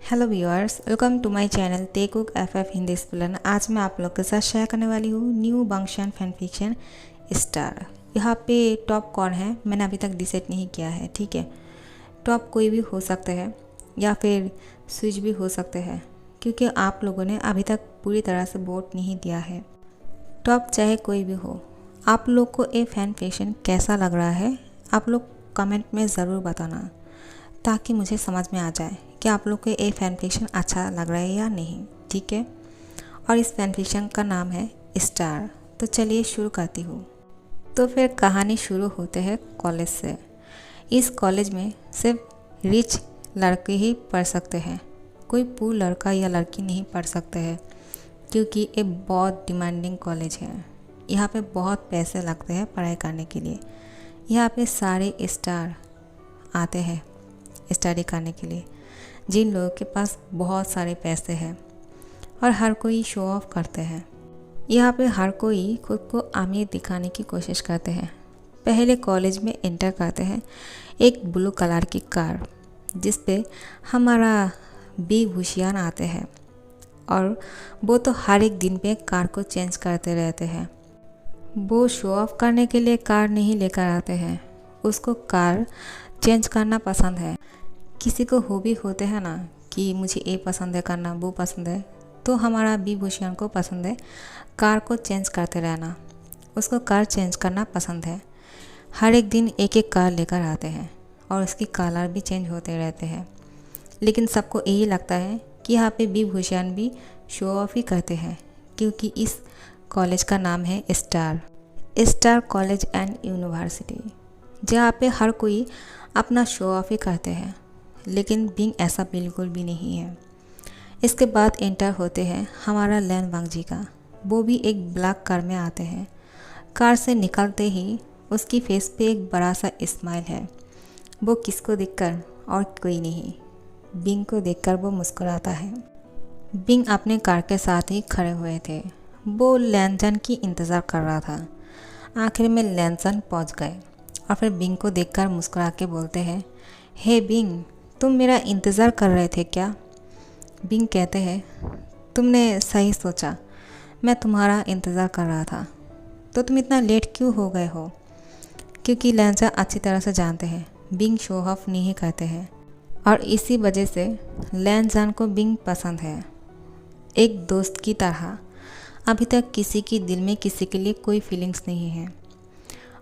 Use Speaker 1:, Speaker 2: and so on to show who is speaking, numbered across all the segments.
Speaker 1: Hello viewers, welcome to my channel तेकुक FF Hindi स्कूलन। आज मैं आप लोग के साथ शेयर करने वाली हूँ न्यू बंगशन फैन फिक्शन स्टार। यहाँ पे टॉप कौन है मैंने अभी तक डिसाइड नहीं किया है। ठीक है, टॉप कोई भी हो सकते हैं या फिर स्विच भी हो सकते हैं, क्योंकि आप लोगों ने अभी तक पूरी तरह से वोट नहीं दिया है। टॉप चाहे कोई भी हो, आप लोग को ये फैन फिक्शन कैसा लग रहा है आप लोग कमेंट में ज़रूर बताना, ताकि मुझे समझ में आ जाए कि आप लोग को ये फैन फिक्शन अच्छा लग रहा है या नहीं। ठीक है, और इस फैन फिक्शन का नाम है स्टार। तो चलिए शुरू करती हूँ। तो फिर कहानी शुरू होते हैं कॉलेज से। इस कॉलेज में सिर्फ रिच लड़के ही पढ़ सकते हैं, कोई पुअर लड़का या लड़की नहीं पढ़ सकते हैं, क्योंकि ये बहुत डिमांडिंग कॉलेज है। यहाँ पे बहुत पैसे लगते हैं पढ़ाई करने के लिए। यहाँ पे सारे स्टार आते हैं स्टडी करने के लिए, जिन लोगों के पास बहुत सारे पैसे हैं, और हर कोई शो ऑफ करते हैं। यहाँ पे हर कोई खुद को अमीर दिखाने की कोशिश करते हैं। पहले कॉलेज में एंटर करते हैं एक ब्लू कलर की कार, जिस पे हमारा बी भूषियान आते हैं, और वो तो हर एक दिन पे कार को चेंज करते रहते हैं। वो शो ऑफ करने के लिए कार नहीं लेकर आते हैं, उसको कार चेंज करना पसंद है। किसी को हॉबी होते हैं ना कि मुझे ये पसंद है करना, वो पसंद है, तो हमारा बी भूषण को पसंद है कार को चेंज करते रहना। उसको कार चेंज करना पसंद है। हर एक दिन एक एक कार लेकर आते हैं और उसकी कलर भी चेंज होते रहते हैं। लेकिन सबको यही लगता है कि यहाँ पे बी भूषण भी शो ऑफ ही करते हैं, क्योंकि इस कॉलेज का नाम है स्टार कॉलेज एंड यूनिवर्सिटी, जहाँ पे हर कोई अपना शो ऑफ ही करते हैं। लेकिन बिंग ऐसा बिल्कुल भी नहीं है। इसके बाद एंटर होते हैं हमारा लैन वांगजी का। वो भी एक ब्लैक कार में आते हैं। कार से निकलते ही उसकी फेस पे एक बड़ा सा स्माइल है। वो किसको देखकर? और कोई नहीं, बिंग को देखकर वो मुस्कुराता है। बिंग अपने कार के साथ ही खड़े हुए थे। वो लैनजन की इंतज़ार कर रहा था। आखिर में लैनजन पहुंच गए और फिर बिंग को देखकर मुस्कुरा के बोलते हैं, हे बिंग, तुम मेरा इंतज़ार कर रहे थे क्या? बिंग कहते हैं, तुमने सही सोचा, मैं तुम्हारा इंतज़ार कर रहा था। तो तुम इतना लेट क्यों हो गए हो? क्योंकि लैनजन अच्छी तरह से जानते हैं बिंग शो ऑफ नहीं करते हैं, और इसी वजह से लैनजन को बिंग पसंद है, एक दोस्त की तरह। अभी तक किसी की दिल में किसी के लिए कोई फीलिंग्स नहीं है।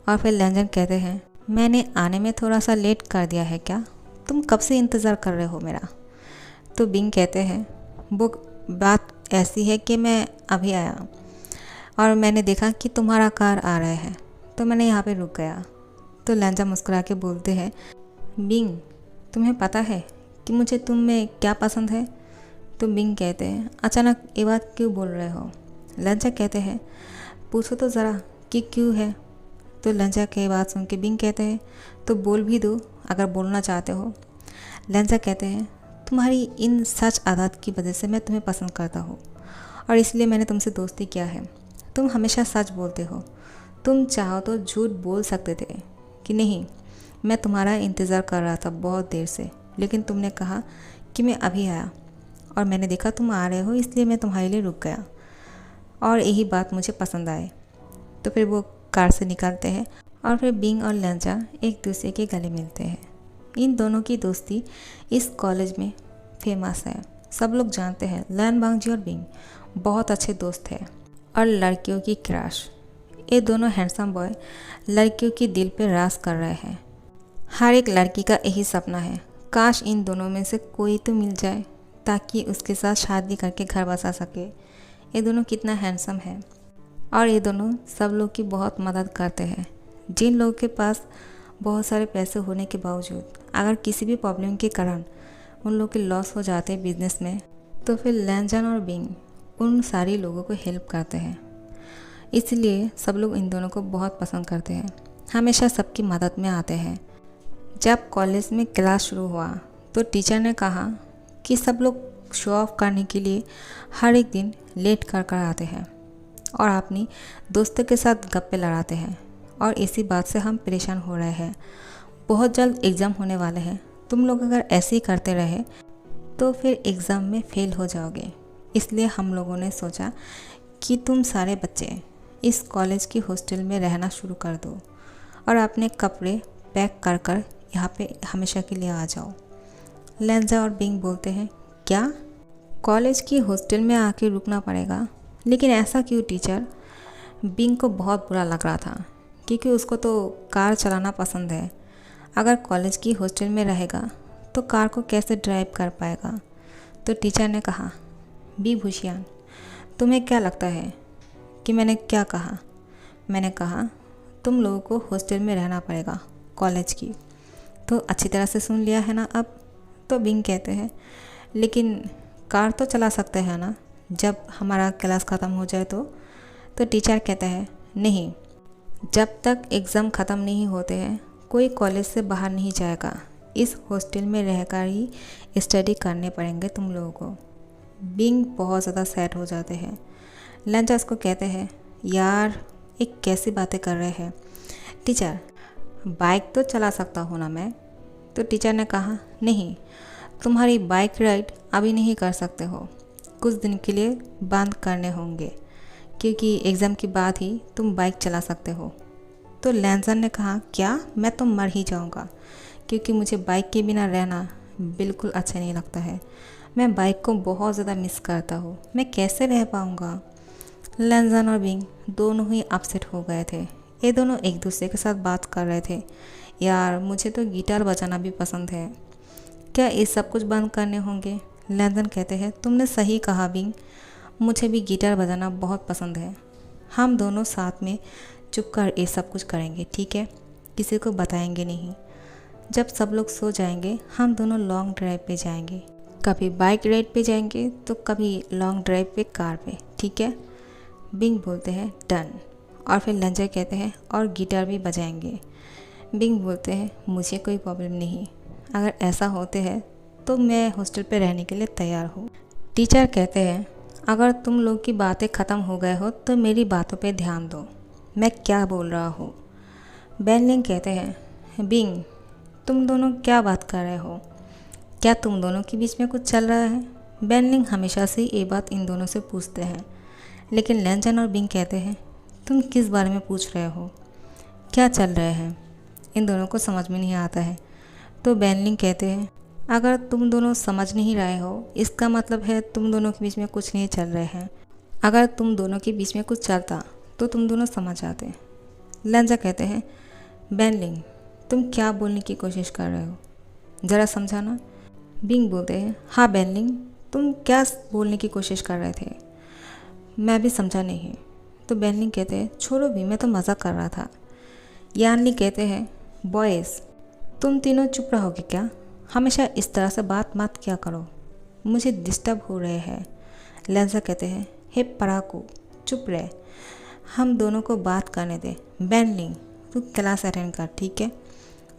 Speaker 1: और फिर लैनजन कहते हैं, मैंने आने में थोड़ा सा लेट कर दिया है क्या? तुम कब से इंतज़ार कर रहे हो मेरा? तो बिंग कहते हैं, वो बात ऐसी है कि मैं अभी आया और मैंने देखा कि तुम्हारा कार आ रहा है, तो मैंने यहाँ पे रुक गया। तो लैनजन मुस्कुरा के बोलते हैं, बिंग, तुम्हें पता है कि मुझे तुम में क्या पसंद है? तो बिंग कहते हैं, अचानक ये बात क्यों बोल रहे हो? लैनजन कहते हैं, पूछो तो ज़रा कि क्यों है? तो लैनजन की बात सुन के बिंग कहते हैं, तो बोल भी दो अगर बोलना चाहते हो। लैनजन कहते हैं, तुम्हारी इन सच आदत की वजह से मैं तुम्हें पसंद करता हूँ, और इसलिए मैंने तुमसे दोस्ती किया है। तुम हमेशा सच बोलते हो। तुम चाहो तो झूठ बोल सकते थे कि नहीं, मैं तुम्हारा इंतज़ार कर रहा था बहुत देर से, लेकिन तुमने कहा कि मैं अभी आया और मैंने देखा तुम आ रहे हो, इसलिए मैं तुम्हारे लिए रुक गया, और यही बात मुझे पसंद आए। तो फिर वो कार से निकलते हैं और फिर बिंग और लैनजन एक दूसरे के गले मिलते हैं। इन दोनों की दोस्ती इस कॉलेज में फेमस है। सब लोग जानते हैं लैन वांगजी और बिंग बहुत अच्छे दोस्त हैं और लड़कियों की क्रश। ये दोनों हैंडसम बॉय लड़कियों की दिल पे राज कर रहे हैं। हर एक लड़की का यही सपना है, काश इन दोनों में से कोई तो मिल जाए ताकि उसके साथ शादी करके घर बसा सके। ये दोनों कितना हैंडसम है, और ये दोनों सब लोग की बहुत मदद करते हैं। जिन लोगों के पास बहुत सारे पैसे होने के बावजूद अगर किसी भी प्रॉब्लम के कारण उन लोग के लॉस हो जाते हैं बिजनेस में, तो फिर लैनजन और बिंग उन सारी लोगों को हेल्प करते हैं। इसलिए सब लोग इन दोनों को बहुत पसंद करते हैं, हमेशा सबकी मदद में आते हैं। जब कॉलेज में क्लास शुरू हुआ तो टीचर ने कहा कि सब लोग शो ऑफ करने के लिए हर एक दिन लेट कर आते हैं और अपनी दोस्तों के साथ गप्पे लड़ाते हैं, और इसी बात से हम परेशान हो रहे हैं। बहुत जल्द एग्ज़ाम होने वाले हैं। तुम लोग अगर ऐसे ही करते रहे तो फिर एग्ज़ाम में फ़ेल हो जाओगे। इसलिए हम लोगों ने सोचा कि तुम सारे बच्चे इस कॉलेज की हॉस्टल में रहना शुरू कर दो और अपने कपड़े पैक कर कर यहाँ पे हमेशा के लिए आ जाओ। लेंजा और बिंग बोलते हैं, क्या कॉलेज की हॉस्टल में आके रुकना पड़ेगा? लेकिन ऐसा क्यों टीचर? बिंग को बहुत बुरा लग रहा था क्योंकि उसको तो कार चलाना पसंद है। अगर कॉलेज की हॉस्टल में रहेगा तो कार को कैसे ड्राइव कर पाएगा? तो टीचर ने कहा, बी भूषियान, तुम्हें क्या लगता है कि मैंने क्या कहा? मैंने कहा तुम लोगों को हॉस्टल में रहना पड़ेगा कॉलेज की। तो अच्छी तरह से सुन लिया है ना अब? तो बिंग कहते हैं, लेकिन कार तो चला सकते हैं ना जब हमारा क्लास ख़त्म हो जाए तो टीचर कहता है, नहीं, जब तक एग्ज़ाम ख़त्म नहीं होते हैं कोई कॉलेज से बाहर नहीं जाएगा। इस हॉस्टल में रहकर ही स्टडी करने पड़ेंगे तुम लोगों को। बिंग बहुत ज़्यादा सैड हो जाते हैं। लेंजा उसको कहते हैं, यार एक कैसी बातें कर रहे हैं टीचर, बाइक तो चला सकता हूँ ना मैं? तो टीचर ने कहा, नहीं, तुम्हारी बाइक राइड अभी नहीं कर सकते हो, कुछ दिन के लिए बंद करने होंगे क्योंकि एग्ज़ाम के बाद ही तुम बाइक चला सकते हो। तो लेंजर ने कहा, क्या मैं तो मर ही जाऊंगा क्योंकि मुझे बाइक के बिना रहना बिल्कुल अच्छा नहीं लगता है। मैं बाइक को बहुत ज़्यादा मिस करता हूँ, मैं कैसे रह पाऊँगा? लेंजर और बिंग दोनों ही अपसेट हो गए थे। ये दोनों एक दूसरे के साथ बात कर रहे थे, यार मुझे तो गिटार बजाना भी पसंद है, क्या ये सब कुछ बंद करने होंगे? लेंजर कहते हैं, तुमने सही कहा बिंग, मुझे भी गिटार बजाना बहुत पसंद है। हम दोनों साथ में चुप कर ये सब कुछ करेंगे, ठीक है? किसी को बताएंगे नहीं। जब सब लोग सो जाएंगे हम दोनों लॉन्ग ड्राइव पे जाएंगे, कभी बाइक राइड पे जाएंगे तो कभी लॉन्ग ड्राइव पे कार पे, ठीक है? बिंग बोलते हैं, डन। और फिर लेंजर कहते हैं, और गिटार भी बजाएंगे। बिंग बोलते हैं, मुझे कोई प्रॉब्लम नहीं, अगर ऐसा होते हैं तो मैं हॉस्टल पे रहने के लिए तैयार हूँ। टीचर कहते हैं, अगर तुम लोग की बातें ख़त्म हो गए हो तो मेरी बातों पे ध्यान दो, मैं क्या बोल रहा हूँ। बेनलिंग कहते हैं, बिंग तुम दोनों क्या बात कर रहे हो? क्या तुम दोनों के बीच में कुछ चल रहा है? बेनलिंग हमेशा से ये बात इन दोनों से पूछते हैं, लेकिन लेंजन और बिंग कहते हैं, तुम किस बारे में पूछ रहे हो? क्या चल रहे हैं? इन दोनों को समझ में नहीं आता है। तो बेनलिंग कहते हैं, अगर तुम दोनों समझ नहीं रहे हो इसका मतलब है तुम दोनों के बीच में कुछ नहीं चल रहे हैं। अगर तुम दोनों के बीच में कुछ चलता तो तुम दोनों समझ आते। लेंजा कहते हैं, बेनलिंग तुम क्या बोलने की कोशिश कर रहे हो, ज़रा समझाना। बिंग बोलते हैं, हाँ बेनलिंग तुम क्या बोलने की कोशिश कर रहे थे, मैं भी समझा नहीं। तो बेनलिंग कहते हैं, छोड़ो भी, मैं तो मज़ा कर रहा था। यानली कहते हैं, बॉयज़ तुम तीनों चुप रहोगे क्या? हमेशा इस तरह से बात मत किया करो, मुझे डिस्टर्ब हो रहे हैं। लेंजा कहते हैं, हे पराकू चुप रहे, हम दोनों को बात करने दे। बेनलिंग तू क्लास अटेंड कर, ठीक है?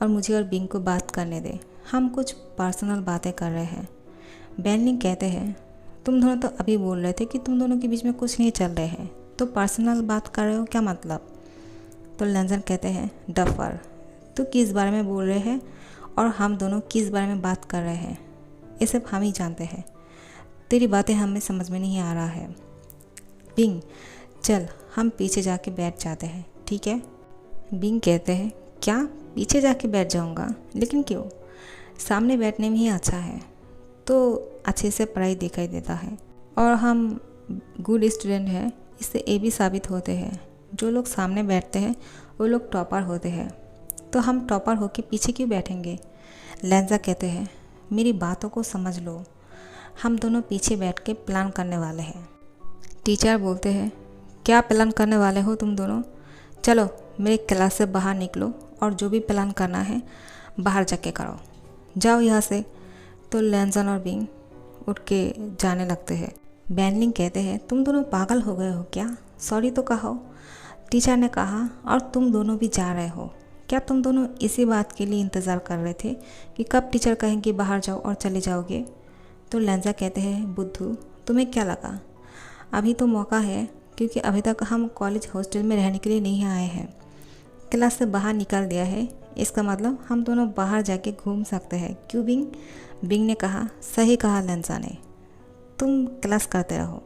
Speaker 1: और मुझे और बिंग को बात करने दे, हम कुछ पर्सनल बातें कर रहे हैं। बेनलिंग कहते हैं, तुम दोनों तो अभी बोल रहे थे कि तुम दोनों के बीच में कुछ नहीं चल रहे हैं, तो पर्सनल बात कर रहे हो क्या मतलब? तो लेंजर कहते हैं, डफर तू किस बारे में बोल रहे हैं और हम दोनों किस बारे में बात कर रहे हैं, ये सब हम ही जानते हैं, तेरी बातें हमें समझ में नहीं आ रहा है। बिंग चल हम पीछे जाके बैठ जाते हैं, ठीक है? बिंग कहते हैं, क्या पीछे जाके बैठ जाऊंगा? लेकिन क्यों? सामने बैठने में ही अच्छा है, तो अच्छे से पढ़ाई दिखाई देता है और हम गुड स्टूडेंट हैं, इससे ये भी साबित होते हैं जो लोग सामने बैठते हैं वो लोग टॉपर होते हैं, तो हम टॉपर होके पीछे क्यों बैठेंगे? लेंजा कहते हैं, मेरी बातों को समझ लो, हम दोनों पीछे बैठ के प्लान करने वाले हैं। टीचर बोलते हैं, क्या प्लान करने वाले हो तुम दोनों? चलो मेरे क्लास से बाहर निकलो और जो भी प्लान करना है बाहर जाके करो, जाओ यहाँ से। तो लेंजन और बिंग उठ के जाने लगते हैं। बेनलिंग कहते हैं, तुम दोनों पागल हो गए हो क्या? सॉरी तो कहो। टीचर ने कहा, और तुम दोनों भी जा रहे हो क्या? तुम दोनों इसी बात के लिए इंतज़ार कर रहे थे कि कब टीचर कहेंगे बाहर जाओ और चले जाओगे? तो लेंजा कहते हैं, बुद्धू तुम्हें क्या लगा, अभी तो मौका है, क्योंकि अभी तक हम कॉलेज हॉस्टल में रहने के लिए नहीं आए हैं, क्लास से बाहर निकाल दिया है, इसका मतलब हम दोनों बाहर जाके घूम सकते हैं। क्यों बिंग? बिंग ने कहा, सही कहा लेंजा ने, तुम क्लास करते रहो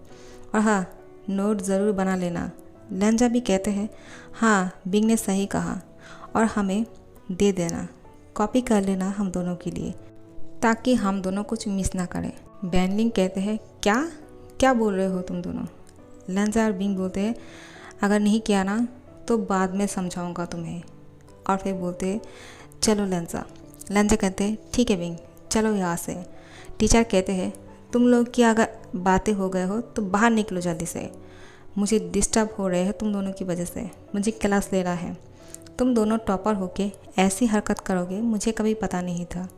Speaker 1: और हाँ, नोट ज़रूर बना लेना। लेंजा भी कहते हैं, हाँ बिंग ने सही कहा, और हमें दे देना, कॉपी कर लेना हम दोनों के लिए, ताकि हम दोनों कुछ मिस ना करें। बैनलिंग कहते हैं, क्या क्या बोल रहे हो तुम दोनों? लेंजा और बिंग बोलते हैं, अगर नहीं किया ना तो बाद में समझाऊंगा तुम्हें। और फिर बोलते हैं, चलो लेंजा। लेंजा कहते हैं, ठीक है बिंग, चलो यहाँ से। टीचर कहते हैं, तुम लोग की अगर बातें हो गए हो तो बाहर निकलो जल्दी से, मुझे डिस्टर्ब हो रहे हैं तुम दोनों की वजह से, मुझे क्लास लेना है। तुम दोनों टॉपर होके ऐसी हरकत करोगे मुझे कभी पता नहीं था।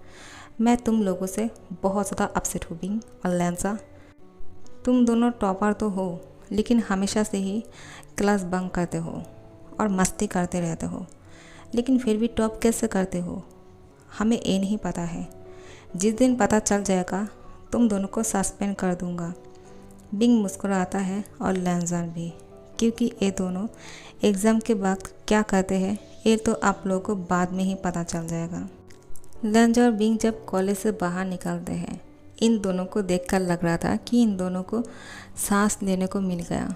Speaker 1: मैं तुम लोगों से बहुत ज़्यादा अपसेट हूँ बिंग और लेंजा। तुम दोनों टॉपर तो हो, लेकिन हमेशा से ही क्लास बंक करते हो और मस्ती करते रहते हो, लेकिन फिर भी टॉप कैसे करते हो हमें ये नहीं पता है। जिस दिन पता चल जाएगा तुम दोनों को सस्पेंड कर दूंगा। बिंग मुस्कुराता है और लेंजा भी, क्योंकि ये दोनों एग्ज़ाम के बाद क्या करते हैं ये तो आप लोगों को बाद में ही पता चल जाएगा। लेंजा और बिंग जब कॉलेज से बाहर निकलते हैं, इन दोनों को देखकर लग रहा था कि इन दोनों को सांस लेने को मिल गया।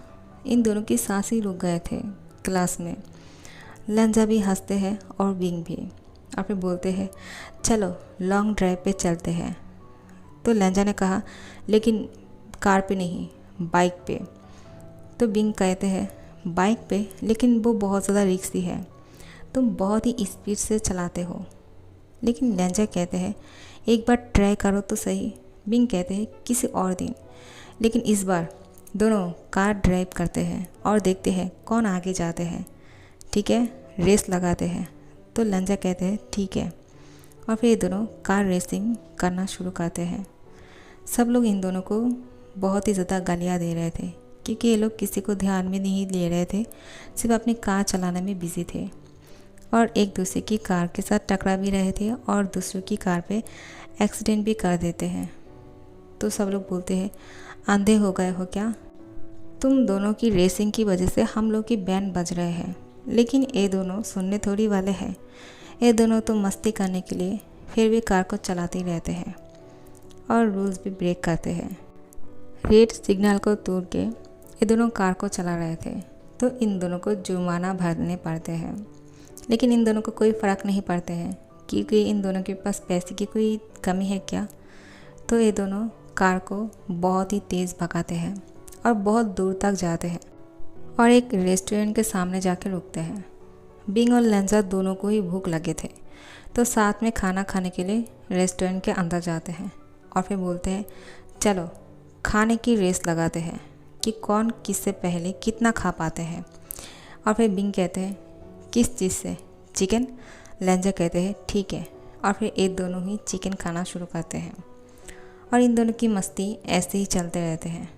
Speaker 1: इन दोनों की सांस ही रुक गए थे क्लास में। लेंजा भी हंसते हैं और बिंग भी, और फिर बोलते हैं, चलो लॉन्ग ड्राइव पे चलते हैं। तो लेंजा ने कहा, लेकिन कार पे नहीं, बाइक पे। तो बिंग कहते हैं, बाइक पे? लेकिन वो बहुत ज़्यादा रिस्की है, तुम बहुत ही स्पीड से चलाते हो। लेकिन लेंजा कहते हैं, एक बार ट्राई करो तो सही। बिंग कहते हैं, किसी और दिन, लेकिन इस बार दोनों कार ड्राइव करते हैं और देखते हैं कौन आगे जाते हैं। ठीक है, रेस लगाते हैं। तो लेंजा कहते हैं, ठीक है, और फिर ये दोनों कार रेसिंग करना शुरू करते हैं। सब लोग इन दोनों को बहुत ही ज़्यादा गालियाँ दे रहे थे, क्योंकि ये लोग किसी को ध्यान में नहीं ले रहे थे, सिर्फ अपनी कार चलाने में बिजी थे, और एक दूसरे की कार के साथ टकरा भी रहे थे और दूसरों की कार पे एक्सीडेंट भी कर देते हैं। तो सब लोग बोलते हैं, अंधे हो गए हो क्या? तुम दोनों की रेसिंग की वजह से हम लोग की बैंड बज रहे हैं, लेकिन ये दोनों सुनने थोड़ी वाले हैं। ये दोनों तो मस्ती करने के लिए फिर भी कार को चलाते ही रहते हैं और रूल्स भी ब्रेक करते हैं। रेड सिग्नल को तोड़ के ये दोनों कार को चला रहे थे, तो इन दोनों को जुर्माना भरने पड़ते हैं। लेकिन इन दोनों को कोई फ़र्क नहीं पड़ते हैं, क्योंकि इन दोनों के पास पैसे की कोई कमी है क्या। तो ये दोनों कार को बहुत ही तेज़ भगाते हैं और बहुत दूर तक जाते हैं और एक रेस्टोरेंट के सामने जाके रुकते हैं। बिंग और लेंजा दोनों को ही भूख लगे थे, तो साथ में खाना खाने के लिए रेस्टोरेंट के अंदर जाते हैं और फिर बोलते हैं, चलो खाने की रेस लगाते हैं कि कौन किससे पहले कितना खा पाते हैं। और फिर बिंग कहते हैं, किस चीज़ से? चिकन? लेंजा कहते हैं, ठीक है, और फिर ये दोनों ही चिकन खाना शुरू करते हैं और इन दोनों की मस्ती ऐसे ही चलते रहते हैं।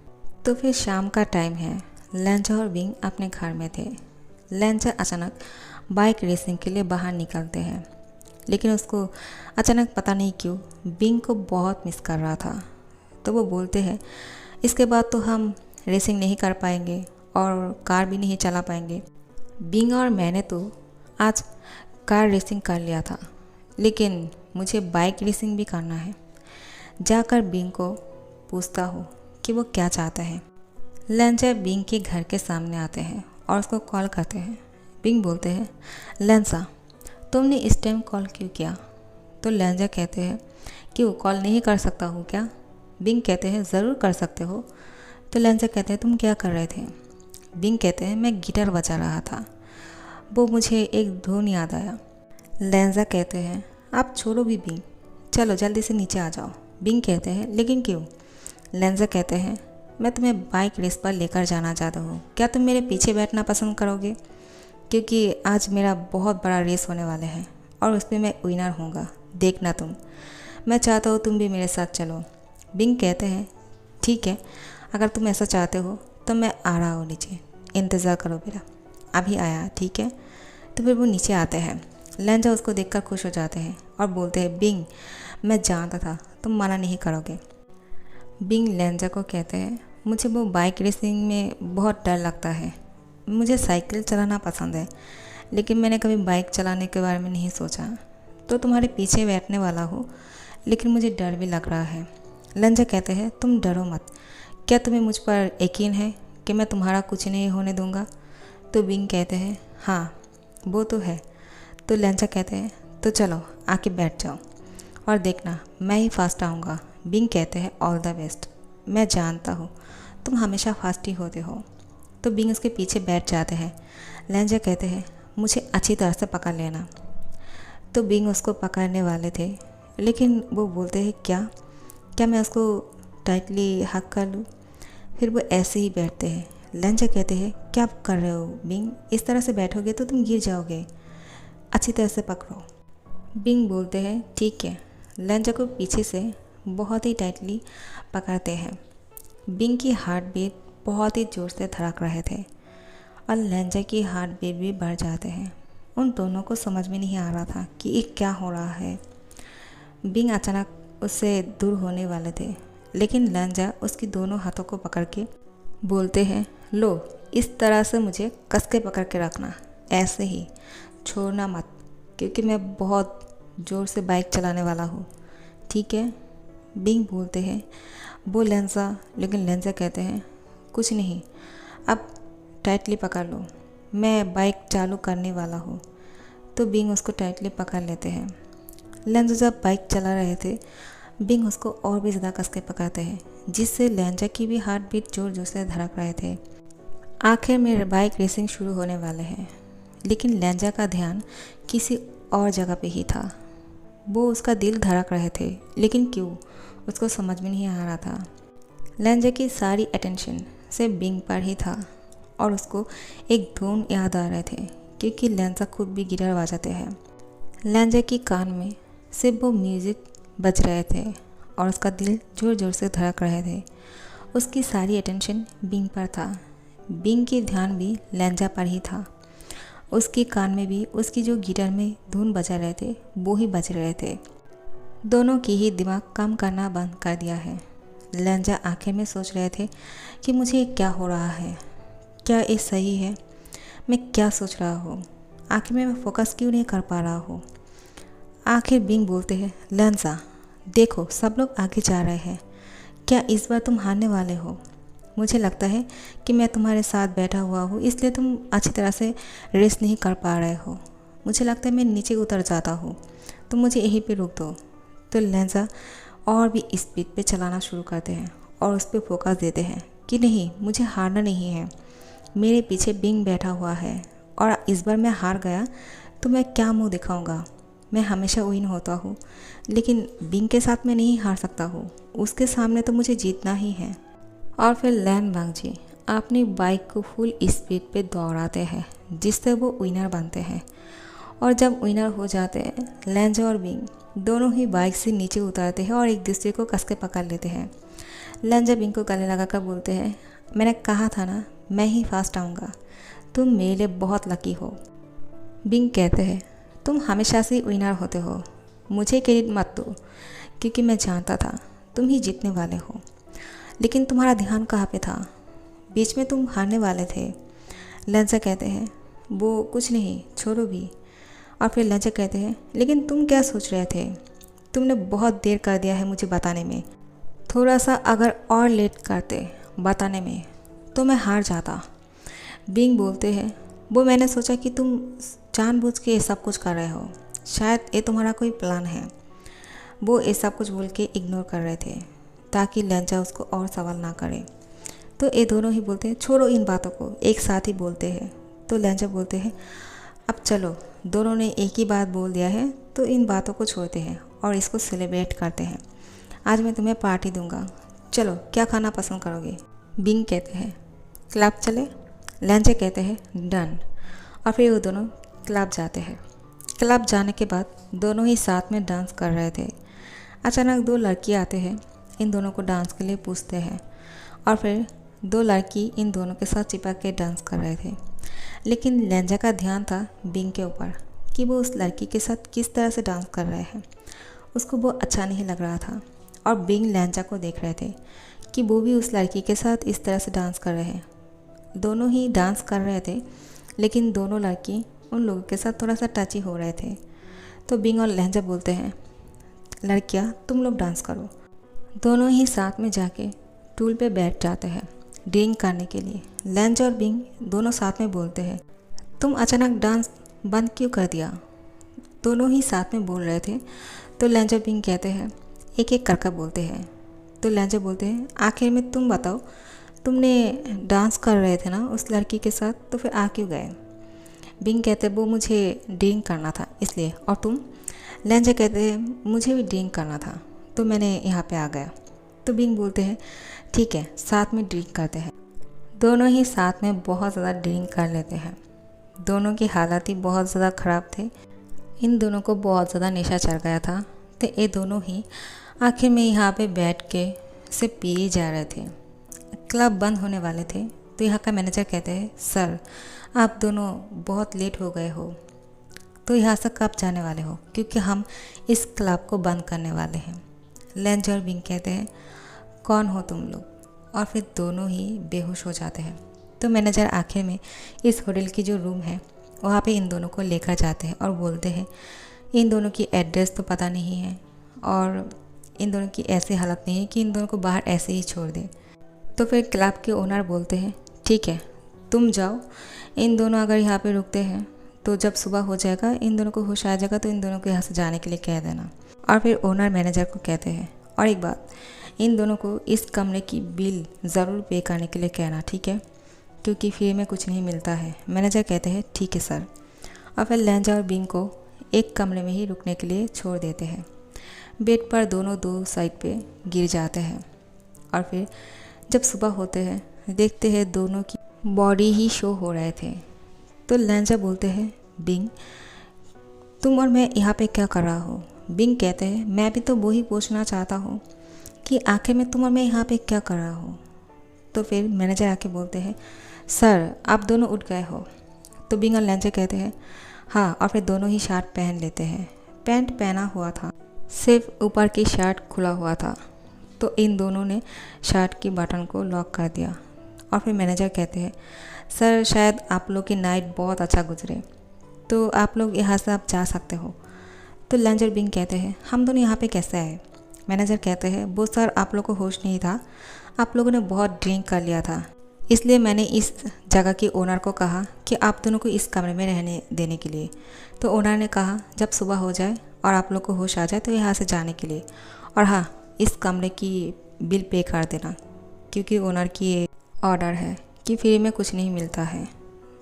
Speaker 1: तो फिर शाम का टाइम है। लेंजा और बिंग अपने घर में थे। लेंजा अचानक बाइक रेसिंग के लिए बाहर निकलते हैं, लेकिन उसको अचानक पता नहीं क्यों बिंग को बहुत मिस कर रहा था। तो वो बोलते हैं, इसके बाद तो हम रेसिंग नहीं कर पाएंगे और कार भी नहीं चला पाएंगे। बिंग और मैंने तो आज कार रेसिंग कर लिया था, लेकिन मुझे बाइक रेसिंग भी करना है। जाकर बिंग को पूछता हूँ कि वो क्या चाहता है। लेंजा बिंग के घर के सामने आते हैं और उसको कॉल करते हैं। बिंग बोलते हैं, लेंजा तुमने इस टाइम कॉल क्यों किया? तो लेंजा कहते हैं, क्यों कॉल नहीं कर सकता हूँ क्या? बिंग कहते हैं, ज़रूर कर सकते हो। तो लेंजा कहते हैं, तुम क्या कर रहे थे? बिंग कहते हैं, मैं गिटार बजा रहा था, वो मुझे एक धुन याद आया। लेंजा कहते हैं, आप छोड़ो भी बिंग, चलो जल्दी से नीचे आ जाओ। बिंग कहते हैं, लेकिन क्यों? लेंजा कहते हैं, मैं तुम्हें बाइक रेस पर लेकर जाना चाहता हूँ, क्या तुम मेरे पीछे बैठना पसंद करोगे? क्योंकि आज मेरा बहुत बड़ा रेस होने वाला है और उसमें मैं विनर होऊंगा, देखना तुम। मैं चाहता हूँ तुम भी मेरे साथ चलो। बिंग कहते हैं, ठीक है, अगर तुम ऐसा चाहते हो तो मैं आ रहा हूँ नीचे, इंतज़ार करो मेरा, अभी आया, ठीक है। तो फिर वो नीचे आते हैं। लेंजा उसको देखकर खुश हो जाते हैं और बोलते हैं, बिंग मैं जानता था तुम मना नहीं करोगे। बिंग लेंजा को कहते हैं, मुझे वो बाइक रेसिंग में बहुत डर लगता है, मुझे साइकिल चलाना पसंद है, लेकिन मैंने कभी बाइक चलाने के बारे में नहीं सोचा। तो तुम्हारे पीछे बैठने वाला हूँ, लेकिन मुझे डर भी लग रहा है। लंजा कहते हैं, तुम डरो मत। क्या तुम्हें मुझ पर यकीन है कि मैं तुम्हारा कुछ नहीं होने दूंगा? तो बिंग कहते हैं, हाँ वो तो है। तो लंजा कहते हैं, तो चलो आके बैठ जाओ और देखना मैं ही फास्ट आऊँगा। बिंग कहते हैं, ऑल द बेस्ट। मैं जानता हूँ तुम हमेशा फास्ट ही होते हो। तो बिंग उसके पीछे बैठ जाते हैं। लंजा कहते हैं, मुझे अच्छी तरह से पकड़ लेना। तो बिंग उसको पकड़ने वाले थे, लेकिन वो बोलते हैं, क्या क्या मैं उसको टाइटली हक कर लूँ? फिर वो ऐसे ही बैठते हैं। लंजा कहते हैं, क्या आप कर रहे हो बिंग? इस तरह से बैठोगे तो तुम गिर जाओगे, अच्छी तरह से पकड़ो। बिंग बोलते हैं, ठीक है। लंजा को पीछे से बहुत ही टाइटली पकड़ते हैं। बिंग की हार्ट बीट बहुत ही ज़ोर से धड़क रहे थे और लंजा की हार्ट बीट भी बढ़ जाते हैं। उन दोनों को समझ में नहीं आ रहा था कि ये क्या हो रहा है। बिंग अचानक उससे दूर होने वाले थे, लेकिन लंजा उसकी दोनों हाथों को पकड़ के बोलते हैं, लो इस तरह से मुझे कस के पकड़ के रखना, ऐसे ही छोड़ना मत, क्योंकि मैं बहुत ज़ोर से बाइक चलाने वाला हूँ, ठीक है? बिंग बोलते हैं, वो लंजा, लेकिन लंजा कहते हैं, कुछ नहीं, अब टाइटली पकड़ लो, मैं बाइक चालू करने वाला हूँ। तो बिंग उसको टाइटली पकड़ लेते हैं। लंजा जब बाइक चला रहे थे, बिंग उसको और भी ज़्यादा कस के पकड़ते हैं, जिससे लंजा की भी हार्ट बीट जोर जोर से धड़क रहे थे। आखिर में बाइक रेसिंग शुरू होने वाले हैं, लेकिन लंजा का ध्यान किसी और जगह पे ही था। वो उसका दिल धड़क रहे थे, लेकिन क्यों उसको समझ में नहीं आ रहा था। लंजा की सारी अटेंशन सिर्फ बिंग पर ही था और उसको एक धुन याद आ रहे थे, क्योंकि लंजा खुद भी गिटार बजाते हैं। लंजा की कान में सिर्फ वो म्यूज़िक बज रहे थे और उसका दिल ज़ोर ज़ोर से धड़क रहे थे। उसकी सारी अटेंशन बिंग पर था। बिंग की ध्यान भी लंजा पर ही था। उसके कान में भी उसकी जो गिटार में धुन बजा रहे थे वो ही बज रहे थे। दोनों की ही दिमाग काम करना बंद कर दिया है। लंजा आखिर में सोच रहे थे कि मुझे क्या हो रहा है, क्या ये सही है, मैं क्या सोच रहा हूँ, आखिर में मैं फोकस क्यों नहीं कर पा रहा हूँ। आखिर बिंग बोलते हैं, लंजा देखो सब लोग आगे जा रहे हैं, क्या इस बार तुम हारने वाले हो? मुझे लगता है कि मैं तुम्हारे साथ बैठा हुआ हूँ, इसलिए तुम अच्छी तरह से रेस नहीं कर पा रहे हो। मुझे लगता है मैं नीचे उतर जाता हूँ, तो मुझे यहीं पे रोक दो। तो लंजा और भी स्पीड पे चलाना शुरू करते हैं और उस पर फोकस देते हैं कि नहीं, मुझे हारना नहीं है, मेरे पीछे बिंग बैठा हुआ है और इस बार मैं हार गया तो मैं क्या मुंह दिखाऊंगा। मैं हमेशा विन होता हूँ, लेकिन बिंग के साथ मैं नहीं हार सकता हूँ, उसके सामने तो मुझे जीतना ही है। और फिर लैन वांगजी अपनी बाइक को फुल स्पीड पे दौड़ाते हैं, जिससे वो विनर बनते हैं। और जब विनर हो जाते हैं, लंजा और बिंग दोनों ही बाइक से नीचे उतरते हैं और एक दूसरे को कस के पकड़ लेते हैं। लंजा बिंग को गले लगाकर बोलते हैं, मैंने कहा था ना मैं ही फास्ट आऊँगा, तुम मेरे लिए बहुत लकी हो। बिंग कहते हैं, तुम हमेशा से विनर होते हो, मुझे क्रेडिट मत दो, क्योंकि मैं जानता था तुम ही जीतने वाले हो, लेकिन तुम्हारा ध्यान कहाँ पे था? बीच में तुम हारने वाले थे। लंजा कहते हैं, वो कुछ नहीं, छोड़ो भी। और फिर लंजा कहते हैं, लेकिन तुम क्या सोच रहे थे? तुमने बहुत देर कर दिया है मुझे बताने में, थोड़ा सा अगर और लेट करते बताने में तो मैं हार जाता। बिंग बोलते हैं, वो मैंने सोचा कि तुम जानबूझ के ये सब कुछ कर रहे हो, शायद ये तुम्हारा कोई प्लान है। वो ये सब कुछ बोल के इग्नोर कर रहे थे ताकि लंजा उसको और सवाल ना करे। तो ये दोनों ही बोलते हैं, छोड़ो इन बातों को, एक साथ ही बोलते हैं। तो लंजा बोलते हैं, अब चलो, दोनों ने एक ही बात बोल दिया है तो इन बातों को छोड़ते हैं और इसको सेलिब्रेट करते हैं। आज मैं तुम्हें पार्टी दूंगा, चलो क्या खाना पसंद करोगे? बिंग कहते हैं, क्लब चले? लंजा कहते हैं, डन। और फिर वो दोनों क्लब जाते हैं। क्लब जाने के बाद दोनों ही साथ में डांस कर रहे थे। अचानक दो लड़की आते हैं, इन दोनों को डांस के लिए पूछते हैं और फिर दो लड़की इन दोनों के साथ चिपक के डांस कर रहे थे। लेकिन लंजा का ध्यान था बिंग के ऊपर कि वो उस लड़की के साथ किस तरह से डांस कर रहे हैं। उसको वो अच्छा नहीं लग रहा था और बिंग लंजा को देख रहे थे कि वो भी उस लड़की के साथ इस तरह से डांस कर रहे हैं। दोनों ही डांस कर रहे थे, लेकिन दोनों लड़की उन लोगों के साथ थोड़ा सा टची हो रहे थे। तो बिंग और लहंजा बोलते हैं, लड़कियाँ तुम लोग डांस करो। दोनों ही साथ में जाके टूल पे बैठ जाते हैं ड्रिंक करने के लिए। लहंजा और बिंग दोनों साथ में बोलते हैं, तुम अचानक डांस बंद क्यों कर दिया? दोनों ही साथ में बोल रहे थे। तो लहंजा बिंग कहते हैं, एक एक करके बोलते हैं। तो लहंजा बोलते हैं, आखिर में तुम बताओ, तुमने डांस कर रहे थे ना उस लड़की के साथ, तो फिर आ क्यों गए? बिंग कहते हैं, वो मुझे ड्रिंक करना था इसलिए। और तुम? लहंजा कहते हैं, मुझे भी ड्रिंक करना था तो मैंने यहाँ पे आ गया। तो बिंग बोलते हैं, ठीक है साथ में ड्रिंक करते हैं। दोनों ही साथ में बहुत ज़्यादा ड्रिंक कर लेते हैं। दोनों की हालत ही बहुत ज़्यादा ख़राब थे। इन दोनों को बहुत ज़्यादा नशा चढ़ गया था। तो ये दोनों ही आखिर में यहाँ पे बैठ के से पिए जा रहे थे। क्लब बंद होने वाले थे। तो यहाँ का मैनेजर कहते हैं, सर आप दोनों बहुत लेट हो गए हो, तो यहाँ से कब जाने वाले हो? क्योंकि हम इस क्लब को बंद करने वाले हैं। लहंजा और बिंग कहते हैं, कौन हो तुम लोग? और फिर दोनों ही बेहोश हो जाते हैं। तो मैनेजर आखिर में इस होटल की जो रूम है वहाँ पे इन दोनों को लेकर जाते हैं और बोलते हैं, इन दोनों की एड्रेस तो पता नहीं है और इन दोनों की ऐसी हालत नहीं है कि इन दोनों को बाहर ऐसे ही छोड़ दें। तो फिर क्लब के ओनर बोलते हैं, ठीक है तुम जाओ, इन दोनों अगर यहाँ पे रुकते हैं तो जब सुबह हो जाएगा, इन दोनों को होश आ जाएगा तो इन दोनों को यहाँ से जाने के लिए कह देना। और फिर ओनर मैनेजर को कहते हैं, और एक बात, इन दोनों को इस कमरे की बिल ज़रूर पे करने के लिए कहना, ठीक है, क्योंकि फ्री में कुछ नहीं मिलता है। मैनेजर कहते हैं, ठीक है सर। और फिर लहंजा और बिंग को एक कमरे में ही रुकने के लिए छोड़ देते हैं। बेड पर दोनों दो साइड पे गिर जाते हैं। और फिर जब सुबह होते हैं देखते हैं दोनों की बॉडी ही शो हो रहे थे। तो लहंजा बोलते हैं, बिंग तुम और मैं यहाँ पे क्या कर रहा हो? बिंग कहते हैं, मैं भी तो वही पूछना चाहता हूँ कि आखिर में तुम और मैं यहाँ पे क्या कर रहा हो? तो फिर मैनेजर आके बोलते हैं, सर आप दोनों उठ गए हो? तो बिंग और लहंजा कहते हैं, हाँ। और फिर दोनों ही शर्ट पहन लेते हैं। पैंट पहना हुआ था, सिर्फ ऊपर की शर्ट खुला हुआ था। तो इन दोनों ने शर्ट की बटन को लॉक कर दिया। और फिर मैनेजर कहते हैं, सर शायद आप लोग की नाइट बहुत अच्छा गुजरे, तो आप लोग यहाँ से आप जा सकते हो। तो लहंजा और बिंग कहते हैं, हम दोनों यहाँ पे कैसे आए? मैनेजर कहते हैं, वो सर आप लोग को होश नहीं था, आप लोगों ने बहुत ड्रिंक कर लिया था, इसलिए मैंने इस जगह के ओनर को कहा कि आप दोनों को इस कमरे में रहने देने के लिए। तो ओनर ने कहा जब सुबह हो जाए और आप लोग को होश आ जाए तो यहाँ से जाने के लिए। और हाँ, इस कमरे की बिल पे कर देना, क्योंकि ओनर की ये ऑर्डर है कि फ्री में कुछ नहीं मिलता है।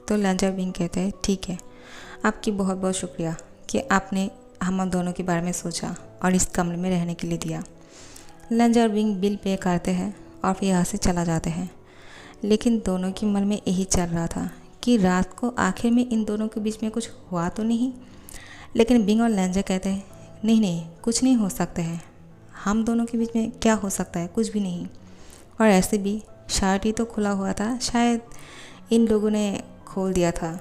Speaker 1: तो लहंजा बिंग कहते हैं, ठीक है, आपकी बहुत बहुत शुक्रिया कि आपने हम दोनों के बारे में सोचा और इस कमरे में रहने के लिए दिया। लहंजा और बिंग बिल पे करते हैं और फिर यहाँ से चला जाते हैं। लेकिन दोनों के मन में यही चल रहा था कि रात को आखिर में इन दोनों के बीच में कुछ हुआ तो नहीं। लेकिन बिंग और लहंजा कहते हैं, नहीं नहीं कुछ नहीं हो सकता है, हम दोनों के बीच में क्या हो सकता है, कुछ भी नहीं। और ऐसे भी शर्ट ही तो खुला हुआ था, शायद इन लोगों ने खोल दिया था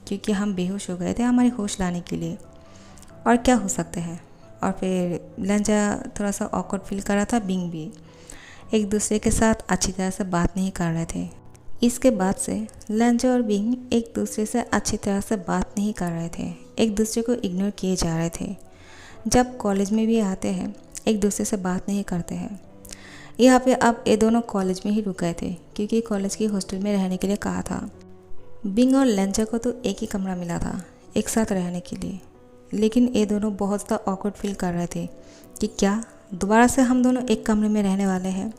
Speaker 1: क्योंकि हम बेहोश हो गए थे हमारे होश लाने के लिए, और क्या हो सकते हैं। और फिर लहंजा थोड़ा सा ऑकवर्ड फील कर रहा था, बिंग भी एक दूसरे के साथ अच्छी तरह से बात नहीं कर रहे थे। इसके बाद से लहंजा और बिंग एक दूसरे से अच्छी तरह से बात नहीं कर रहे थे, एक दूसरे को इग्नोर किए जा रहे थे। जब कॉलेज में भी आते हैं एक दूसरे से बात नहीं करते हैं। यहाँ पे अब ये दोनों कॉलेज में ही रुक गए थे क्योंकि कॉलेज की हॉस्टल में रहने के लिए कहा था। बिंग और लहंजा को तो एक ही कमरा मिला था एक साथ रहने के लिए, लेकिन ये दोनों बहुत ज़्यादा ऑकवर्ड फील कर रहे थे कि क्या दोबारा से हम दोनों एक कमरे में रहने वाले हैं।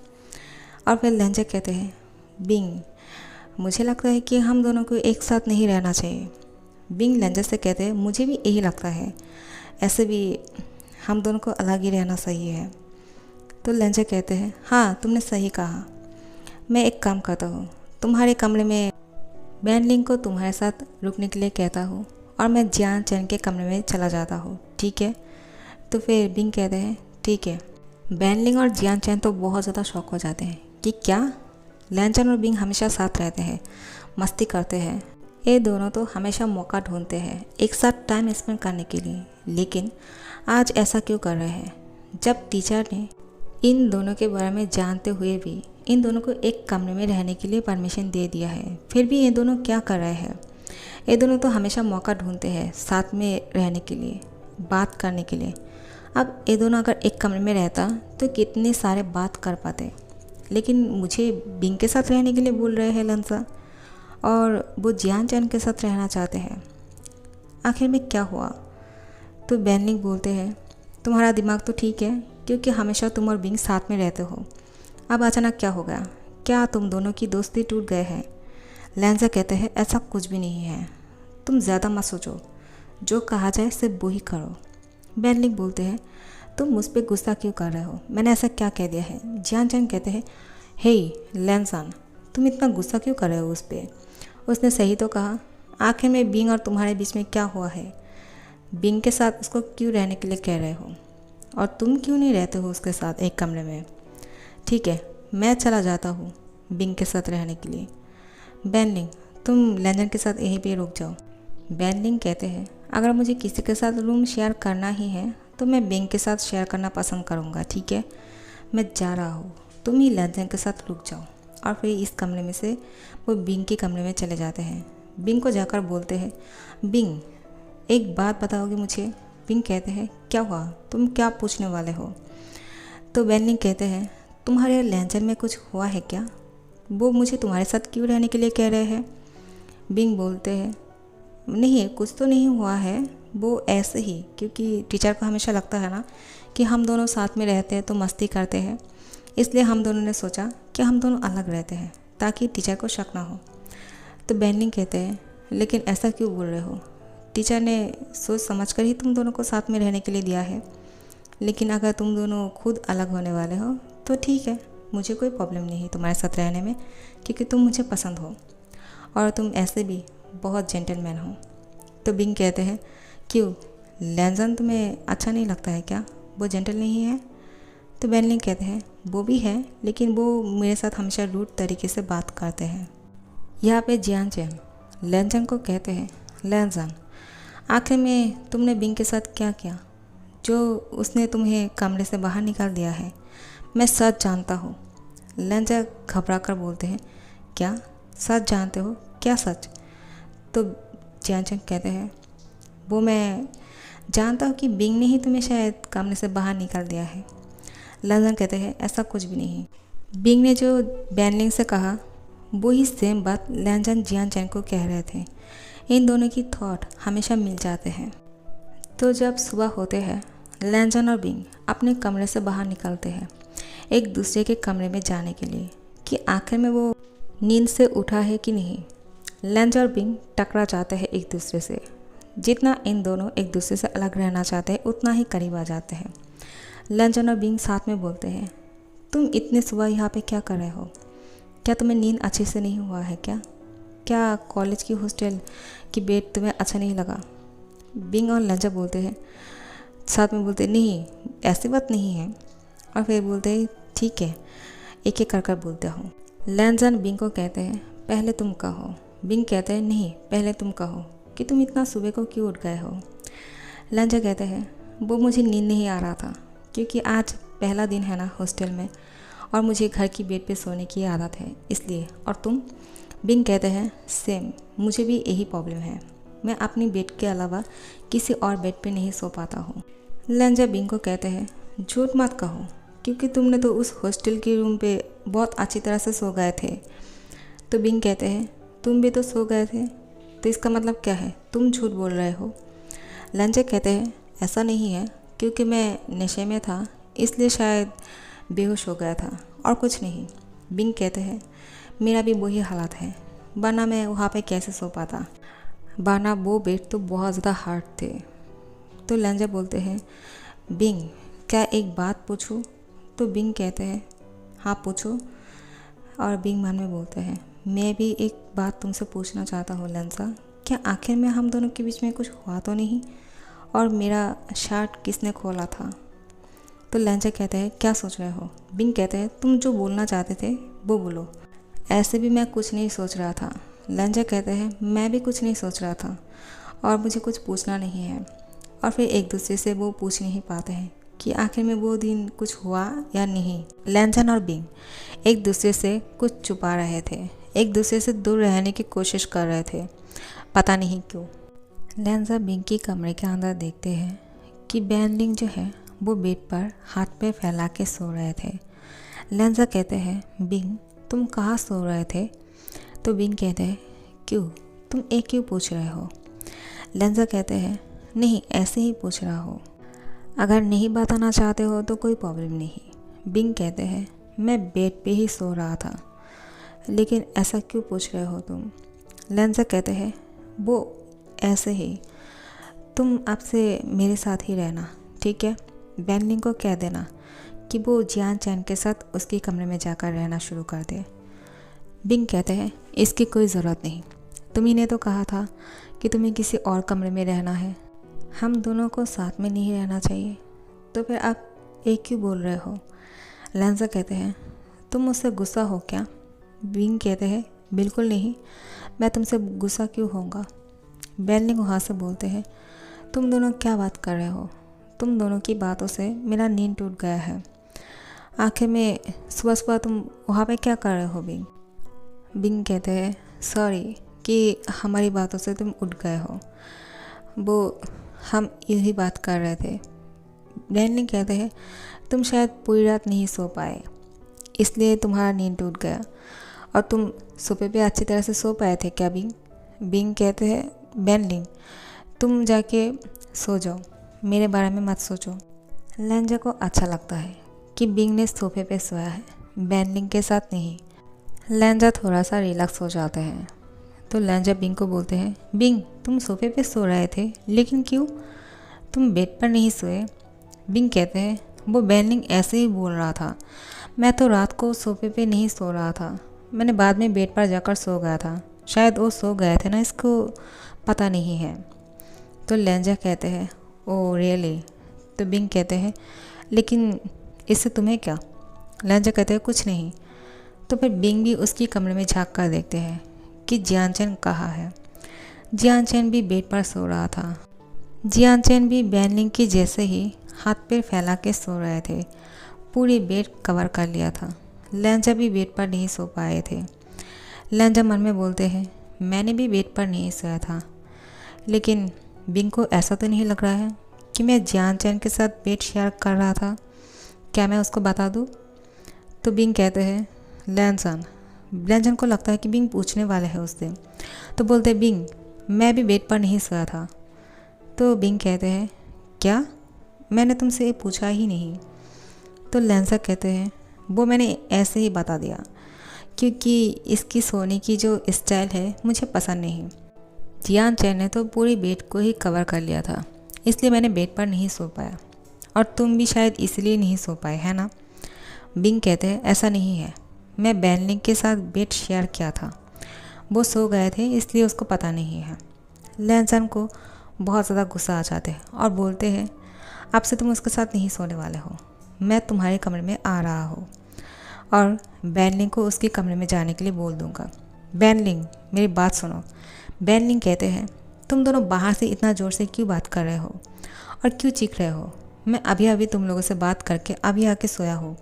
Speaker 1: और फिर लहंजा कहते हैं, बिंग मुझे लगता है कि हम दोनों को एक साथ नहीं रहना चाहिए। बिंग लहंजा से कहते हैं, मुझे भी यही लगता है, ऐसे भी हम दोनों को अलग ही रहना सही है। तो लहंजा कहते हैं, हाँ तुमने सही कहा, मैं एक काम करता हूँ, तुम्हारे कमरे में बैन लिंग को तुम्हारे साथ रुकने के लिए कहता हूँ और मैं जियान चैन के कमरे में चला जाता हूँ, ठीक है। तो फिर बिंग कहते हैं, ठीक है। बैन लिंग और जियान चैन तो बहुत ज़्यादा शौक हो जाते हैं कि क्या लहंजा और बिंग हमेशा साथ रहते हैं, मस्ती करते हैं, ये दोनों तो हमेशा मौका ढूंढते हैं एक साथ टाइम स्पेंड करने के लिए, लेकिन आज ऐसा क्यों कर रहे हैं? जब टीचर ने इन दोनों के बारे में जानते हुए भी इन दोनों को एक कमरे में रहने के लिए परमिशन दे दिया है, फिर भी ये दोनों क्या कर रहे हैं? ये दोनों तो हमेशा मौका ढूंढते हैं साथ में रहने के लिए, बात करने के लिए। अब ये दोनों अगर एक कमरे में रहता तो कितने सारे बात कर पाते, लेकिन मुझे बिंग के साथ रहने के लिए बोल रहे हैं लंसा, और वो जियान चैन के साथ रहना चाहते हैं। आखिर में क्या हुआ? तो बैनलिंग बोलते हैं, तुम्हारा दिमाग तो ठीक है क्योंकि हमेशा तुम और बिंग साथ में रहते हो, अब अचानक क्या हो गया? क्या तुम दोनों की दोस्ती टूट गए हैं? लैंजा कहते हैं, ऐसा कुछ भी नहीं है, तुम ज़्यादा मत सोचो, जो कहा जाए सिर्फ वो ही करो। बैनलिंग बोलते हैं, तुम मुझ पर गुस्सा क्यों कर रहे हो? मैंने ऐसा क्या कह दिया है? जियान चैन कहते हैं, हे लैंसान, तुम इतना गुस्सा क्यों कर रहे हो उस पर? उसने सही तो कहा। आखिर में बिंग और तुम्हारे बीच में क्या हुआ है? बिंग के साथ उसको क्यों रहने के लिए कह रहे हो, और तुम क्यों नहीं रहते हो उसके साथ एक कमरे में? ठीक है, मैं चला जाता हूँ बिंग के साथ रहने के लिए। बैनलिंग, तुम लैंजन के साथ यहीं पे रुक जाओ। बैनलिंग कहते हैं, अगर मुझे किसी के साथ रूम शेयर करना ही है तो मैं बिंग के साथ शेयर करना पसंद करूँगा। ठीक है, मैं जा रहा हूँ, तुम ही लैंजन के साथ रुक जाओ। और फिर इस कमरे में से वो बिंग के कमरे में चले जाते हैं। बिंग को जाकर बोलते हैं, बिंग एक बात बताओगे मुझे? बिंग कहते हैं, क्या हुआ, तुम क्या पूछने वाले हो? तो बैनलिंग कहते हैं, तुम्हारे लैंजन में कुछ हुआ है क्या? वो मुझे तुम्हारे साथ क्यों रहने के लिए कह रहे हैं? बिंग बोलते हैं, नहीं कुछ तो नहीं हुआ है, वो ऐसे ही, क्योंकि टीचर को हमेशा लगता है ना कि हम दोनों साथ में रहते हैं तो मस्ती करते हैं, इसलिए हम दोनों ने सोचा कि हम दोनों अलग रहते हैं ताकि टीचर को शक ना हो। तो बैनलिंग कहते हैं, लेकिन ऐसा क्यों बोल रहे हो? टीचर ने सोच समझ कर ही तुम दोनों को साथ में रहने के लिए दिया है, लेकिन अगर तुम दोनों खुद अलग होने वाले हो तो ठीक है, मुझे कोई प्रॉब्लम नहीं है तुम्हारे साथ रहने में, क्योंकि तुम मुझे पसंद हो और तुम ऐसे भी बहुत जेंटलमैन हो। तो बिंग कहते हैं, क्यों लैंजन तुम्हें अच्छा नहीं लगता है क्या? वो जेंटल नहीं है? तो बैनलिंग कहते हैं, वो भी है, लेकिन वो मेरे साथ हमेशा रूड तरीके से बात करते हैं। यहाँ पे जियान चैन लैंजन को कहते हैं, लैंजन आखिर में तुमने बिंग के साथ क्या किया जो उसने तुम्हें कमरे से बाहर निकाल दिया है? मैं सच जानता हूँ। लैंजन घबरा कर बोलते हैं, क्या सच जानते हो? क्या सच? तो जियान चैन कहते हैं, वो मैं जानता हूँ कि बिंग ने ही तुम्हें शायद कमरे से बाहर निकाल दिया है। लैंजन कहते हैं, ऐसा कुछ भी नहीं। बिंग ने जो बैनलिंग से कहा वो ही सेम बात लैंजन जियान चैन को कह रहे थे। इन दोनों की थॉट हमेशा मिल जाते हैं। तो जब सुबह होते हैं, लैंजन और बिंग अपने कमरे से बाहर निकलते हैं एक दूसरे के कमरे में जाने के लिए कि आखिर में वो नींद से उठा है कि नहीं। लैंजन और बिंग टकरा जाते हैं एक दूसरे से। जितना इन दोनों एक दूसरे से अलग रहना चाहते हैं उतना ही करीब आ जाते हैं। लैंजन और बिंग साथ में बोलते हैं, तुम इतने सुबह यहाँ पे क्या कर रहे हो? क्या तुम्हें नींद अच्छे से नहीं हुआ है क्या? क्या कॉलेज की हॉस्टल की बेड तुम्हें अच्छा नहीं लगा? बिंग और लैंजन बोलते हैं, साथ में बोलते नहीं ऐसी बात नहीं है, और फिर बोलते हैं ठीक है, एक एक कर बोलते हो। लैंजन बिंग को कहते हैं, पहले तुम कहो। बिंग कहते हैं, नहीं पहले तुम कहो कि तुम इतना सुबह को क्यों उठ गए हो। लैंजन कहते हैं, वो मुझे नींद नहीं आ रहा था क्योंकि आज पहला दिन है ना हॉस्टल में, और मुझे घर की बेड पे सोने की आदत है इसलिए। और तुम? बिंग कहते हैं, सेम, मुझे भी यही प्रॉब्लम है, मैं अपनी बेड के अलावा किसी और बेड पे नहीं सो पाता हूँ। लैंजन बिंग को कहते हैं, झूठ मत कहो क्योंकि तुमने तो उस हॉस्टल के रूम पे बहुत अच्छी तरह से सो गए थे। तो बिंग कहते हैं, तुम भी तो सो गए थे, तो इसका मतलब क्या है, तुम झूठ बोल रहे हो। लैंजन कहते हैं, ऐसा नहीं है, क्योंकि मैं नशे में था इसलिए शायद बेहोश हो गया था, और कुछ नहीं। बिंग कहते हैं, मेरा भी वही हालत है, वरना मैं वहाँ पे कैसे सो पाता, वरना वो बेड तो बहुत ज़्यादा हार्ड थे। तो लैंजन बोलते हैं, बिंग क्या एक बात पूछूं? तो बिंग कहते हैं, हाँ पूछो। और बिंग मन में बोलते हैं, मैं भी एक बात तुमसे पूछना चाहता हूँ लैंजन, क्या आखिर में हम दोनों के बीच में कुछ हुआ तो नहीं, और मेरा शर्ट किसने खोला था? तो लैंजन कहते हैं, क्या सोच रहे हो? बिंग कहते हैं, तुम जो बोलना चाहते थे वो बोलो। ऐसे भी मैं कुछ नहीं सोच रहा था। लैंजन कहते हैं, मैं भी कुछ नहीं सोच रहा था और मुझे कुछ पूछना नहीं है। और फिर एक दूसरे से वो पूछ नहीं पाते हैं कि आखिर में वो दिन कुछ हुआ या नहीं। लैंजन और बिंग एक दूसरे से कुछ छुपा रहे थे, एक दूसरे से दूर रहने की कोशिश कर रहे थे, पता नहीं क्यों। लेंजा बिंग की कमरे के अंदर देखते हैं कि बेनलिंग जो है वो बेड पर हाथ पे फैला के सो रहे थे। लेंजा कहते हैं, बिंग तुम कहाँ सो रहे थे? तो बिंग कहते हैं, क्यों, तुम एक क्यों पूछ रहे हो? लेंजा कहते हैं, नहीं ऐसे ही पूछ रहा हो, अगर नहीं बताना चाहते हो तो कोई प्रॉब्लम नहीं। बिंग कहते हैं, मैं बेड पे ही सो रहा था, लेकिन ऐसा क्यों पूछ रहे हो तुम? लेंजा कहते हैं, वो ऐसे ही, तुम आपसे मेरे साथ ही रहना, ठीक है? बेनलिंग को कह देना कि वो जियान चैन के साथ उसके कमरे में जाकर रहना शुरू कर दे। बिंग कहते हैं, इसकी कोई ज़रूरत नहीं, तुम्ही ने तो कहा था कि तुम्हें किसी और कमरे में रहना है, हम दोनों को साथ में नहीं रहना चाहिए, तो फिर आप एक क्यों बोल रहे हो? लेंजा कहते हैं, तुम मुझसे गुस्सा हो क्या? बिंग कहते हैं, बिल्कुल नहीं, मैं तुमसे गुस्सा क्यों होऊंगा? बेनलिंग वहाँ से बोलते हैं, तुम दोनों क्या बात कर रहे हो? तुम दोनों की बातों से मेरा नींद टूट गया है। आखिर में सुबह सुबह तुम वहाँ पे क्या कर रहे हो? बिंग कहते हैं, सॉरी कि हमारी बातों से तुम उठ गए हो, वो हम यही बात कर रहे थे। बेनलिंग कहते हैं, तुम शायद पूरी रात नहीं सो पाए, इसलिए तुम्हारा नींद टूट गया, और तुम सोफे पे अच्छी तरह से सो पाए थे क्या बिंग? बिंग कहते हैं, बेनलिंग तुम जाके सो जाओ, मेरे बारे में मत सोचो। लेंजा को अच्छा लगता है कि बिंग ने सोफे पे सोया है, बेनलिंग के साथ नहीं। लेंजा थोड़ा सा रिलैक्स हो जाते हैं, तो लेंजा बिंग को बोलते हैं, बिंग तुम सोफे पे सो रहे थे, लेकिन क्यों, तुम बेड पर नहीं सोए? बिंग कहते हैं, वो बेनलिंग ऐसे ही बोल रहा था, मैं तो रात को सोफे पे नहीं सो रहा था, मैंने बाद में बेड पर जाकर सो गया था, शायद वो सो गए थे ना, इसको पता नहीं है। तो लेंजा कहते हैं, ओ रियली? तो बिंग कहते हैं, लेकिन इससे तुम्हें क्या? लेंजा कहते हैं, कुछ नहीं। तो फिर बिंग भी उसकी कमरे में झांक कर देखते हैं कि जियान चैन कहाँ है। जियान चैन भी बेड पर सो रहा था। जियान चैन भी बेनलिंग की जैसे ही हाथ पैर फैला के सो रहे थे, पूरी बेड कवर कर लिया था। लेंजा भी बेड पर नहीं सो पाए थे। लेंजा मन में बोलते हैं, मैंने भी बेड पर नहीं सोया था, लेकिन बिंग को ऐसा तो नहीं लग रहा है कि मैं जियान चैन के साथ बेड शेयर कर रहा था, क्या मैं उसको बता दूँ? तो बिंग कहते हैं, लेंजन को लगता है कि बिंग पूछने वाले हैं उससे, तो बोलते हैं, बिंग मैं भी बेड पर नहीं सोया था। तो बिंग कहते हैं, क्या, मैंने तुमसे पूछा ही नहीं। तो लेंजा कहते हैं, वो मैंने ऐसे ही बता दिया, क्योंकि इसकी सोने की जो स्टाइल है मुझे पसंद नहीं। जियान चैन ने तो पूरी बेड को ही कवर कर लिया था, इसलिए मैंने बेड पर नहीं सो पाया, और तुम भी शायद इसलिए नहीं सो पाए, है ना? बिंग कहते हैं, ऐसा नहीं है, मैं बेनलिंग के साथ बेड शेयर किया था, वो सो गए थे इसलिए उसको पता नहीं है। लेंसन को बहुत ज़्यादा गुस्सा आ जाते हैं और बोलते हैं, अब से तुम उसके साथ नहीं सोने वाले हो, मैं तुम्हारे कमरे में आ रहा हूँ और बेनलिंग को उसके कमरे में जाने के लिए बोल दूँगा। बेनलिंग मेरी बात सुनो। बेनलिंग कहते हैं, तुम दोनों बाहर से इतना ज़ोर से क्यों बात कर रहे हो और क्यों चीख रहे हो? मैं अभी अभी तुम लोगों से बात करके अभी आके सोया हूँ,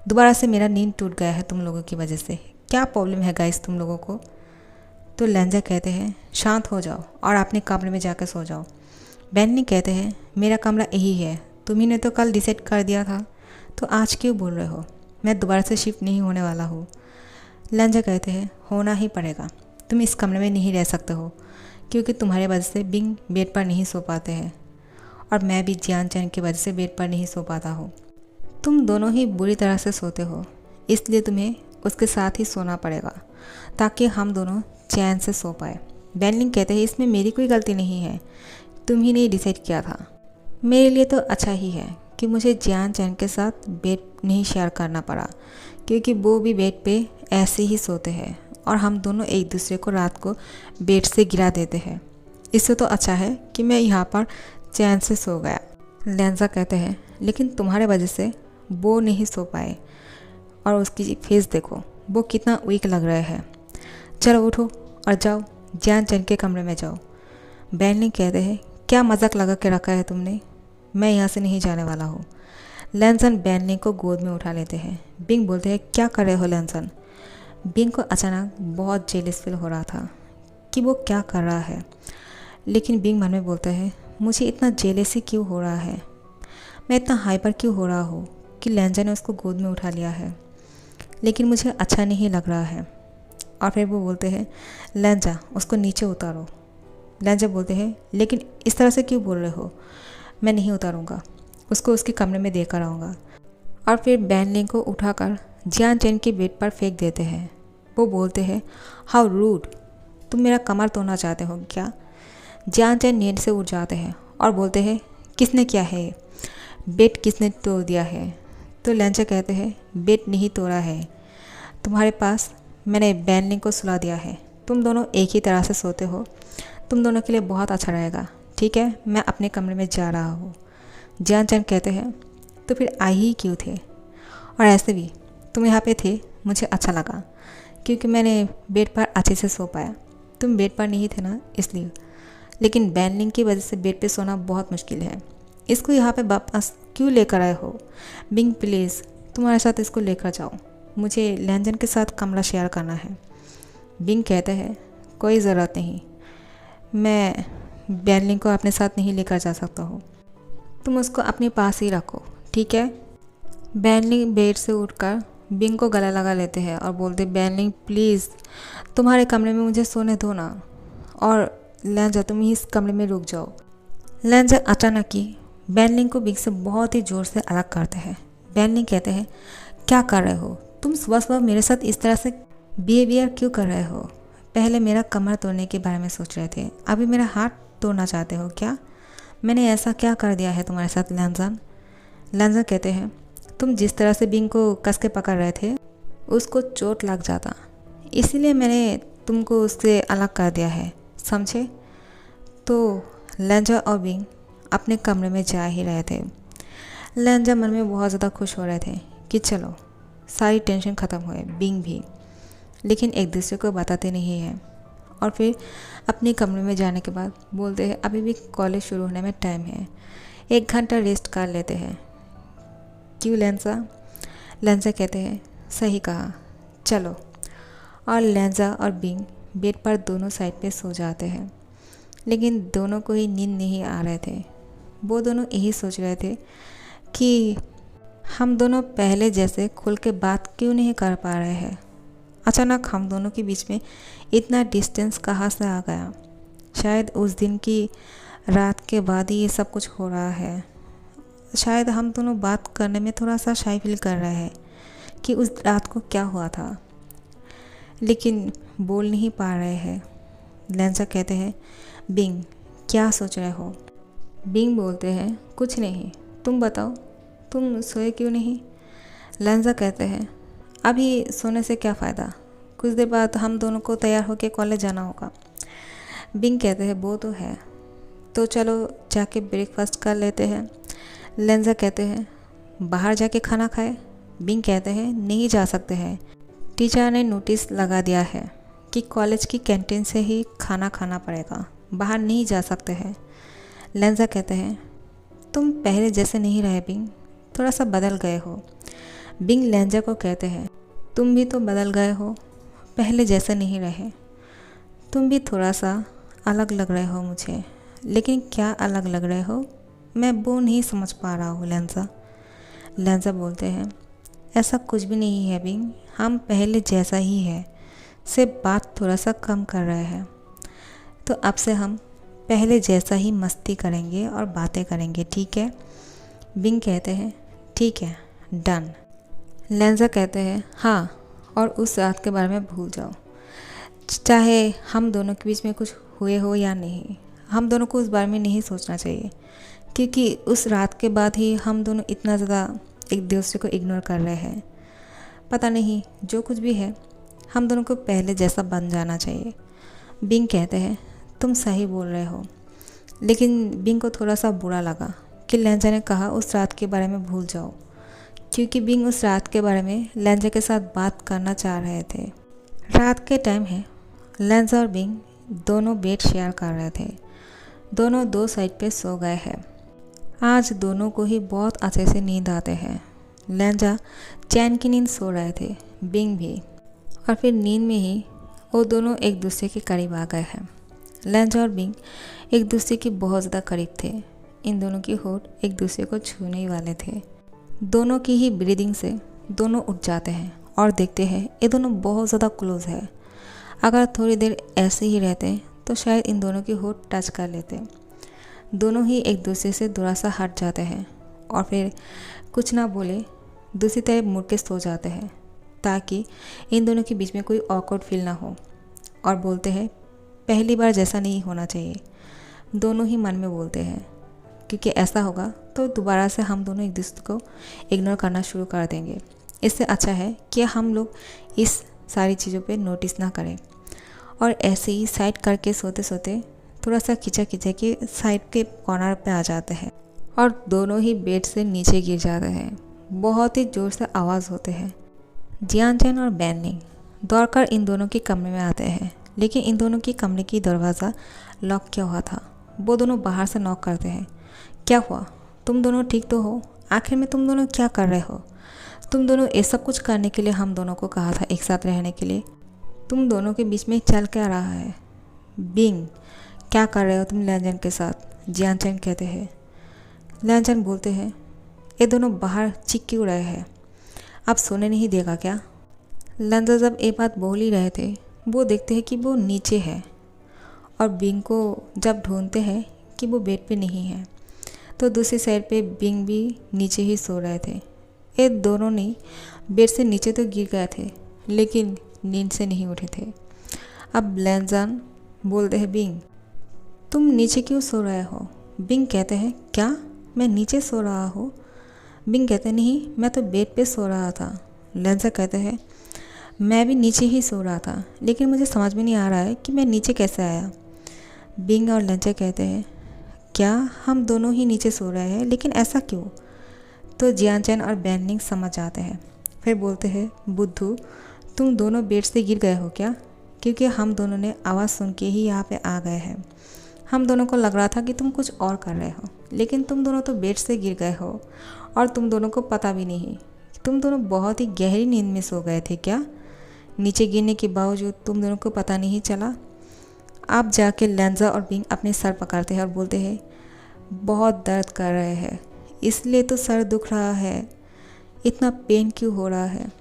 Speaker 1: दोबारा से मेरा नींद टूट गया है तुम लोगों की वजह से, क्या प्रॉब्लम है गाइस तुम लोगों को? तो लेंजा कहते हैं, शांत हो जाओ और अपने कमरे में जाकर सो जाओ। बेनलिंग कहते हैं, मेरा कमरा यही है, तुम्ही ने तो कल डिसाइड कर दिया था, तो आज क्यों बोल रहे हो? मैं दोबारा से शिफ्ट नहीं होने वाला हूँ। लेंजा कहते हैं, होना ही पड़ेगा, तुम इस कमरे में नहीं रह सकते हो, क्योंकि तुम्हारे वजह से बिंग बेड पर नहीं सो पाते हैं और मैं भी जियान चैन की वजह से बेड पर नहीं सो पाता हूँ। तुम दोनों ही बुरी तरह से सोते हो, इसलिए तुम्हें उसके साथ ही सोना पड़ेगा ताकि हम दोनों चैन से सो पाए। बेनलिंग कहते हैं, इसमें मेरी कोई गलती नहीं है, तुम ही ने डिसाइड किया था। मेरे लिए तो अच्छा ही है कि मुझे जियान चैन के साथ बेड नहीं शेयर करना पड़ा, क्योंकि वो भी बेड पे ऐसे ही सोते हैं और हम दोनों एक दूसरे को रात को बेड से गिरा देते हैं। इससे तो अच्छा है कि मैं यहाँ पर चैन से सो गया। लेंजा कहते हैं, लेकिन तुम्हारे वजह से वो नहीं सो पाए और उसकी फेस देखो, वो कितना वीक लग रहा है। चलो उठो और जाओ जियान चैन के कमरे में जाओ। बेनलिंग कहते हैं, क्या मजाक लगा के रखा है तुमने, मैं यहाँ से नहीं जाने वाला हूँ। लेंसन बेनलिंग को गोद में उठा लेते हैं। बिंग बोलते हैं, क्या कर रहे हो लेंसन? बिंग को अचानक बहुत जेलस फील हो रहा था कि वो क्या कर रहा है। लेकिन बिंग मन में बोलता है, मुझे इतना जेलसी क्यों हो रहा है, मैं इतना हाइपर क्यों हो रहा हूँ कि लेंजा ने उसको गोद में उठा लिया है, लेकिन मुझे अच्छा नहीं लग रहा है। और फिर वो बोलते हैं, लेंजा उसको नीचे उतारो। लेंजा बोलते हैं, लेकिन इस तरह से क्यों बोल रहे हो, मैं नहीं उतारूँगा, उसको उसके कमरे में देकर आऊँगा। और फिर बैन लिंग को उठाकर जियान चैन के बेड पर फेंक देते हैं। वो बोलते हैं, हाउ रूड, तुम मेरा कमर तोड़ना चाहते हो क्या। जियान चैन नींद से उठ जाते हैं और बोलते हैं, किसने किया है ये, बेड किसने तोड़ दिया है। तो लेंजा कहते हैं, बेड नहीं तोड़ा है, तुम्हारे पास मैंने बैन लिंग को सुला दिया है, तुम दोनों एक ही तरह से सोते हो, तुम दोनों के लिए बहुत अच्छा रहेगा, ठीक है, मैं अपने कमरे में जा रहा हूँ। जियान चैन कहते हैं, तो फिर आई ही क्यों थे, और ऐसे भी तुम यहाँ पे थे, मुझे अच्छा लगा क्योंकि मैंने बेड पर अच्छे से सो पाया, तुम बेड पर नहीं थे ना इसलिए, लेकिन बैन लिंग की वजह से बेड पे सोना बहुत मुश्किल है, इसको यहाँ पे वापस क्यों लेकर आए हो। बिंग प्लीज़ तुम्हारे साथ इसको लेकर जाओ, मुझे लेंजन के साथ कमरा शेयर करना है। बिंग कहते हैं, कोई ज़रूरत नहीं, मैं बैन लिंग को अपने साथ नहीं लेकर जा सकता हूँ, तुम उसको अपने पास ही रखो, ठीक है। बैन लिंग बेड से उठकर बिंग को गला लगा लेते हैं और बोलते, बैन लिंग प्लीज़ तुम्हारे कमरे में मुझे सोने दो ना, और लेंजा तुम ही इस कमरे में रुक जाओ। लेंजा अचानक ही बैन लिंग को बिंग से बहुत ही ज़ोर से अलग करते हैं। बैन लिंग कहते हैं, क्या कर रहे हो तुम, सुबह सुबह मेरे साथ इस तरह से बिहेवियर क्यों कर रहे हो, पहले मेरा कमर तोड़ने के बारे में सोच रहे थे, अभी मेरा हाथ तोड़ना चाहते हो क्या, मैंने ऐसा क्या कर दिया है तुम्हारे साथ लेंजा। लेंजा कहते हैं, तुम जिस तरह से बिंग को कस के पकड़ रहे थे उसको चोट लग जाता, इसीलिए मैंने तुमको उससे अलग कर दिया है, समझे। तो लेंजा और बिंग अपने कमरे में जा ही रहे थे। लेंजा मन में बहुत ज़्यादा खुश हो रहे थे कि चलो सारी टेंशन ख़त्म हुए, बिंग भी, लेकिन एक दूसरे को बताते नहीं हैं। और फिर अपने कमरे में जाने के बाद बोलते हैं, अभी भी कॉलेज शुरू होने में टाइम है, 1 घंटा रेस्ट कर लेते हैं, क्यों लेंजा। लेंजा कहते हैं, सही कहा, चलो। और लेंजा और बिंग बेड पर दोनों साइड पे सो जाते हैं, लेकिन दोनों को ही नींद नहीं आ रहे थे। वो दोनों यही सोच रहे थे कि हम दोनों पहले जैसे खुल के बात क्यों नहीं कर पा रहे हैं, अचानक हम दोनों के बीच में इतना डिस्टेंस कहाँ से आ गया। शायद उस दिन की रात के बाद ही ये सब कुछ हो रहा है, शायद हम दोनों बात करने में थोड़ा सा शाई फील कर रहे हैं कि उस रात को क्या हुआ था, लेकिन बोल नहीं पा रहे हैं। लेंजा कहते हैं, बिंग क्या सोच रहे हो। बिंग बोलते हैं, कुछ नहीं, तुम बताओ तुम सोए क्यों नहीं। लेंजा कहते हैं, अभी सोने से क्या फ़ायदा, कुछ देर बाद हम दोनों को तैयार होकर कॉलेज जाना होगा। बिंग कहते हैं, वो तो है, तो चलो जाके ब्रेकफास्ट कर लेते हैं। लेंजा कहते हैं, बाहर जाके खाना खाए। बिंग कहते हैं, नहीं जा सकते हैं, टीचर ने नोटिस लगा दिया है कि कॉलेज की कैंटीन से ही खाना खाना पड़ेगा, बाहर नहीं जा सकते हैं। लेंजा कहते हैं, तुम पहले जैसे नहीं रहे बिंग, थोड़ा सा बदल गए हो। बिंग लेंजा को कहते हैं, तुम भी तो बदल गए हो, पहले जैसे नहीं रहे, तुम भी थोड़ा सा अलग लग रहे हो मुझे, लेकिन क्या अलग लग रहे हो मैं वो नहीं समझ पा रहा हूँ लेंजा। लेंजा बोलते हैं, ऐसा कुछ भी नहीं है बिंग, हम पहले जैसा ही है, सिर्फ बात थोड़ा सा कम कर रहे हैं, तो अब से हम पहले जैसा ही मस्ती करेंगे और बातें करेंगे, ठीक है। बिंग कहते हैं, ठीक है, डन। लेंजा कहते हैं, हाँ, और उस रात के बारे में भूल जाओ, चाहे हम दोनों के बीच में कुछ हुए हो या नहीं, हम दोनों को उस बारे में नहीं सोचना चाहिए, क्योंकि उस रात के बाद ही हम दोनों इतना ज़्यादा एक दूसरे को इग्नोर कर रहे हैं। पता नहीं जो कुछ भी है, हम दोनों को पहले जैसा बन जाना चाहिए। बिंग कहते हैं, तुम सही बोल रहे हो, लेकिन बिंग को थोड़ा सा बुरा लगा कि लेंजा ने कहा उस रात के बारे में भूल जाओ, क्योंकि बिंग उस रात के बारे में लेंजा के साथ बात करना चाह रहे थे। रात के टाइम है, लेंजा और बिंग दोनों बेड शेयर कर रहे थे, दोनों दो साइड पे सो गए हैं। आज दोनों को ही बहुत अच्छे से नींद आते हैं। लेंजा चैन की नींद सो रहे थे, बिंग भी, और फिर नींद में ही वो दोनों एक दूसरे के करीब आ गए हैं। लेंजा और बिंग एक दूसरे के बहुत ज़्यादा करीब थे। इन दोनों की होठ एक दूसरे को छूने ही वाले थे। दोनों की ही ब्रीदिंग से दोनों उठ जाते हैं और देखते हैं ये दोनों बहुत ज़्यादा क्लोज है। अगर थोड़ी देर ऐसे ही रहते तो शायद इन दोनों की होठ टच कर लेते। दोनों ही एक दूसरे से थोड़ा सा हट जाते हैं और फिर कुछ ना बोले दूसरी तरफ मुड़ के सो जाते हैं ताकि इन दोनों के बीच में कोई ऑकवर्ड फील ना हो। और बोलते हैं पहली बार जैसा नहीं होना चाहिए। दोनों ही मन में बोलते हैं क्योंकि ऐसा होगा तो दोबारा से हम दोनों एक दूसरे को इग्नोर करना शुरू कर देंगे। इससे अच्छा है कि हम लोग इस सारी चीज़ों पे नोटिस ना करें और ऐसे ही साइड करके सोते सोते थोड़ा सा खिंचा खिंचा के साइड के कॉर्नर पे आ जाते हैं और दोनों ही बेड से नीचे गिर जाते हैं। बहुत ही ज़ोर से आवाज़ होते हैं। जियान चैन और बैनिंग दौड़कर इन दोनों के कमरे में आते हैं, लेकिन इन दोनों के कमरे की दरवाज़ा लॉक किया हुआ था। वो दोनों बाहर से नॉक करते हैं। क्या हुआ? तुम दोनों ठीक तो हो? आखिर में तुम दोनों क्या कर रहे हो? तुम दोनों ये सब कुछ करने के लिए हम दोनों को कहा था एक साथ रहने के लिए। तुम दोनों के बीच में चल क्या रहा है? बिंग क्या कर रहे हो तुम लैंजन के साथ? जियान चैन कहते हैं। लैंजन बोलते हैं ये दोनों बाहर चीख क्यों रहे हैं? आप सोने नहीं देगा क्या? लैंजन जब ये बात बोल ही रहे थे वो देखते हैं कि वो नीचे है और बिंग को जब ढूंढते हैं कि वो बेड पे नहीं है तो दूसरी साइड पे बिंग भी नीचे ही सो रहे थे। ये दोनों ने बेड से नीचे तो गिर गए थे लेकिन नींद से नहीं उठे थे। अब लैंजन बोलते हैं बिंग तुम नीचे क्यों सो रहे हो? बिंग कहते हैं क्या मैं नीचे सो रहा हूँ? बिंग कहते नहीं मैं तो बेड पे सो रहा था। लैंजन कहते हैं मैं भी नीचे ही सो रहा था लेकिन मुझे समझ में नहीं आ रहा है कि मैं नीचे कैसे आया। बिंग और लैंजन कहते हैं क्या हम दोनों ही नीचे सो रहे हैं लेकिन ऐसा क्यों? तो जियान चैन और बैनिंग समझ जाते हैं। फिर बोलते हैं बुद्धू तुम दोनों बेड से गिर गए हो क्या? क्योंकि हम दोनों ने आवाज़ सुन के ही यहाँ पे आ गए हैं। हम दोनों को लग रहा था कि तुम कुछ और कर रहे हो लेकिन तुम दोनों तो बेड से गिर गए हो और तुम दोनों को पता भी नहीं। तुम दोनों बहुत ही गहरी नींद में सो गए थे क्या? नीचे गिरने के बावजूद तुम दोनों को पता नहीं चला? आप जाके लैंजा और बिंग अपने सर पकड़ते हैं और बोलते हैं बहुत दर्द कर रहे हैं इसलिए तो सर दुख रहा है। इतना पेन क्यों हो रहा है?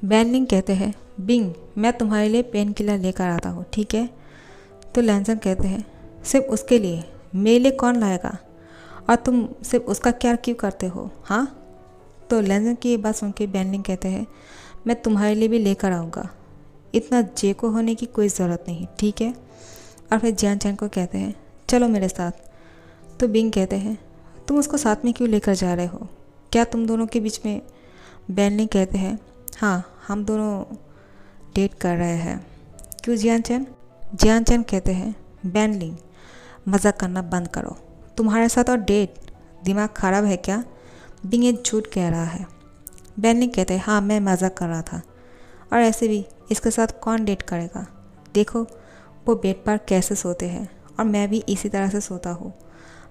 Speaker 1: बैनिंग कहते हैं बिंग मैं तुम्हारे लिए पेन किलर लेकर आता हूँ ठीक है? तो लैंजन कहते हैं सिर्फ उसके लिए? मेरे लिए कौन लाएगा? और तुम सिर्फ उसका क्या क्यों करते हो? हाँ? तो लैंजन की ये बात सुन के बैनिंग कहते हैं मैं तुम्हारे लिए भी लेकर आऊँगा। इतना जेको होने की कोई ज़रूरत नहीं ठीक है? और फिर जियान चैन को कहते हैं चलो मेरे साथ। तो बिंग कहते हैं तुम उसको साथ में क्यों लेकर जा रहे हो? क्या तुम दोनों के बीच में? बैनिंग कहते हैं हाँ हम दोनों डेट कर रहे हैं। क्यों जियान चैन? जियान चैन कहते हैं बैनिंग मज़ाक करना बंद करो। तुम्हारे साथ और डेट? दिमाग ख़राब है क्या? बिंग ये झूठ कह रहा है। बैनिंग कहते हैं हाँ मैं मज़ाक कर रहा था और ऐसे भी इसके साथ कौन डेट करेगा? देखो वो बेड पर कैसे सोते हैं और मैं भी इसी तरह से सोता हूँ।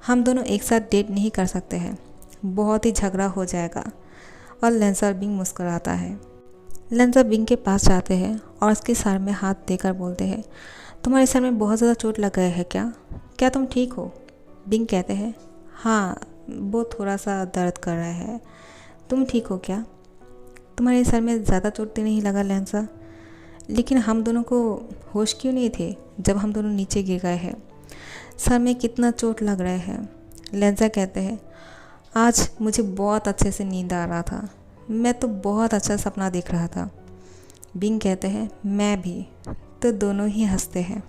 Speaker 1: हम दोनों एक साथ डेट नहीं कर सकते हैं, बहुत ही झगड़ा हो जाएगा। और लैंजा बिंग मुस्कुराता है। लैंजा बिंग के पास जाते हैं और उसके सर में हाथ देकर बोलते हैं तुम्हारे सर में बहुत ज़्यादा चोट लग गया है क्या? क्या तुम ठीक हो? बिंग कहते हैं हाँ वो थोड़ा सा दर्द कर रहा है। तुम ठीक हो क्या? तुम्हारे सर में ज़्यादा चोट तो नहीं लगा लैंजा? लेकिन हम दोनों को होश क्यों नहीं थे जब हम दोनों नीचे गिर गए हैं? सर में कितना चोट लग रहा है। लैंजा कहते हैं आज मुझे बहुत अच्छे से नींद आ रहा था, मैं तो बहुत अच्छा सपना देख रहा था। बिंग कहते हैं मैं भी। तो दोनों ही हंसते हैं।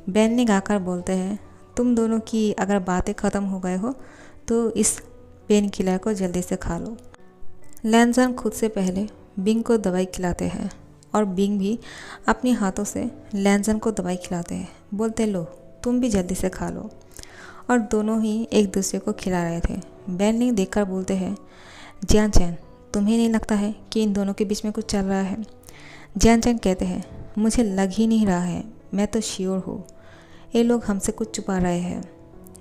Speaker 1: बैनिंग आकर बोलते हैं तुम दोनों की अगर बातें ख़त्म हो गए हो तो इस पेन किलर को जल्दी से खा लो। लैंजा खुद से पहले बिंग को दवाई खिलाते हैं और बिंग भी अपने हाथों से लैंजन को दवाई खिलाते हैं। बोलते लो तुम भी जल्दी से खा लो। और दोनों ही एक दूसरे को खिला रहे थे। बैनिंग देखकर बोलते हैं जियान चैन तुम्हें नहीं लगता है कि इन दोनों के बीच में कुछ चल रहा है? जियान चैन कहते हैं मुझे लग ही नहीं रहा है, मैं तो श्योर हूँ ये लोग हमसे कुछ छुपा रहे हैं।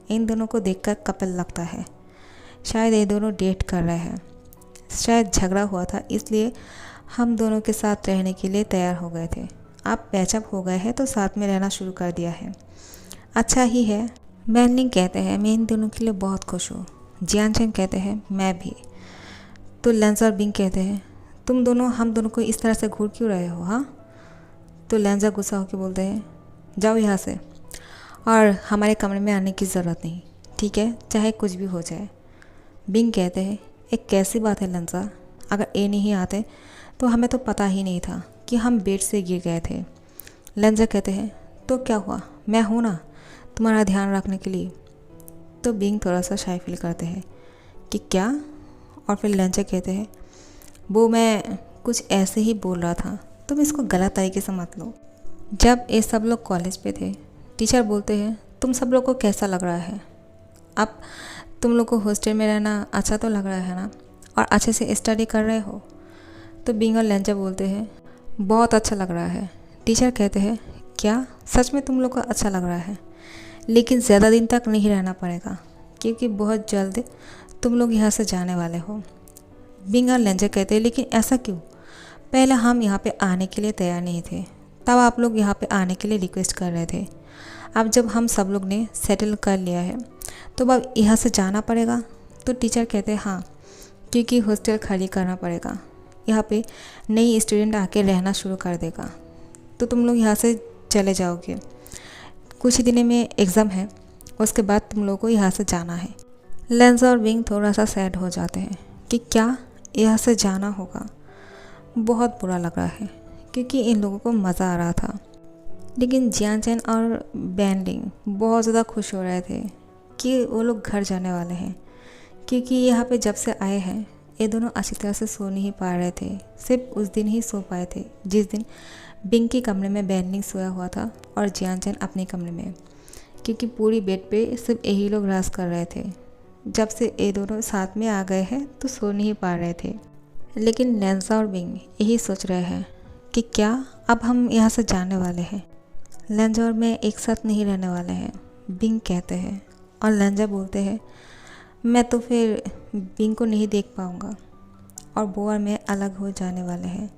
Speaker 1: इन दोनों को देखकर कपल लगता है, शायद ये दोनों डेट कर रहे हैं। शायद झगड़ा हुआ था इसलिए हम दोनों के साथ रहने के लिए तैयार हो गए थे। आप पैचअप हो गए हैं तो साथ में रहना शुरू कर दिया है। अच्छा ही है। बैनलिंग कहते हैं मैं इन दोनों के लिए बहुत खुश हूँ। जियानचेन कहते हैं मैं भी। तो लेंस और बिंग कहते हैं तुम दोनों हम दोनों को इस तरह से घूर क्यों रहे हो हाँ। तो लेंजा गुस्सा होकर बोलते हैं जाओ यहाँ से और हमारे कमरे में आने की ज़रूरत नहीं, ठीक है, चाहे कुछ भी हो जाए। बिंग कहते हैं एक कैसी बात है लेंजा, अगर ए नहीं आते तो हमें तो पता ही नहीं था कि हम बेड से गिर गए थे। लेंजा कहते हैं तो क्या हुआ, मैं हूँ ना तुम्हारा ध्यान रखने के लिए। तो बिंग थोड़ा सा शाय फील करते हैं कि क्या, और फिर लेंजा कहते हैं वो मैं कुछ ऐसे ही बोल रहा था, तुम इसको गलत तरीके से मत लो। जब ये सब लोग कॉलेज पे थे टीचर बोलते हैं तुम सब लोग को कैसा लग रहा है, अब तुम लोग को हॉस्टल में रहना अच्छा तो लग रहा है ना, और अच्छे से स्टडी कर रहे हो। तो बिंग और लेंजा बोलते हैं बहुत अच्छा लग रहा है। टीचर कहते हैं क्या सच में तुम लोग को अच्छा लग रहा है, लेकिन ज़्यादा दिन तक नहीं रहना पड़ेगा क्योंकि बहुत जल्द तुम लोग यहाँ से जाने वाले हो। बिंग और लेंजा कहते हैं लेकिन ऐसा क्यों, पहले हम यहाँ पे आने के लिए तैयार नहीं थे, तब आप लोग यहाँ पे आने के लिए रिक्वेस्ट कर रहे थे। अब जब हम सब लोग ने सेटल कर लिया है तो अब यहाँ से जाना पड़ेगा। तो टीचर कहते हैं हाँ, क्योंकि हॉस्टल खाली करना पड़ेगा, यहाँ पे नई स्टूडेंट आके रहना शुरू कर देगा, तो तुम लोग यहाँ से चले जाओगे। कुछ ही दिनों में एग्ज़ाम है, उसके बाद तुम लोगों को यहाँ से जाना है। लेंजा और बिंग थोड़ा सा सैड हो जाते हैं कि क्या यहाँ से जाना होगा। बहुत बुरा लग रहा है क्योंकि इन लोगों को मज़ा आ रहा था। लेकिन जियानचेन और बैनलिंग बहुत ज़्यादा खुश हो रहे थे कि वो लोग घर जाने वाले हैं, क्योंकि यहाँ पे जब से आए हैं ये दोनों अच्छी तरह से सो नहीं पा रहे थे। सिर्फ उस दिन ही सो पाए थे जिस दिन बिंग के कमरे में बैनलिंग सोया हुआ था और जियानचेन अपने कमरे में, क्योंकि पूरी बेड पे सिर्फ यही लोग राज कर रहे थे। जब से ये दोनों साथ में आ गए हैं तो सो नहीं पा रहे थे। लेकिन लेंजा और बिंग यही सोच रहे हैं कि क्या अब हम यहाँ से जाने वाले हैं, लेंजा और मैं एक साथ नहीं रहने वाले हैं, बिंग कहते हैं। और लेंजा बोलते हैं मैं तो फिर बिंग को नहीं देख पाऊँगा और वो और मैं अलग हो जाने वाले हैं।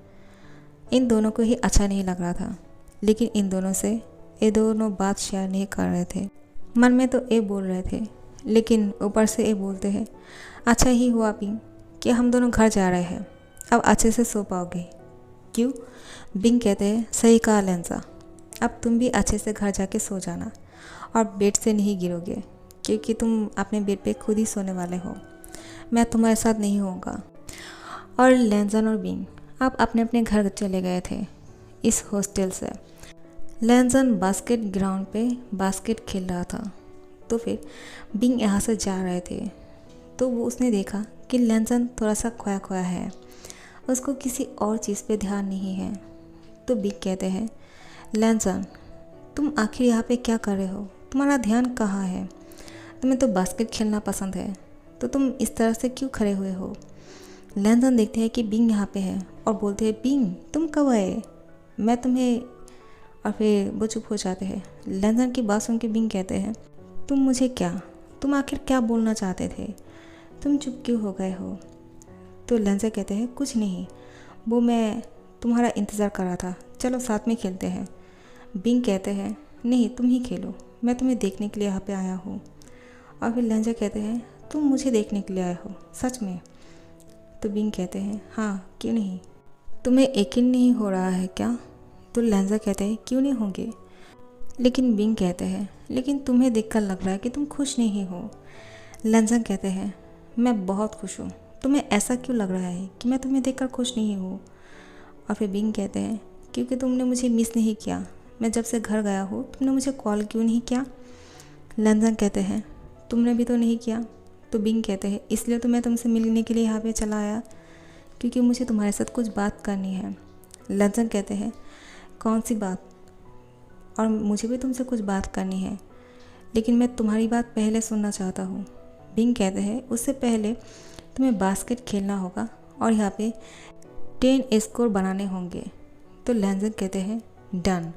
Speaker 1: इन दोनों को ही अच्छा नहीं लग रहा था, लेकिन इन दोनों से ये दोनों बात शेयर नहीं कर रहे थे। मन में तो ये बोल रहे थे, लेकिन ऊपर से ये बोलते हैं अच्छा ही हुआ बिंग कि हम दोनों घर जा रहे हैं, अब अच्छे से सो पाओगे। क्यों, बिंग कहते हैं सही कहा लेंजा, अब तुम भी अच्छे से घर जाके सो जाना और बेड से नहीं गिरोगे, क्योंकि तुम अपने बेड पे खुद ही सोने वाले हो, मैं तुम्हारे साथ नहीं होऊंगा। और लेंजन और बिंग आप अपने अपने घर चले गए थे इस हॉस्टल से। लेंजन बास्केट ग्राउंड पे बास्केट खेल रहा था, तो फिर बिंग यहाँ से जा रहे थे तो वो उसने देखा कि लेंजन थोड़ा सा खोया खोया है, उसको किसी और चीज़ पे ध्यान नहीं है। तो बिंग कहते हैं लेंजन तुम आखिर यहाँ पे क्या कर रहे हो, तुम्हारा ध्यान कहाँ है, तुम्हें तो बास्केट खेलना पसंद है, तो तुम इस तरह से क्यों खड़े हुए हो। लेंजन देखते हैं कि बिंग यहाँ पे है और बोलते हैं बिंग तुम कब आए, मैं तुम्हें, और फिर वो चुप हो जाते हैं। लेंजन की बात सुन के बिंग कहते हैं तुम मुझे क्या, तुम आखिर क्या बोलना चाहते थे, तुम चुप क्यों हो गए हो। तो लेंजन कहते हैं कुछ नहीं, वो मैं तुम्हारा इंतज़ार कर रहा था, चलो साथ में खेलते हैं। बिंग कहते हैं नहीं तुम ही खेलो, मैं तुम्हें देखने के लिए यहाँ पे आया हूँ। और फिर लेंजन कहते हैं तुम मुझे देखने के लिए आए हो सच में। तो बिंग कहते हैं हाँ क्यों नहीं, तुम्हें यकीन नहीं हो रहा है क्या। तो लेंजन कहते हैं क्यों नहीं होंगे। लेकिन बिंग कहते हैं लेकिन तुम्हें देखकर लग रहा है कि तुम खुश नहीं हो। लेंजन कहते हैं मैं बहुत खुश हूँ, तुम्हें ऐसा क्यों लग रहा है कि मैं तुम्हें देखकर खुश नहीं हूँ। और फिर बिंग कहते हैं क्योंकि तुमने मुझे मिस नहीं किया, मैं जब से घर गया हूँ तुमने मुझे कॉल क्यों नहीं किया। लेंजन कहते हैं तुमने भी तो नहीं किया। तो बिंग कहते हैं इसलिए तो मैं तुमसे मिलने के लिए यहाँ पे चला आया, क्योंकि मुझे तुम्हारे साथ कुछ बात करनी है। लेंजन कहते हैं कौन सी बात, और मुझे भी तुमसे कुछ बात करनी है, लेकिन मैं तुम्हारी बात पहले सुनना चाहता हूँ। बिंग कहते हैं उससे पहले तुम्हें बास्केट खेलना होगा और यहाँ पे 10 स्कोर बनाने होंगे। तो लेंजन कहते हैं डन,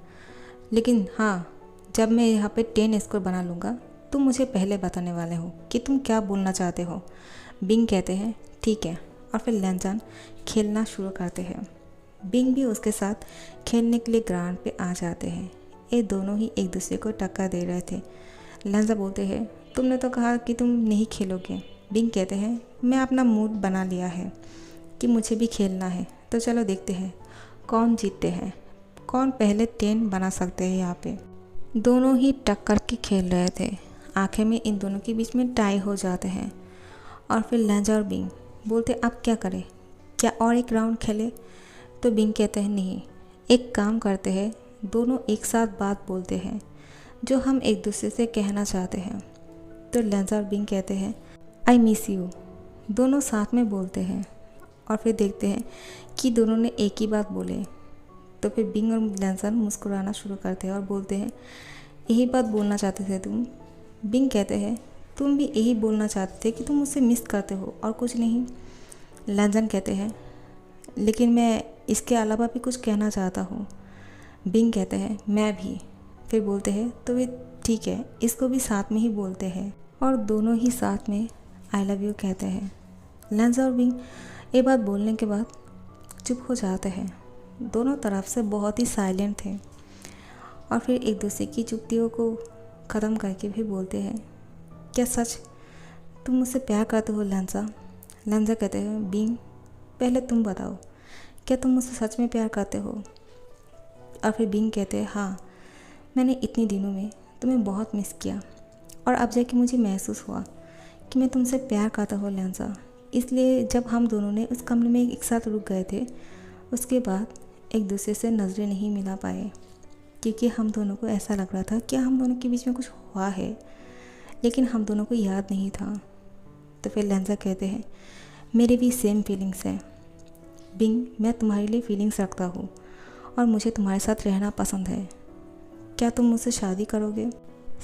Speaker 1: लेकिन हाँ जब मैं यहाँ पे 10 स्कोर बना लूँगा तुम मुझे पहले बताने वाले हो कि तुम क्या बोलना चाहते हो। बिंग कहते हैं ठीक है, और फिर लेंजन खेलना शुरू करते हैं। बिंग भी उसके साथ खेलने के लिए ग्राउंड पे आ जाते हैं। ये दोनों ही एक दूसरे को टक्कर दे रहे थे। लेंजा बोलते हैं, तुमने तो कहा कि तुम नहीं खेलोगे। बिंग कहते हैं, मैं अपना मूड बना लिया है कि मुझे भी खेलना है, तो चलो देखते हैं कौन जीतते हैं, कौन पहले 10 बना सकते हैं। यहाँ पे दोनों ही टक्कर के खेल रहे थे। आखिर में इन दोनों के बीच में टाई हो जाते हैं और फिर लेंजा और बिंग बोलते, अब क्या करें, क्या और एक राउंड खेले? तो बिंग कहते हैं, नहीं, एक काम करते हैं, दोनों एक साथ बात बोलते हैं जो हम एक दूसरे से कहना चाहते हैं। तो लेंजा और बिंग कहते हैं, आई मिस यू। दोनों साथ में बोलते हैं और फिर देखते हैं कि दोनों ने एक ही बात बोले। तो फिर बिंग और लेंजा मुस्कुराना शुरू करते हैं और बोलते हैं, यही बात बोलना चाहते थे तुम? बिंग कहते हैं, तुम भी यही बोलना चाहते थे कि तुम मुझसे मिस करते हो और कुछ नहीं। लेंजा कहते हैं, लेकिन मैं इसके अलावा भी कुछ कहना चाहता हूँ। बिंग कहते हैं, मैं भी। फिर बोलते हैं, तो वे ठीक है, इसको भी साथ में ही बोलते हैं और दोनों ही साथ में आई लव यू कहते हैं। लेंजा और बिंग ये बात बोलने के बाद चुप हो जाते हैं। दोनों तरफ से बहुत ही साइलेंट थे और फिर एक दूसरे की चुप्तियों को ख़त्म करके भी बोलते हैं, क्या सच तुम मुझसे प्यार करते हो लेंजा? लेंजा कहते हैं, बिंग पहले तुम बताओ, क्या तुम मुझसे सच में प्यार करते हो? और फिर बिंग कहते हैं, हाँ, मैंने इतने दिनों में तुम्हें बहुत मिस किया और अब जाके मुझे महसूस हुआ कि मैं तुमसे प्यार करता हूँ लेंजा। इसलिए जब हम दोनों ने उस कमरे में एक साथ रुक गए थे, उसके बाद एक दूसरे से नज़रें नहीं मिला पाए, क्योंकि हम दोनों को ऐसा लग रहा था कि हम दोनों के बीच में कुछ हुआ है, लेकिन हम दोनों को याद नहीं था। तो फिर लेंजा कहते हैं, मेरी भी सेम फीलिंग्स हैं बिंग, मैं तुम्हारे लिए फीलिंग्स रखता हूँ और मुझे तुम्हारे साथ रहना पसंद है। क्या तुम मुझसे शादी करोगे?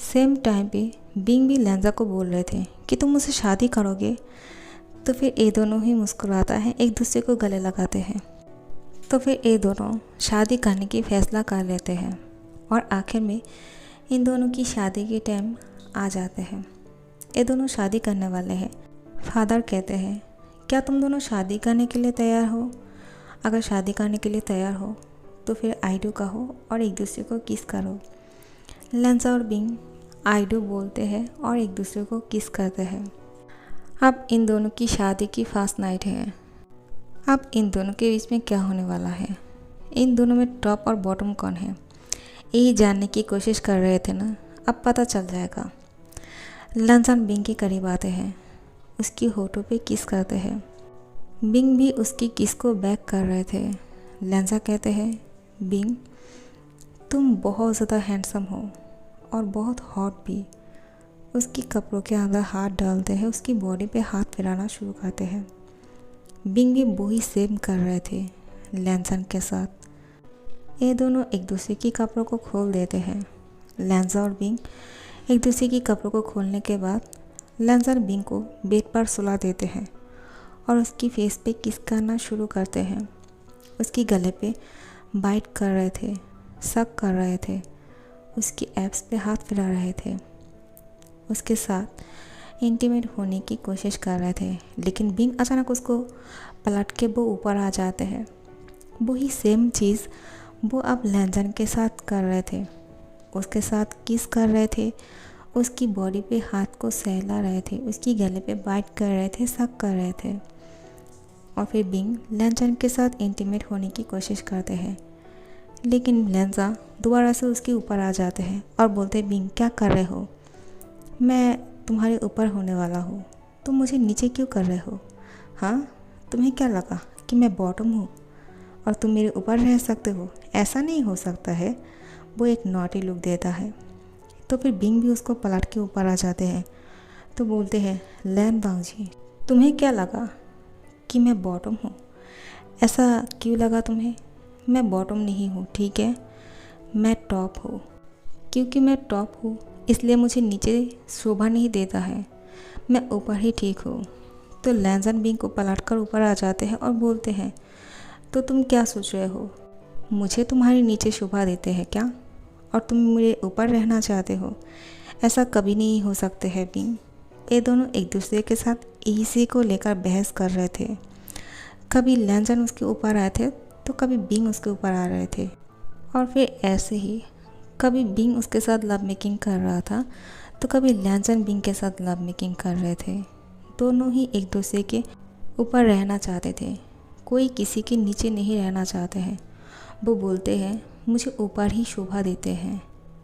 Speaker 1: सेम टाइम पे बिंग भी लेंजा को बोल रहे थे कि तुम मुझसे शादी करोगे। तो फिर ये दोनों ही मुस्कुराता है, एक दूसरे को गले लगाते हैं। तो फिर ये दोनों शादी करने की फ़ैसला कर लेते हैं और आखिर में इन दोनों की शादी के टाइम आ जाते हैं। ये दोनों शादी करने वाले हैं। फादर कहते हैं, क्या तुम दोनों शादी करने के लिए तैयार हो? अगर शादी करने के लिए तैयार हो तो फिर आई डू कहो और एक दूसरे को किस करो। लेंजा और बिंग आई डू बोलते हैं और एक दूसरे को किस करते हैं। अब इन दोनों की शादी की फर्स्ट नाइट है। अब इन दोनों के बीच में क्या होने वाला है, इन दोनों में टॉप और बॉटम कौन है, यही जानने की कोशिश कर रहे थे ना, अब पता चल जाएगा। लेंजा बिंग के करीब आते हैं, उसकी होठों पे किस करते हैं। बिंग भी उसकी किस को बैक कर रहे थे। लेंजा कहते हैं, बिंग तुम बहुत ज़्यादा हैंडसम हो और बहुत हॉट भी। उसकी कपड़ों के अंदर हाथ डालते हैं, उसकी बॉडी पे हाथ फिराना शुरू करते हैं। बिंग भी वही सेम कर रहे थे लेंजा के साथ। ये दोनों एक दूसरे की कपड़ों को खोल देते हैं। लेंजा और बिंग एक दूसरे की कपड़ों को खोलने के बाद लेंजा बिंग को बेड पर सुला देते हैं और उसकी फेस पे किस करना शुरू करते हैं। उसकी गले पे बाइट कर रहे थे, सक कर रहे थे, उसकी एब्स पे हाथ फिरा रहे थे, उसके साथ इंटीमेट होने की कोशिश कर रहे थे। लेकिन बिंग अचानक उसको पलट के वो ऊपर आ जाते हैं। वही सेम चीज़ वो अब लेंजा के साथ कर रहे थे, उसके साथ किस कर रहे थे, उसकी बॉडी पे हाथ को सहला रहे थे, उसकी गले पे बाइट कर रहे थे, सक कर रहे थे। और फिर बिंग लेंजा के साथ इंटीमेट होने की कोशिश करते हैं, लेकिन लेंजा दोबारा से उसके ऊपर आ जाते हैं और बोलते हैं, बिंग क्या कर रहे हो? मैं तुम्हारे ऊपर होने वाला हूँ, तुम मुझे नीचे क्यों कर रहे हो? हाँ, तुम्हें क्या लगा कि मैं बॉटम हूँ और तुम मेरे ऊपर रह सकते हो? ऐसा नहीं हो सकता है। वो एक नॉटी लुक देता है। तो फिर बिंग भी उसको पलट के ऊपर आ जाते हैं। तो बोलते हैं, लैन बांग जी, तुम्हें क्या लगा कि मैं बॉटम हूँ? ऐसा क्यों लगा तुम्हें? मैं बॉटम नहीं हूँ, ठीक है, मैं टॉप हूँ। क्योंकि मैं टॉप हूँ इसलिए मुझे नीचे शोभा नहीं देता है, मैं ऊपर ही ठीक हूँ। तो लेंजा बिंग को पलट कर ऊपर आ जाते हैं और बोलते हैं, तो तुम क्या सोच रहे हो, मुझे तुम्हारे नीचे शोभा देते हैं क्या, और तुम मेरे ऊपर रहना चाहते हो? ऐसा कभी नहीं हो सकते है बिंग। ये दोनों एक दूसरे के साथ इसी को लेकर बहस कर रहे थे। कभी लेंजा उसके ऊपर आए थे तो कभी बिंग उसके ऊपर आ रहे थे। और फिर ऐसे ही कभी बिंग उसके साथ लव मेकिंग कर रहा था तो कभी लैंसन बिंग के साथ लव मेकिंग कर रहे थे। दोनों ही एक दूसरे के ऊपर रहना चाहते थे, कोई किसी के नीचे नहीं रहना चाहते हैं। वो बोलते हैं मुझे ऊपर ही शोभा देते हैं,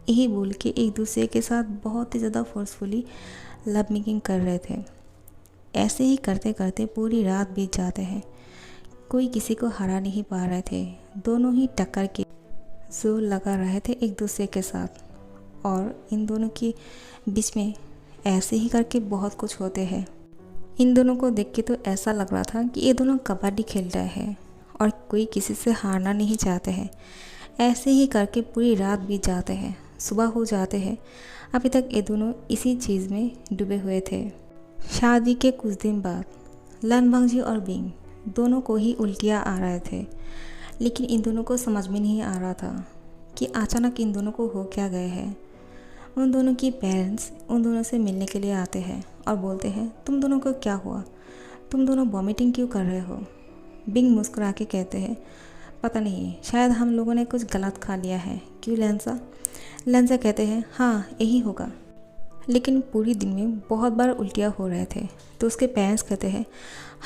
Speaker 1: यही बोल के एक दूसरे के साथ बहुत ही ज़्यादा फोर्सफुली लव मेकिंग कर रहे थे। ऐसे ही करते करते पूरी रात बीत जाते हैं, कोई किसी को हरा नहीं पा रहे थे। दोनों ही टक्कर के जोर लगा रहे थे एक दूसरे के साथ, और इन दोनों के बीच में ऐसे ही करके बहुत कुछ होते हैं। इन दोनों को देख के तो ऐसा लग रहा था कि ये दोनों कबड्डी खेल रहे हैं और कोई किसी से हारना नहीं चाहते हैं। ऐसे ही करके पूरी रात बीत जाते हैं, सुबह हो जाते हैं। अभी तक ये दोनों इसी चीज़ में डूबे हुए थे। शादी के कुछ दिन बाद लन बंगजी और बिंग दोनों को ही उल्टियाँ आ रहे थे, लेकिन इन दोनों को समझ में नहीं आ रहा था कि अचानक इन दोनों को हो क्या गए हैं। उन दोनों की पेरेंट्स उन दोनों से मिलने के लिए आते हैं और बोलते हैं तुम दोनों को क्या हुआ, तुम दोनों वॉमिटिंग क्यों कर रहे हो। बिंग मुस्कुरा के कहते हैं पता नहीं, शायद हम लोगों ने कुछ गलत खा लिया है, क्यों लैंसा। लैंसा कहते हैं हाँ यही होगा। लेकिन पूरी दिन में बहुत बार उल्टियाँ हो रहे थे तो उसके पेरेंट्स कहते हैं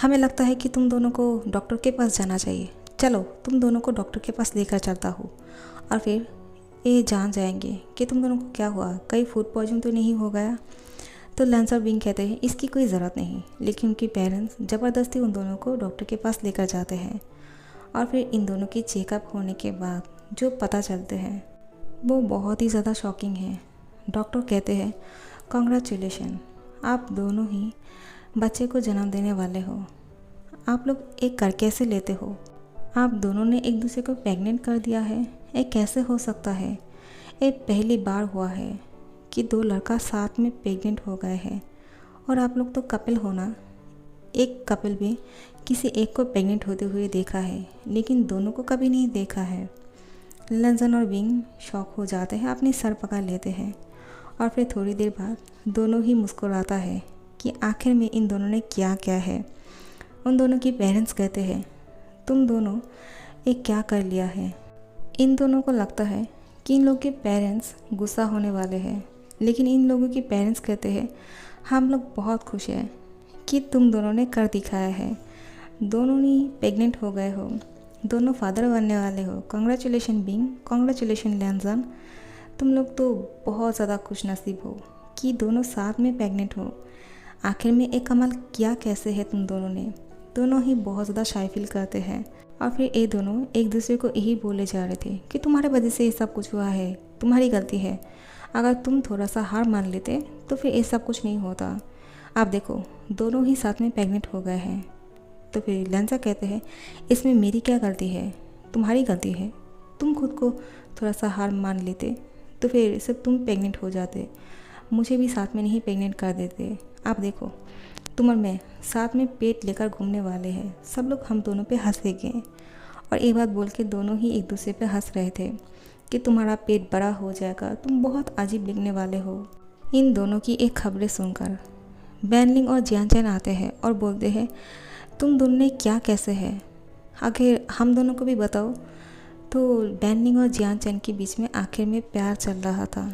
Speaker 1: हमें लगता है कि तुम दोनों को डॉक्टर के पास जाना चाहिए, चलो तुम दोनों को डॉक्टर के पास लेकर चलता हूँ, और फिर ये जान जाएंगे कि तुम दोनों को क्या हुआ, कहीं फूड पॉइजन तो नहीं हो गया। तो लैंस और बिंग कहते हैं इसकी कोई ज़रूरत नहीं, लेकिन उनकी पेरेंट्स ज़बरदस्ती उन दोनों को डॉक्टर के पास लेकर जाते हैं। और फिर इन दोनों की चेकअप होने के बाद जो पता चलते हैं वो बहुत ही ज़्यादा शॉकिंग है। डॉक्टर कहते हैं कॉन्ग्रेचुलेशन, आप दोनों ही बच्चे को जन्म देने वाले हो। आप लोग एक कर कैसे लेते हो, आप दोनों ने एक दूसरे को प्रेग्नेंट कर दिया है, ये कैसे हो सकता है। ये पहली बार हुआ है कि दो लड़का साथ में प्रेग्नेंट हो गए हैं। और आप लोग तो कपल हो ना, एक कपल भी किसी एक को प्रेग्नेंट होते हुए देखा है, लेकिन दोनों को कभी नहीं देखा है। लंजन और बिंग शॉक हो जाते हैं, अपनी सर पकड़ लेते हैं, और फिर थोड़ी देर बाद दोनों ही मुस्कुराता है कि आखिर में इन दोनों ने किया क्या है। उन दोनों की पेरेंट्स कहते हैं तुम दोनों एक क्या कर लिया है। इन दोनों को लगता है कि इन लोगों के पेरेंट्स गुस्सा होने वाले हैं, लेकिन इन लोगों के पेरेंट्स कहते हैं हम लोग बहुत खुश हैं कि तुम दोनों ने कर दिखाया है, दोनों ही प्रेग्नेंट हो गए हो, दोनों फादर बनने वाले हो। कॉन्ग्रेचुलेशन बिंग, कॉन्ग्रेचुलेशन लैंसन, तुम लोग तो बहुत ज़्यादा खुश नसीब हो कि दोनों साथ में प्रेग्नेंट हो। आखिर में एक कमाल किया कैसे है तुम दोनों ने। दोनों ही बहुत ज़्यादा शाय फील करते हैं, और फिर ये दोनों एक दूसरे को यही बोले जा रहे थे कि तुम्हारे वजह से ये सब कुछ हुआ है, तुम्हारी गलती है, अगर तुम थोड़ा सा हार मान लेते तो फिर ये सब कुछ नहीं होता। आप देखो दोनों ही साथ में प्रेग्नेंट हो गए हैं। तो फिर लैंसा कहते हैं इसमें मेरी क्या गलती है, तुम्हारी गलती है, तुम खुद को थोड़ा सा हार मान लेते तो फिर सिर्फ तुम प्रेग्नेंट हो जाते, मुझे भी साथ में नहीं प्रेग्नेंट कर देते। आप देखो तुम और मैं साथ में पेट लेकर घूमने वाले हैं, सब लोग हम दोनों पे हंसेंगे। और ये बात बोल के दोनों ही एक दूसरे पे हंस रहे थे कि तुम्हारा पेट बड़ा हो जाएगा, तुम बहुत अजीब दिखने वाले हो। इन दोनों की एक खबरें सुनकर बैनलिंग और जियानचैन आते हैं और बोलते हैं तुम दोनों ने क्या कैसे है, आखिर हम दोनों को भी बताओ। तो बैनलिंग और जियानचैन के बीच में आखिर में प्यार चल रहा था,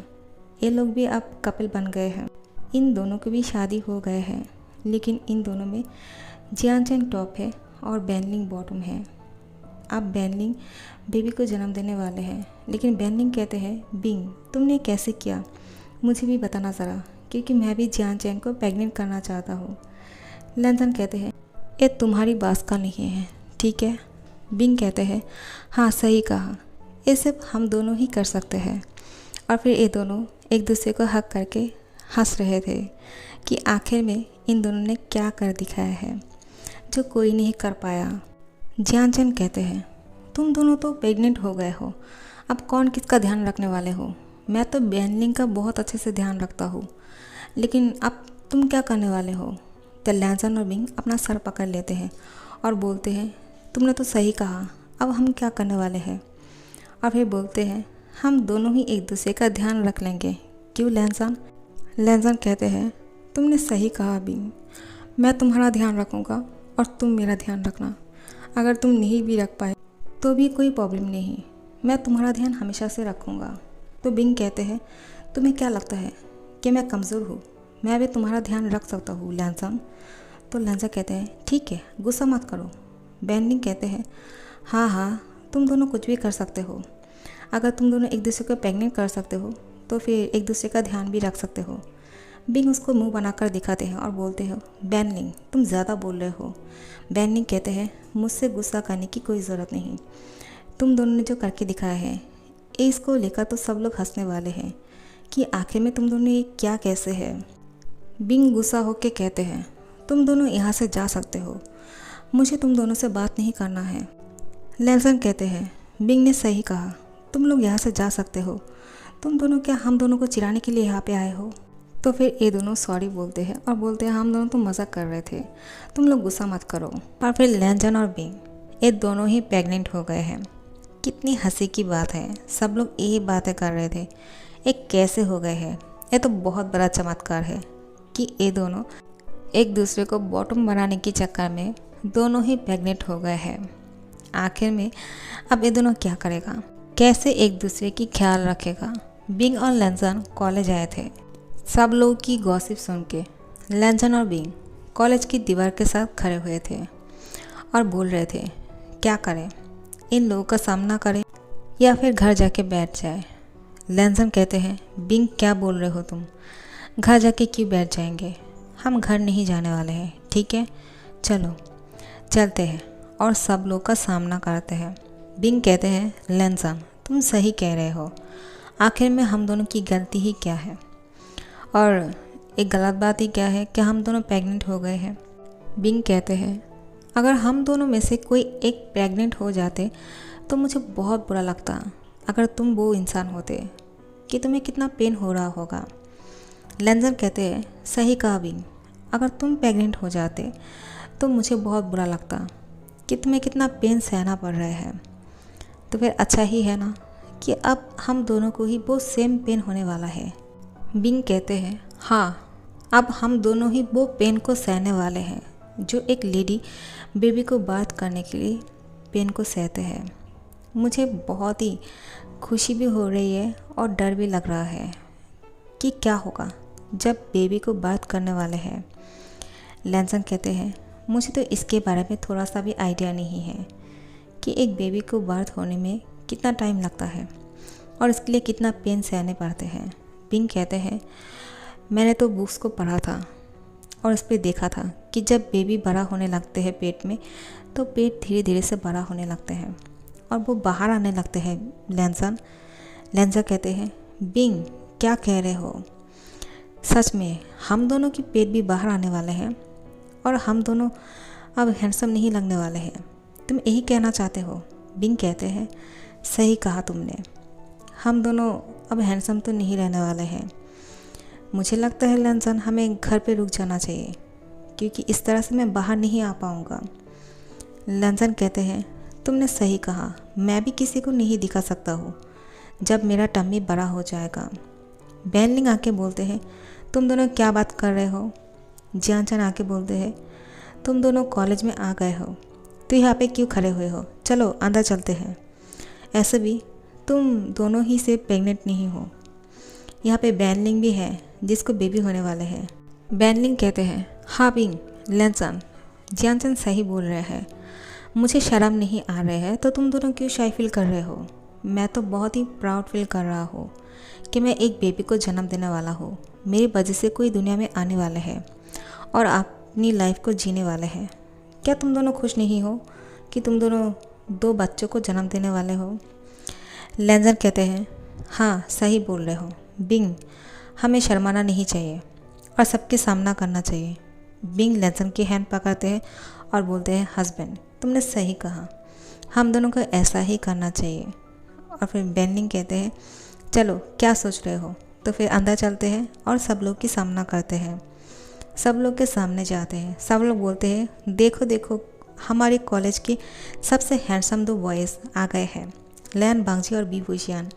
Speaker 1: ये लोग भी अब कपल बन गए हैं, इन दोनों की भी शादी हो गए हैं। लेकिन इन दोनों में जियानचैन टॉप है और बैनलिंग बॉटम है। अब बैनलिंग बेबी को जन्म देने वाले हैं, लेकिन बैनलिंग कहते हैं बिंग तुमने कैसे किया, मुझे भी बताना ज़रा, क्योंकि मैं भी जियानचैन को प्रेग्नेंट करना चाहता हूँ। लैंसन कहते हैं ये तुम्हारी बात का नहीं है, ठीक है। बिंग कहते हैं हाँ सही कहा, ये सिर्फ हम दोनों ही कर सकते हैं। और फिर ये दोनों एक दूसरे को हक करके हंस रहे थे कि आखिर में इन दोनों ने क्या कर दिखाया है जो कोई नहीं कर पाया। जियानचैन कहते हैं तुम दोनों तो प्रेग्नेंट हो गए हो, अब कौन किसका ध्यान रखने वाले हो। मैं तो बैनलिंग का बहुत अच्छे से ध्यान रखता हूँ, लेकिन अब तुम क्या करने वाले हो। तो लैंसन और बिंग अपना सर पकड़ लेते हैं और बोलते हैं तुमने तो सही कहा, अब हम क्या करने वाले हैं। और फिर बोलते हैं हम दोनों ही एक दूसरे का ध्यान रख लेंगे, क्यों लैंसन। लैंसन कहते हैं तुमने सही कहा बिंग, मैं तुम्हारा ध्यान रखूँगा और तुम मेरा ध्यान रखना। अगर तुम नहीं भी रख पाए तो भी कोई प्रॉब्लम नहीं, मैं तुम्हारा ध्यान हमेशा से रखूँगा। तो बिंग कहते हैं, तुम्हें क्या लगता है कि मैं कमज़ोर हूँ? मैं भी तुम्हारा ध्यान रख सकता हूँ लैंसन। तो लैंसन कहते हैं, ठीक है, गुस्सा मत करो। बेनलिंग कहते हैं, हाँ हाँ, तुम दोनों कुछ भी कर सकते हो। अगर तुम दोनों एक दूसरे को प्रेग्नेंट कर सकते हो तो फिर एक दूसरे का ध्यान भी रख सकते हो। बिंग उसको मुंह बनाकर दिखाते हैं और बोलते हो, बेनलिंग तुम ज़्यादा बोल रहे हो। बेनलिंग कहते हैं, मुझसे गुस्सा करने की कोई ज़रूरत नहीं, तुम दोनों ने जो करके दिखाया है इसको लेकर तो सब लोग हंसने वाले हैं कि आखिर में तुम दोनों ने क्या कैसे है। बिंग गुस्सा होकर कहते हैं, तुम दोनों यहाँ से जा सकते हो, मुझे तुम दोनों से बात नहीं करना है। लैंसन कहते हैं, बिंग ने सही कहा, तुम लोग यहाँ से जा सकते हो। तुम दोनों क्या हम दोनों को चिढ़ाने के लिए यहाँ पे आए हो? तो फिर ये दोनों सॉरी बोलते हैं और बोलते हैं, हम दोनों तो मज़ाक कर रहे थे, तुम लोग गुस्सा मत करो। और फिर लैंसन और बिंग ये दोनों ही प्रेग्नेंट हो गए हैं। कितनी हंसी की बात है, सब लोग यही बातें कर रहे थे एक कैसे हो गए हैं। ये तो बहुत बड़ा चमत्कार है कि ये दोनों एक दूसरे को बॉटम बनाने के चक्कर में दोनों ही प्रेग्नेंट हो गए हैं। आखिर में अब ये दोनों क्या करेगा, कैसे एक दूसरे की ख्याल रखेगा। बिंग और लैंसन कॉलेज आए थे। सब लोगों की गॉसिप सुन के लैंसन और बिंग कॉलेज की दीवार के साथ खड़े हुए थे और बोल रहे थे, क्या करें, इन लोगों का सामना करें या फिर घर जाके बैठ जाए। लैंसन कहते हैं, बिंग क्या बोल रहे हो तुम, घर जाके क्यों बैठ जाएंगे, हम घर नहीं जाने वाले हैं, ठीक है, चलो चलते हैं और सब लोग का सामना करते हैं। बिंग कहते हैं, लैंसन तुम सही कह रहे हो, आखिर में हम दोनों की गलती ही क्या है और एक गलत बात ही क्या है कि हम दोनों प्रेग्नेंट हो गए हैं। बिंग कहते हैं, अगर हम दोनों में से कोई एक प्रेग्नेंट हो जाते तो मुझे बहुत बुरा लगता। अगर तुम वो इंसान होते कि तुम्हें कितना पेन हो रहा होगा। लैंसन कहते हैं, सही कहा बिंग, अगर तुम प्रेग्नेंट हो जाते तो मुझे बहुत बुरा लगता कि तुम्हें कितना पेन सहना पड़ रहा है। तो फिर अच्छा ही है ना कि अब हम दोनों को ही वो सेम पेन होने वाला है। बिंग कहते हैं, हाँ, अब हम दोनों ही वो पेन को सहने वाले हैं जो एक लेडी बेबी को बात करने के लिए पेन को सहते हैं। मुझे बहुत ही खुशी भी हो रही है और डर भी लग रहा है कि क्या होगा जब बेबी को बात करने वाले हैं। लैंसन कहते हैं, मुझे तो इसके बारे में थोड़ा सा भी आइडिया नहीं है कि एक बेबी को बर्थ होने में कितना टाइम लगता है और इसके लिए कितना पेन सहने पड़ते हैं। बिंग कहते हैं, मैंने तो बुक्स को पढ़ा था और इस पर देखा था कि जब बेबी बड़ा होने लगते हैं पेट में तो पेट धीरे धीरे से बड़ा होने लगते हैं और वो बाहर आने लगते हैं। लैंसन कहते हैं, बिंग क्या कह रहे हो, सच में हम दोनों की पेट भी बाहर आने वाले हैं और हम दोनों अब हैंडसम नहीं लगने वाले हैं, तुम यही कहना चाहते हो? बिंग कहते हैं, सही कहा तुमने, हम दोनों अब हैंडसम तो नहीं रहने वाले हैं। मुझे लगता है लैंसन हमें घर पे रुक जाना चाहिए क्योंकि इस तरह से मैं बाहर नहीं आ पाऊँगा। लैंसन कहते हैं, तुमने सही कहा, मैं भी किसी को नहीं दिखा सकता हूँ जब मेरा टम्मी बड़ा हो जाएगा। बेनलिंग आके बोलते हैं, तुम दोनों क्या बात कर रहे हो? जियानचन आके बोलते हैं, तुम दोनों कॉलेज में आ गए हो तो यहाँ पे क्यों खड़े हुए हो, चलो अंदर चलते हैं। ऐसे भी तुम दोनों ही से प्रेग्नेंट नहीं हो, यहाँ पे बेनलिंग भी है जिसको बेबी होने वाले हैं। बेनलिंग कहते हैं, हाँ बिंग, लैंसन, जियानचन सही बोल रहे हैं, मुझे शर्म नहीं आ रहे है तो तुम दोनों क्यों शाय फील कर रहे हो? मैं तो बहुत ही प्राउड फील कर रहा हूँ कि मैं एक बेबी को जन्म देने वाला हूँ। मेरी वजह से कोई दुनिया में आने वाले हैं और अपनी लाइफ को जीने वाले हैं। क्या तुम दोनों खुश नहीं हो कि तुम दोनों 2 बच्चों को जन्म देने वाले हो? लैंसन कहते हैं, हाँ सही बोल रहे हो बिंग, हमें शर्माना नहीं चाहिए और सबके सामना करना चाहिए। बिंग लैंसन की हैंड पकड़ते हैं और बोलते हैं, हस्बैंड तुमने सही कहा, हम दोनों को ऐसा ही करना चाहिए। और फिर बेनलिंग कहते हैं, चलो क्या सोच रहे हो? तो फिर अंदर चलते हैं और सब लोग की सामना करते हैं। सब लोग के सामने जाते हैं, सब लोग बोलते हैं, देखो देखो हमारे कॉलेज के सबसे हैंडसम 2 बॉयज़ आ गए हैं, लैन बांगजी और बी बुशियान।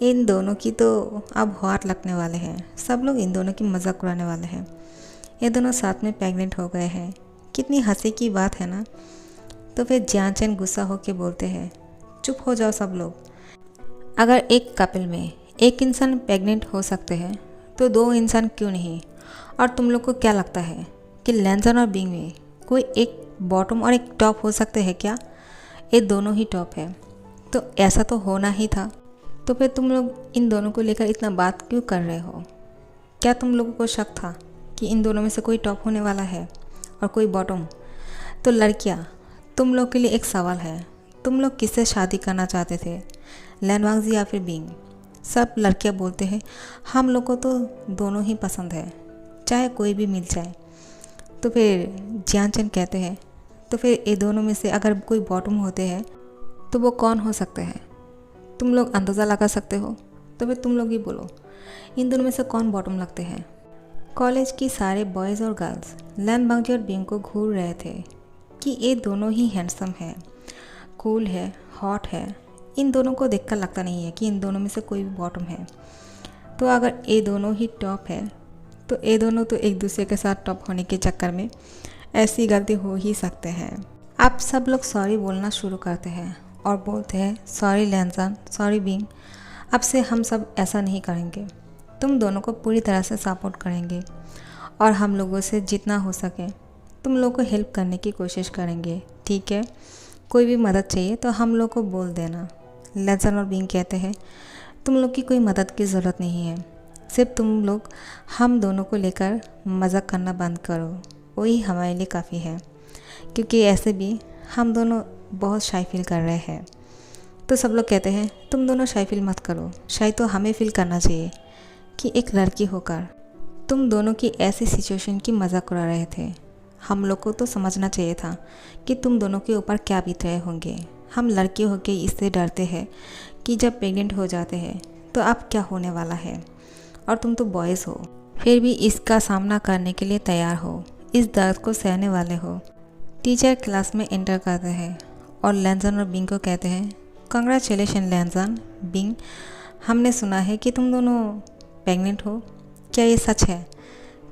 Speaker 1: इन दोनों की तो अब हॉट लगने वाले हैं, सब लोग इन दोनों की मजाक उड़ाने वाले हैं। ये दोनों साथ में प्रेग्नेंट हो गए हैं, कितनी हंसी की बात है ना। तो फिर जियानचन गुस्सा होकर बोलते हैं, चुप हो जाओ सब लोग। अगर एक कपल में एक इंसान प्रेग्नेंट हो सकते हैं तो दो इंसान क्यों नहीं? और तुम लोग को क्या लगता है कि लेंजन और बिंग में कोई एक बॉटम और एक टॉप हो सकते हैं क्या? ये दोनों ही टॉप है, तो ऐसा तो होना ही था। तो फिर तुम लोग इन दोनों को लेकर इतना बात क्यों कर रहे हो? क्या तुम लोगों को शक था कि इन दोनों में से कोई टॉप होने वाला है और कोई बॉटम? तो लड़कियाँ, तुम लोग के लिए एक सवाल है, तुम लोग किससे शादी करना चाहते थे, लैनवांगजी या फिर बिंग? सब लड़कियाँ बोलते हैं हम लोग को तो दोनों ही पसंद है, चाहे कोई भी मिल जाए। तो फिर जियानचन कहते हैं तो फिर ये दोनों में से अगर कोई बॉटम होते हैं तो वो कौन हो सकते हैं? तुम लोग अंदाज़ा लगा सकते हो, तो फिर तुम लोग ही बोलो इन दोनों में से कौन बॉटम लगते हैं। कॉलेज की सारे बॉयज़ और गर्ल्स लैनवांगजी और बिंग को घूर रहे थे कि ये दोनों ही हैंडसम है, कूल है, हॉट है। इन दोनों को देखकर लगता नहीं है कि इन दोनों में से कोई भी बॉटम है। तो अगर ये दोनों ही टॉप है तो ये दोनों तो एक दूसरे के साथ टॉप होने के चक्कर में ऐसी गलती हो ही सकते हैं। आप सब लोग सॉरी बोलना शुरू करते हैं और बोलते हैं सॉरी लैनजन, सॉरी बिंग, अब से हम सब ऐसा नहीं करेंगे। तुम दोनों को पूरी तरह से सपोर्ट करेंगे और हम लोगों से जितना हो सके तुम लोग को हेल्प करने की कोशिश करेंगे, ठीक है? कोई भी मदद चाहिए तो हम लोग को बोल देना। लैनजन और बिंग कहते हैं तुम लोग की कोई मदद की ज़रूरत नहीं है, सिर्फ तुम लोग हम दोनों को लेकर मज़ाक करना बंद करो, वही हमारे लिए काफ़ी है, क्योंकि ऐसे भी हम दोनों बहुत शाय फील कर रहे हैं। तो सब लोग कहते हैं तुम दोनों शाय फील मत करो, शाय तो हमें फील करना चाहिए कि एक लड़की होकर तुम दोनों की ऐसी सिचुएशन की मजाक उड़ा रहे थे। हम लोग को तो समझना चाहिए था कि तुम दोनों के ऊपर क्या बीत रहे होंगे। हम लड़के होके इससे डरते हैं कि जब प्रेग्नेंट हो जाते हैं तो अब क्या होने वाला है, और तुम तो बॉयज़ हो, फिर भी इसका सामना करने के लिए तैयार हो, इस दर्द को सहने वाले हो। टीचर क्लास में एंटर करते हैं और लैनजन और बिंग को कहते हैं कंग्रेचुलेशन लैनजन, बिंग, हमने सुना है कि तुम दोनों प्रेग्नेंट हो, क्या ये सच है?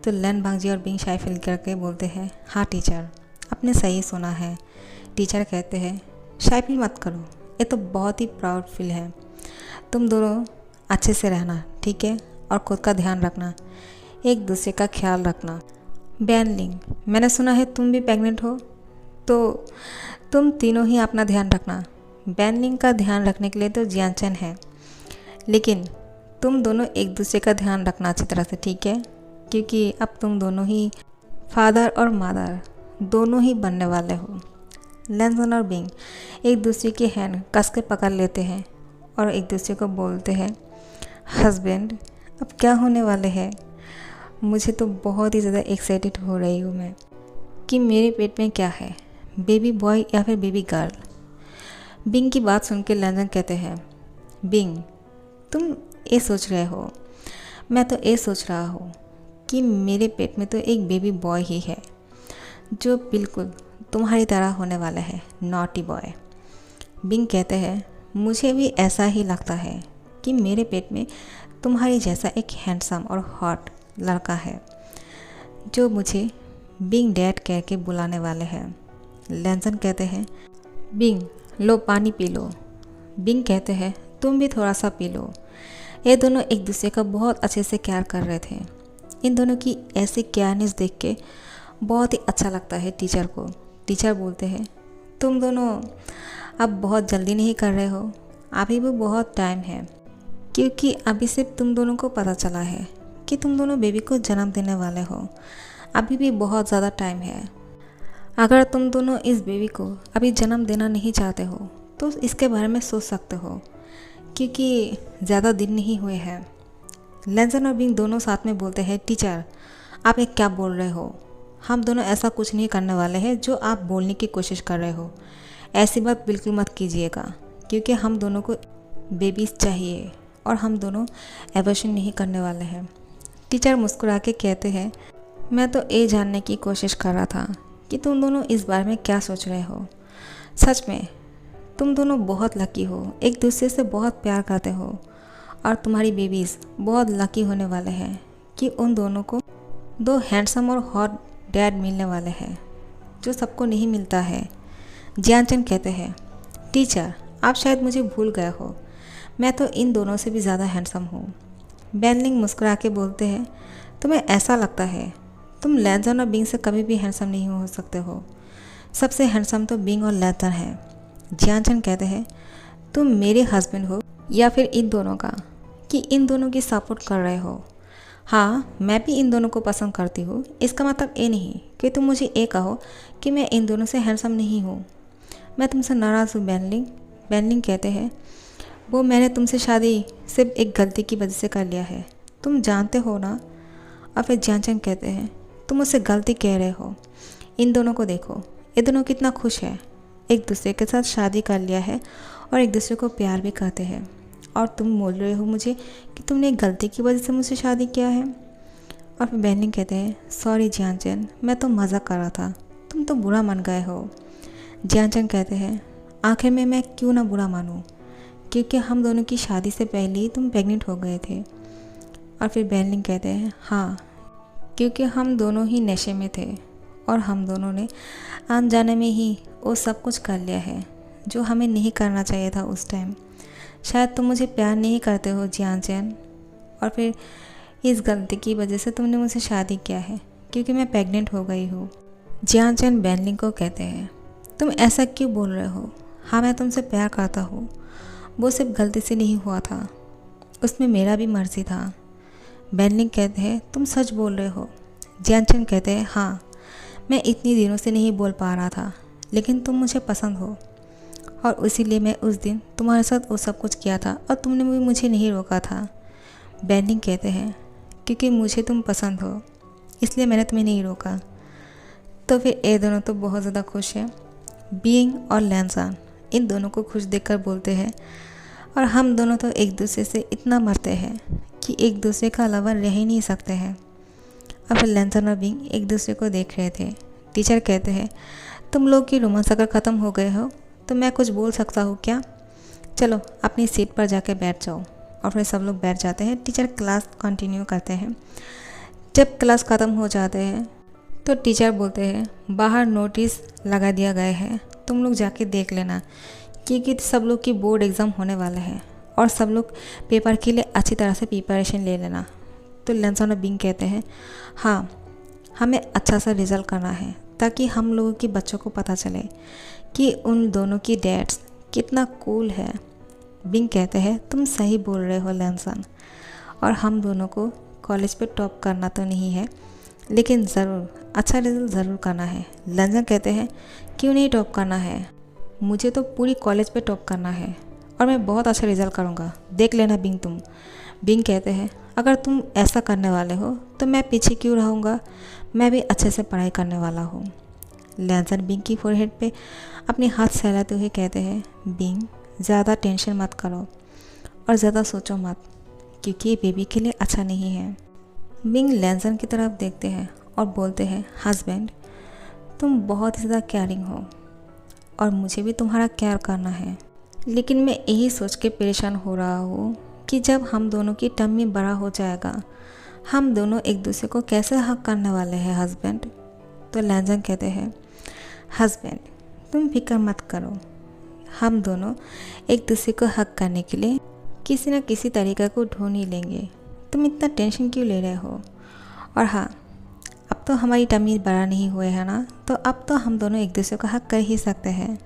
Speaker 1: तो लैनवांगजी और बिंग शाय फील करके बोलते हैं हाँ टीचर, आपने सही सुना है। टीचर कहते हैं शाय फील मत करो, ये तो बहुत ही प्राउड फील है। तुम दोनों अच्छे से रहना, ठीक है? और खुद का ध्यान रखना, एक दूसरे का ख्याल रखना। बैनलिंग, मैंने सुना है तुम भी प्रेग्नेंट हो, तो तुम तीनों ही अपना ध्यान रखना। बैनलिंग का ध्यान रखने के लिए तो जियानचन है, लेकिन तुम दोनों एक दूसरे का ध्यान रखना अच्छी तरह से, ठीक है? क्योंकि अब तुम दोनों ही फादर और मदर दोनों ही बनने वाले हो। लैनजन और बिंग एक दूसरे की हैंड कस के पकड़ लेते हैं और एक दूसरे को बोलते हैं हस्बैंड, अब क्या होने वाले हैं? मुझे तो बहुत ही ज़्यादा एक्साइटेड हो रही हूँ मैं कि मेरे पेट में क्या है, बेबी बॉय या फिर बेबी गर्ल। बिंग की बात सुन के लैनजन कहते हैं बिंग, तुम ये सोच रहे हो, मैं तो ये सोच रहा हूँ कि मेरे पेट में तो एक बेबी बॉय ही है जो बिल्कुल तुम्हारी तरह होने वाला है, नॉटी बॉय। बिंग कहते हैं मुझे भी ऐसा ही लगता है कि मेरे पेट में तुम्हारी जैसा एक हैंडसम और हॉट लड़का है जो मुझे बिंग डैड कह के बुलाने वाले हैं। लैनजन कहते हैं बिंग, लो पानी पी लो। बिंग कहते हैं तुम भी थोड़ा सा पी लो। ये दोनों एक दूसरे का बहुत अच्छे से केयर कर रहे थे। इन दोनों की ऐसी केयरनेस देख के बहुत ही अच्छा लगता है टीचर को। टीचर बोलते हैं तुम दोनों अब बहुत जल्दी नहीं कर रहे हो, अभी भी बहुत टाइम है, क्योंकि अभी सिर्फ तुम दोनों को पता चला है कि तुम दोनों बेबी को जन्म देने वाले हो। अभी भी बहुत ज़्यादा टाइम है। अगर तुम दोनों इस बेबी को अभी जन्म देना नहीं चाहते हो तो इसके बारे में सोच सकते हो, क्योंकि ज़्यादा दिन नहीं हुए हैं। लैनजन और बिंग दोनों साथ में बोलते हैं टीचर, आप एक क्या बोल रहे हो? हम दोनों ऐसा कुछ नहीं करने वाले हैं जो आप बोलने की कोशिश कर रहे हो। ऐसी बात बिल्कुल मत कीजिएगा, क्योंकि हम दोनों को बेबीज़ चाहिए और हम दोनों एबॉर्शन नहीं करने वाले हैं। टीचर मुस्कुरा के कहते हैं मैं तो ये जानने की कोशिश कर रहा था कि तुम दोनों इस बारे में क्या सोच रहे हो। सच में तुम दोनों बहुत लकी हो, एक दूसरे से बहुत प्यार करते हो और तुम्हारी बेबीज़ बहुत लकी होने वाले हैं कि उन दोनों को दो हैंडसम और हॉट डैड मिलने वाले हैं जो सबको नहीं मिलता है। जियानचन कहते हैं टीचर, आप शायद मुझे भूल गए हो, मैं तो इन दोनों से भी ज़्यादा हैंडसम हूँ। बेनलिंग मुस्कुरा के बोलते हैं, तुम्हें ऐसा लगता है? तुम लैंजन और बिंग से कभी भी हैंडसम नहीं हो सकते हो। सबसे हैंडसम तो बिंग और लैंजन है। जियानचन कहते हैं, तुम मेरे हस्बैंड हो या फिर इन दोनों का, कि इन दोनों की सपोर्ट कर रहे हो? हाँ, मैं भी इन दोनों को पसंद करती हूँ। इसका मतलब ये नहीं कि तुम मुझे ये कहो कि मैं इन दोनों से हैंडसम नहीं हूँ। मैं तुमसे नाराज़ हूँ बेनलिंग। बेनलिंग कहते हैं, वो मैंने तुमसे शादी सिर्फ एक गलती की वजह से कर लिया है, तुम जानते हो ना। और फिर जियानचन कहते हैं, तुम मुझसे गलती कह रहे हो। इन दोनों को देखो, ये दोनों कितना खुश है, एक दूसरे के साथ शादी कर लिया है और एक दूसरे को प्यार भी करते हैं। और तुम बोल रहे हो मुझे कि तुमने एक गलती की वजह से मुझसे शादी किया है। और फिर बेनलिंग कहते हैं, सॉरी जियानचन, मैं तो मज़ाक कर रहा था, तुम तो बुरा मान गए हो। जियानचन कहते हैं, आखिर में मैं क्यों ना बुरा मानूं, क्योंकि हम दोनों की शादी से पहले ही तुम प्रेग्नेंट हो गए थे। और फिर बेनलिंग कहते हैं, हाँ, क्योंकि हम दोनों ही नशे में थे और हम दोनों ने अनजाने में ही वो सब कुछ कर लिया है जो हमें नहीं करना चाहिए था उस टाइम। शायद तुम मुझे प्यार नहीं करते हो जियानचन, और फिर इस गलती की वजह से तुमने मुझसे शादी किया है क्योंकि मैं प्रेग्नेंट हो गई हूँ। जियानचन बेनलिंग को कहते हैं, तुम ऐसा क्यों बोल रहे हो? हाँ, मैं तुमसे प्यार करता हूँ, वो सिर्फ गलती से नहीं हुआ था, उसमें मेरा भी मर्जी था। बेनलिंग कहते हैं, तुम सच बोल रहे हो? जियानचन कहते हैं, हाँ, मैं इतनी दिनों से नहीं बोल पा रहा था, लेकिन तुम मुझे पसंद हो और इसीलिए मैं उस दिन तुम्हारे साथ वो सब कुछ किया था और तुमने भी मुझे नहीं रोका था। बेनलिंग कहते हैं, क्योंकि मुझे तुम पसंद हो इसलिए मैंने तुम्हें नहीं रोका। तो फिर ये दोनों तो बहुत ज़्यादा खुश हैं। बिंग और लैंजन इन दोनों को खुश देखकर बोलते हैं, और हम दोनों तो एक दूसरे से इतना मरते हैं कि एक दूसरे का अलावा रह ही नहीं सकते हैं। और फिर लैंजन और बिंग एक दूसरे को देख रहे थे। टीचर कहते हैं, तुम लोग की रोमांस अगर ख़त्म हो गए हो तो मैं कुछ बोल सकता हूँ क्या? चलो अपनी सीट पर जाके बैठ जाओ। और फिर सब लोग बैठ जाते हैं। टीचर क्लास कंटिन्यू करते हैं। जब क्लास ख़त्म हो जाते हैं तो टीचर बोलते हैं, बाहर नोटिस लगा दिया गया है, तुम लोग जाके देख लेना, क्योंकि सब लोग की बोर्ड एग्ज़ाम होने वाला है और सब लोग पेपर के लिए अच्छी तरह से प्रिपरेशन ले लेना। तो लैंजन और बिंग कहते हैं, हाँ, हमें अच्छा सा रिज़ल्ट करना है ताकि हम लोगों के बच्चों को पता चले कि उन दोनों की डैड्स कितना कूल है। बिंग कहते हैं, तुम सही बोल रहे हो लैंजन, और हम दोनों को कॉलेज पे टॉप करना तो नहीं है, लेकिन ज़रूर अच्छा रिजल्ट ज़रूर करना है। लैंजन कहते हैं, क्यों नहीं टॉप करना है, मुझे तो पूरी कॉलेज पे टॉप करना है और मैं बहुत अच्छा रिजल्ट करूँगा, देख लेना बिंग तुम। बिंग कहते हैं, अगर तुम ऐसा करने वाले हो तो मैं पीछे क्यों रहूँगा, मैं भी अच्छे से पढ़ाई करने वाला हूँ। लैंजन बिंग की फोरहेड पे अपने हाथ सहलाते हुए कहते हैं, बिंग, ज़्यादा टेंशन मत करो और ज़्यादा सोचो मत, क्योंकि ये बेबी के लिए अच्छा नहीं है। बिंग लैंजन की तरफ देखते हैं और बोलते हैं, हस्बैंड, तुम बहुत ही ज़्यादा केयरिंग हो और मुझे भी तुम्हारा केयर करना है, लेकिन मैं यही सोच के परेशान हो रहा हूँ कि जब हम दोनों की टम्मी बड़ा हो जाएगा, हम दोनों एक दूसरे को कैसे हक करने वाले हैं हस्बैंड। तो लैंजन कहते हैं, हस्बैंड, तुम फिक्र मत करो, हम दोनों एक दूसरे को हक करने के लिए किसी न किसी तरीक़े को ढूंढ ही लेंगे, तुम इतना टेंशन क्यों ले रहे हो। और हाँ, अब तो हमारी टम्मी बड़ा नहीं हुए है ना, तो अब तो हम दोनों एक दूसरे को हक कर ही सकते हैं।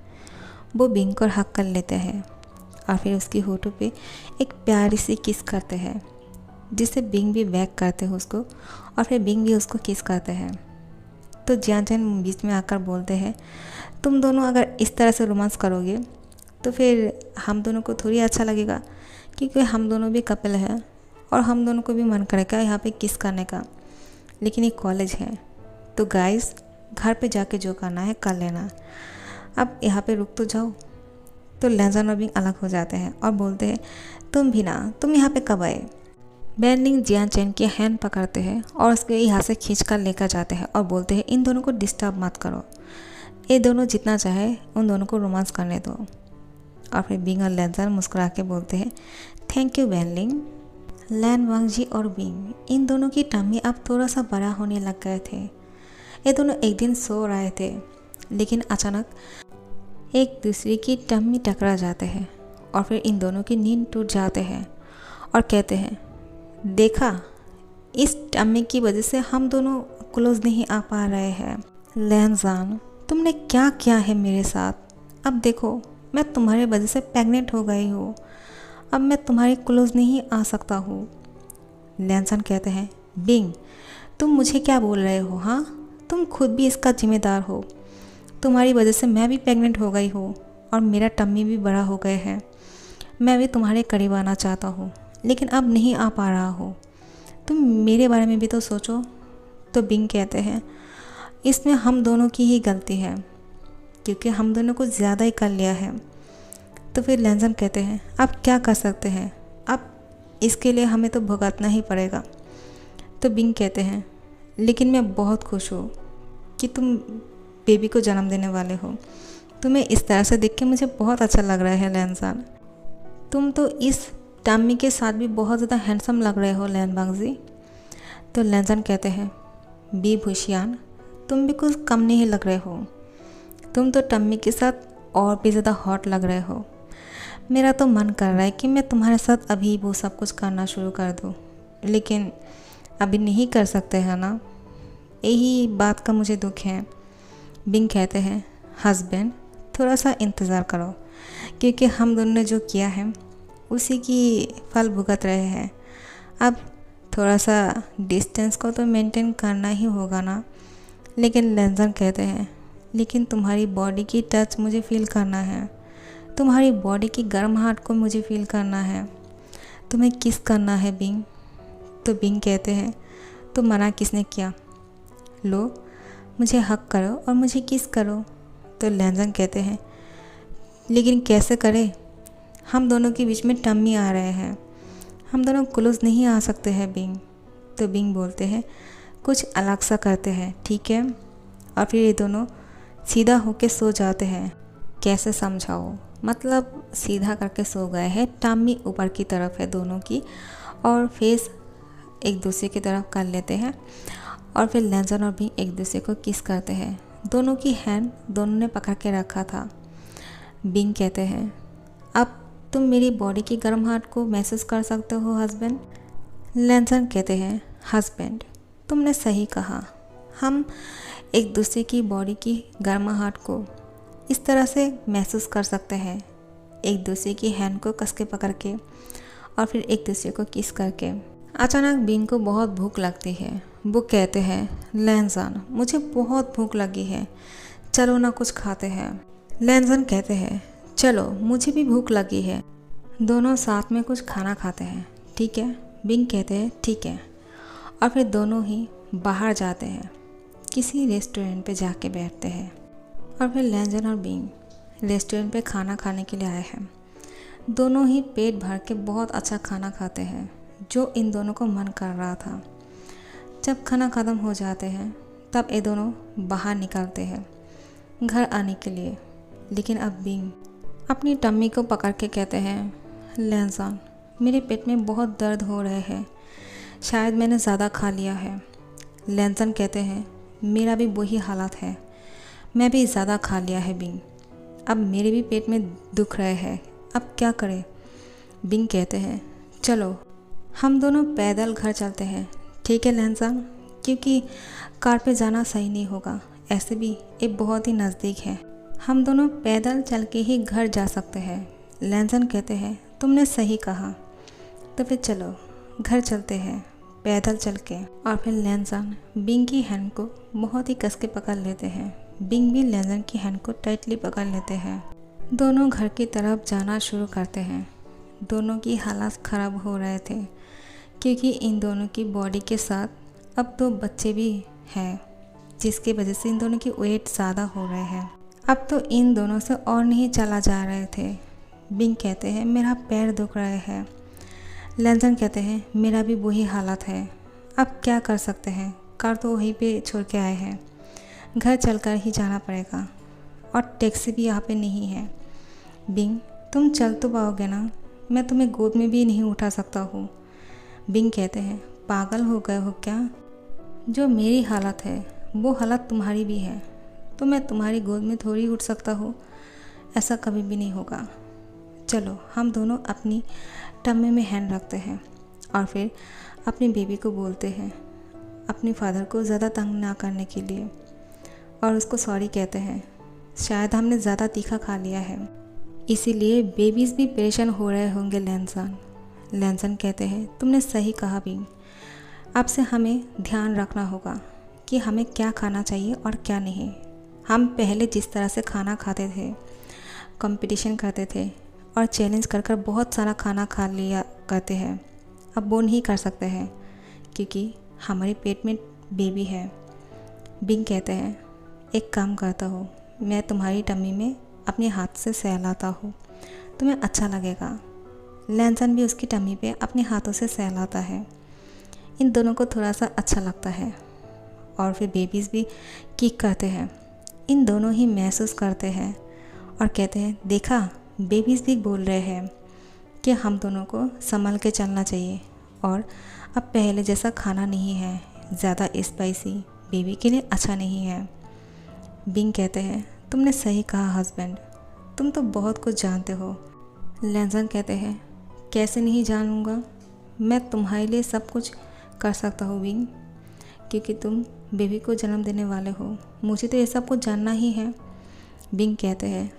Speaker 1: वो बिंग को हक कर लेते हैं और फिर उसकी होठों पे एक प्यारी सी किस करते हैं, जिससे बिंग भी बैक करते हैं उसको और फिर बिंग भी उसको किस करते हैं। तो जियानचन बीच में आकर बोलते हैं, तुम दोनों अगर इस तरह से रोमांस करोगे तो फिर हम दोनों को थोड़ी अच्छा लगेगा, क्योंकि हम दोनों भी कपल है और हम दोनों को भी मन करेगा यहाँ पे किस करने का, लेकिन ये कॉलेज है, तो गाइस घर पे जाके जो करना है कर लेना, अब यहाँ पे रुक तो जाओ। तो लैंजन और बिंग अलग हो जाते हैं और बोलते हैं, तुम भी ना, तुम यहाँ पे कब आए। बेनलिंग जियानचन की हैंड पकड़ते हैं और उसके यहाँ से खींच कर लेकर जाते हैं और बोलते हैं, इन दोनों को डिस्टर्ब मत करो, ये दोनों जितना चाहे उन दोनों को रोमांस करने दो। और फिर बिंग और लैंजन मुस्कुरा के बोलते हैं, थैंक यू बेनलिंग। लैन वांगजी और बिंग इन दोनों की टम्मी अब थोड़ा सा बड़ा होने लग गए थे। ये दोनों एक दिन सो रहे थे, लेकिन अचानक एक दूसरे की टम्मी टकरा जाते हैं और फिर इन दोनों की नींद टूट जाते हैं और कहते हैं, देखा, इस टम्मी की वजह से हम दोनों क्लोज नहीं आ पा रहे हैं। लैनजान, तुमने क्या किया है मेरे साथ? अब देखो, मैं तुम्हारी वजह से प्रेग्नेंट हो गई हूँ। अब मैं तुम्हारी क्लोज नहीं आ सकता हूँ। लैनजान कहते हैं, बिंग, तुम मुझे क्या बोल रहे हो? हाँ, तुम खुद भी इसका जिम्मेदार हो। तुम्हारी वजह से मैं भी प्रेग्नेंट हो गई हूँ और मेरा टम्मी भी बड़ा हो गया है। मैं भी तुम्हारे करीब आना चाहता हूँ, लेकिन अब नहीं आ पा रहा हूँ। तुम मेरे बारे में भी तो सोचो। तो बिंग कहते हैं, इसमें हम दोनों की ही गलती है, क्योंकि हम दोनों को ज़्यादा ही कर लिया है। तो फिर लैनजान कहते हैं, अब क्या कर सकते हैं? अब इसके लिए हमें तो भुगतना ही पड़ेगा। तो बिंग कहते हैं, लेकिन मैं बहुत खुश हूँ कि तुम बेबी को जन्म देने वाले हो। तुम्हें इस तरह से देख के मुझे बहुत अच्छा लग रहा है लैनजान। तुम तो इस टम्मी के साथ भी बहुत ज़्यादा हैंडसम लग रहे हो लैनबांग जी। तो लैनजान कहते हैं, बी भूशियान, तुम भी कुछ कम नहीं लग रहे हो। तुम तो टम्मी के साथ और भी ज़्यादा हॉट लग रहे हो। मेरा तो मन कर रहा है कि मैं तुम्हारे साथ अभी वो सब कुछ करना शुरू कर दूँ, लेकिन अभी नहीं कर सकते हैं ना। यही बात का मुझे दुख है। बिंग कहते हैं, हस्बैंड, थोड़ा सा इंतज़ार करो, क्योंकि हम दोनों ने जो किया है उसी की फल भुगत रहे हैं। अब थोड़ा सा डिस्टेंस को तो मेंटेन करना ही होगा ना। लेकिन लैनजान कहते हैं, लेकिन तुम्हारी बॉडी की टच मुझे फील करना है। तुम्हारी बॉडी की गर्माहट को मुझे फील करना है। तुम्हें किस करना है बिंग। तो बिंग कहते हैं, तो मना किसने किया? लो, मुझे हक करो और मुझे किस करो। तो लैनजान कहते हैं, लेकिन कैसे करें? हम दोनों के बीच में टम्मी आ रहे हैं। हम दोनों क्लोज नहीं आ सकते हैं बिंग। तो बिंग बोलते हैं, कुछ अलग सा करते हैं, ठीक है? और फिर ये दोनों सीधा होके सो जाते हैं। कैसे समझाओ? मतलब सीधा करके सो गए हैं। टम्मी ऊपर की तरफ है दोनों की, और फेस एक दूसरे की तरफ कर लेते हैं। और फिर लैनजान और बिंग एक दूसरे को किस करते हैं। दोनों की हैंड दोनों ने पकड़ के रखा था। बिंग कहते हैं, अब तुम मेरी बॉडी की गर्माहट को महसूस कर सकते हो हस्बैंड। लैनजान कहते हैं, हस्बैंड, तुमने सही कहा। हम एक दूसरे की बॉडी की गर्माहट को इस तरह से महसूस कर सकते हैं, एक दूसरे की हैंड को कस के पकड़ के और फिर एक दूसरे को किस करके। अचानक बिंग को बहुत भूख लगती है। वो कहते हैं, लैनजान, मुझे बहुत भूख लगी है, चलो ना कुछ खाते हैं। लैनजान कहते हैं, चलो, मुझे भी भूख लगी है, दोनों साथ में कुछ खाना खाते हैं, ठीक है? बिंग कहते हैं, ठीक है। और फिर दोनों ही बाहर जाते हैं, किसी रेस्टोरेंट पे जाके बैठते हैं। और फिर लैनजान और बिंग रेस्टोरेंट पे खाना खाने के लिए आए हैं। दोनों ही पेट भर के बहुत अच्छा खाना खाते हैं, जो इन दोनों को मन कर रहा था। जब खाना ख़त्म हो जाते हैं तब ये दोनों बाहर निकलते हैं घर आने के लिए। लेकिन अब बिंग अपनी टम्मी को पकड़ के कहते हैं, लैनजान, मेरे पेट में बहुत दर्द हो रहे हैं, शायद मैंने ज़्यादा खा लिया है। लैनजान कहते हैं, मेरा भी वही हालत है, मैं भी ज़्यादा खा लिया है बिंग। अब मेरे भी पेट में दुख रहे हैं, अब क्या करें? बिंग कहते हैं, चलो हम दोनों पैदल घर चलते हैं, ठीक है लैनजान? क्योंकि कार पे जाना सही नहीं होगा, ऐसे भी ये बहुत ही नज़दीक है, हम दोनों पैदल चल के ही घर जा सकते हैं। लैनजान कहते हैं, तुमने सही कहा, तो फिर चलो घर चलते हैं पैदल चल के। और फिर लैनजान बिंग की हैंड को बहुत ही कस के पकड़ लेते हैं। बिंग भी लैनजान की हैंड को टाइटली पकड़ लेते हैं। दोनों घर की तरफ जाना शुरू करते हैं। दोनों की हालात ख़राब हो रहे थे, क्योंकि इन दोनों की बॉडी के साथ अब तो बच्चे भी हैं, जिसकी वजह से इन दोनों की वेट ज़्यादा हो रहे हैं। अब तो इन दोनों से और नहीं चला जा रहे थे। बिंग कहते हैं, मेरा पैर दुख रहा है। लैनजान कहते हैं, मेरा भी वही हालत है, अब क्या कर सकते हैं, कार तो वहीं पे छोड़ के आए हैं, घर चलकर ही जाना पड़ेगा, और टैक्सी भी यहाँ पे नहीं है। बिंग, तुम चल तो पाओगे ना? मैं तुम्हें गोद में भी नहीं उठा सकता हूँ। बिंग कहते हैं, पागल हो गए हो क्या? जो मेरी हालत है वो हालत तुम्हारी भी है, तो मैं तुम्हारी गोद में थोड़ी उठ सकता हूँ। ऐसा कभी भी नहीं होगा। चलो हम दोनों अपनी टम्मी में हैंड रखते हैं और फिर अपनी बेबी को बोलते हैं अपने फादर को ज़्यादा तंग ना करने के लिए, और उसको सॉरी कहते हैं। शायद हमने ज़्यादा तीखा खा लिया है, इसीलिए बेबीज़ भी परेशान हो रहे होंगे। लैनसन कहते हैं तुमने सही कहा बिंग, अब से हमें ध्यान रखना होगा कि हमें क्या खाना चाहिए और क्या नहीं। हम पहले जिस तरह से खाना खाते थे, कंपटीशन करते थे और चैलेंज कर कर बहुत सारा खाना खा लिया करते हैं, अब वो नहीं कर सकते हैं क्योंकि हमारे पेट में बेबी है। बिंग कहते हैं एक काम करता हूँ, मैं तुम्हारी टम्मी में अपने हाथ से सहलाता हूँ, तुम्हें अच्छा लगेगा। लैनसन भी उसकी टम्मी पे अपने हाथों से सहलाता है। इन दोनों को थोड़ा सा अच्छा लगता है और फिर बेबीज़ भी किक करते हैं। इन दोनों ही महसूस करते हैं और कहते हैं देखा, बेबीज़ भी बोल रहे हैं कि हम दोनों को संभल के चलना चाहिए और अब पहले जैसा खाना नहीं है, ज़्यादा स्पाइसी बेबी के लिए अच्छा नहीं है। बिंग कहते हैं तुमने सही कहा हस्बैंड, तुम तो बहुत कुछ जानते हो। लैनसन कहते हैं कैसे नहीं जानूँगा, मैं तुम्हारे लिए सब कुछ कर सकता हूँ बिंग, क्योंकि तुम बेबी को जन्म देने वाले हो, मुझे तो ये सब कुछ जानना ही है। बिंग कहते हैं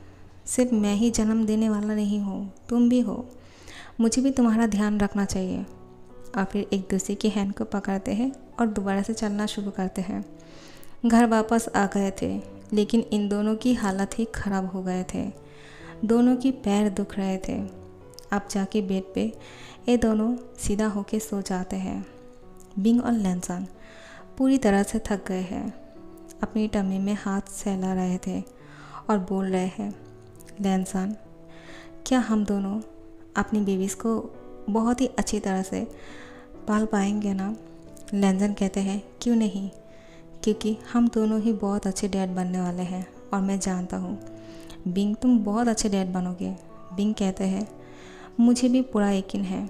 Speaker 1: सिर्फ मैं ही जन्म देने वाला नहीं हूँ, तुम भी हो, मुझे भी तुम्हारा ध्यान रखना चाहिए। और फिर एक दूसरे की हैंड को पकड़ते हैं और दोबारा से चलना शुरू करते हैं। घर वापस आ गए थे, लेकिन इन दोनों की हालत ही ख़राब हो गए थे। दोनों की पैर दुख रहे थे। अब जाके बेड पे ये दोनों सीधा होके सो जाते हैं। बिंग और लैनसन पूरी तरह से थक गए हैं, अपनी टम्मी में हाथ सहला रहे थे और बोल रहे हैं लैनसन, क्या हम दोनों अपनी बेबीज़ को बहुत ही अच्छी तरह से पाल पाएंगे ना? लैनसन कहते हैं क्यों नहीं, क्योंकि हम दोनों ही बहुत अच्छे डैड बनने वाले हैं और मैं जानता हूँ बिंग तुम बहुत अच्छे डैड बनोगे। बिंग कहते हैं मुझे भी पूरा यकीन है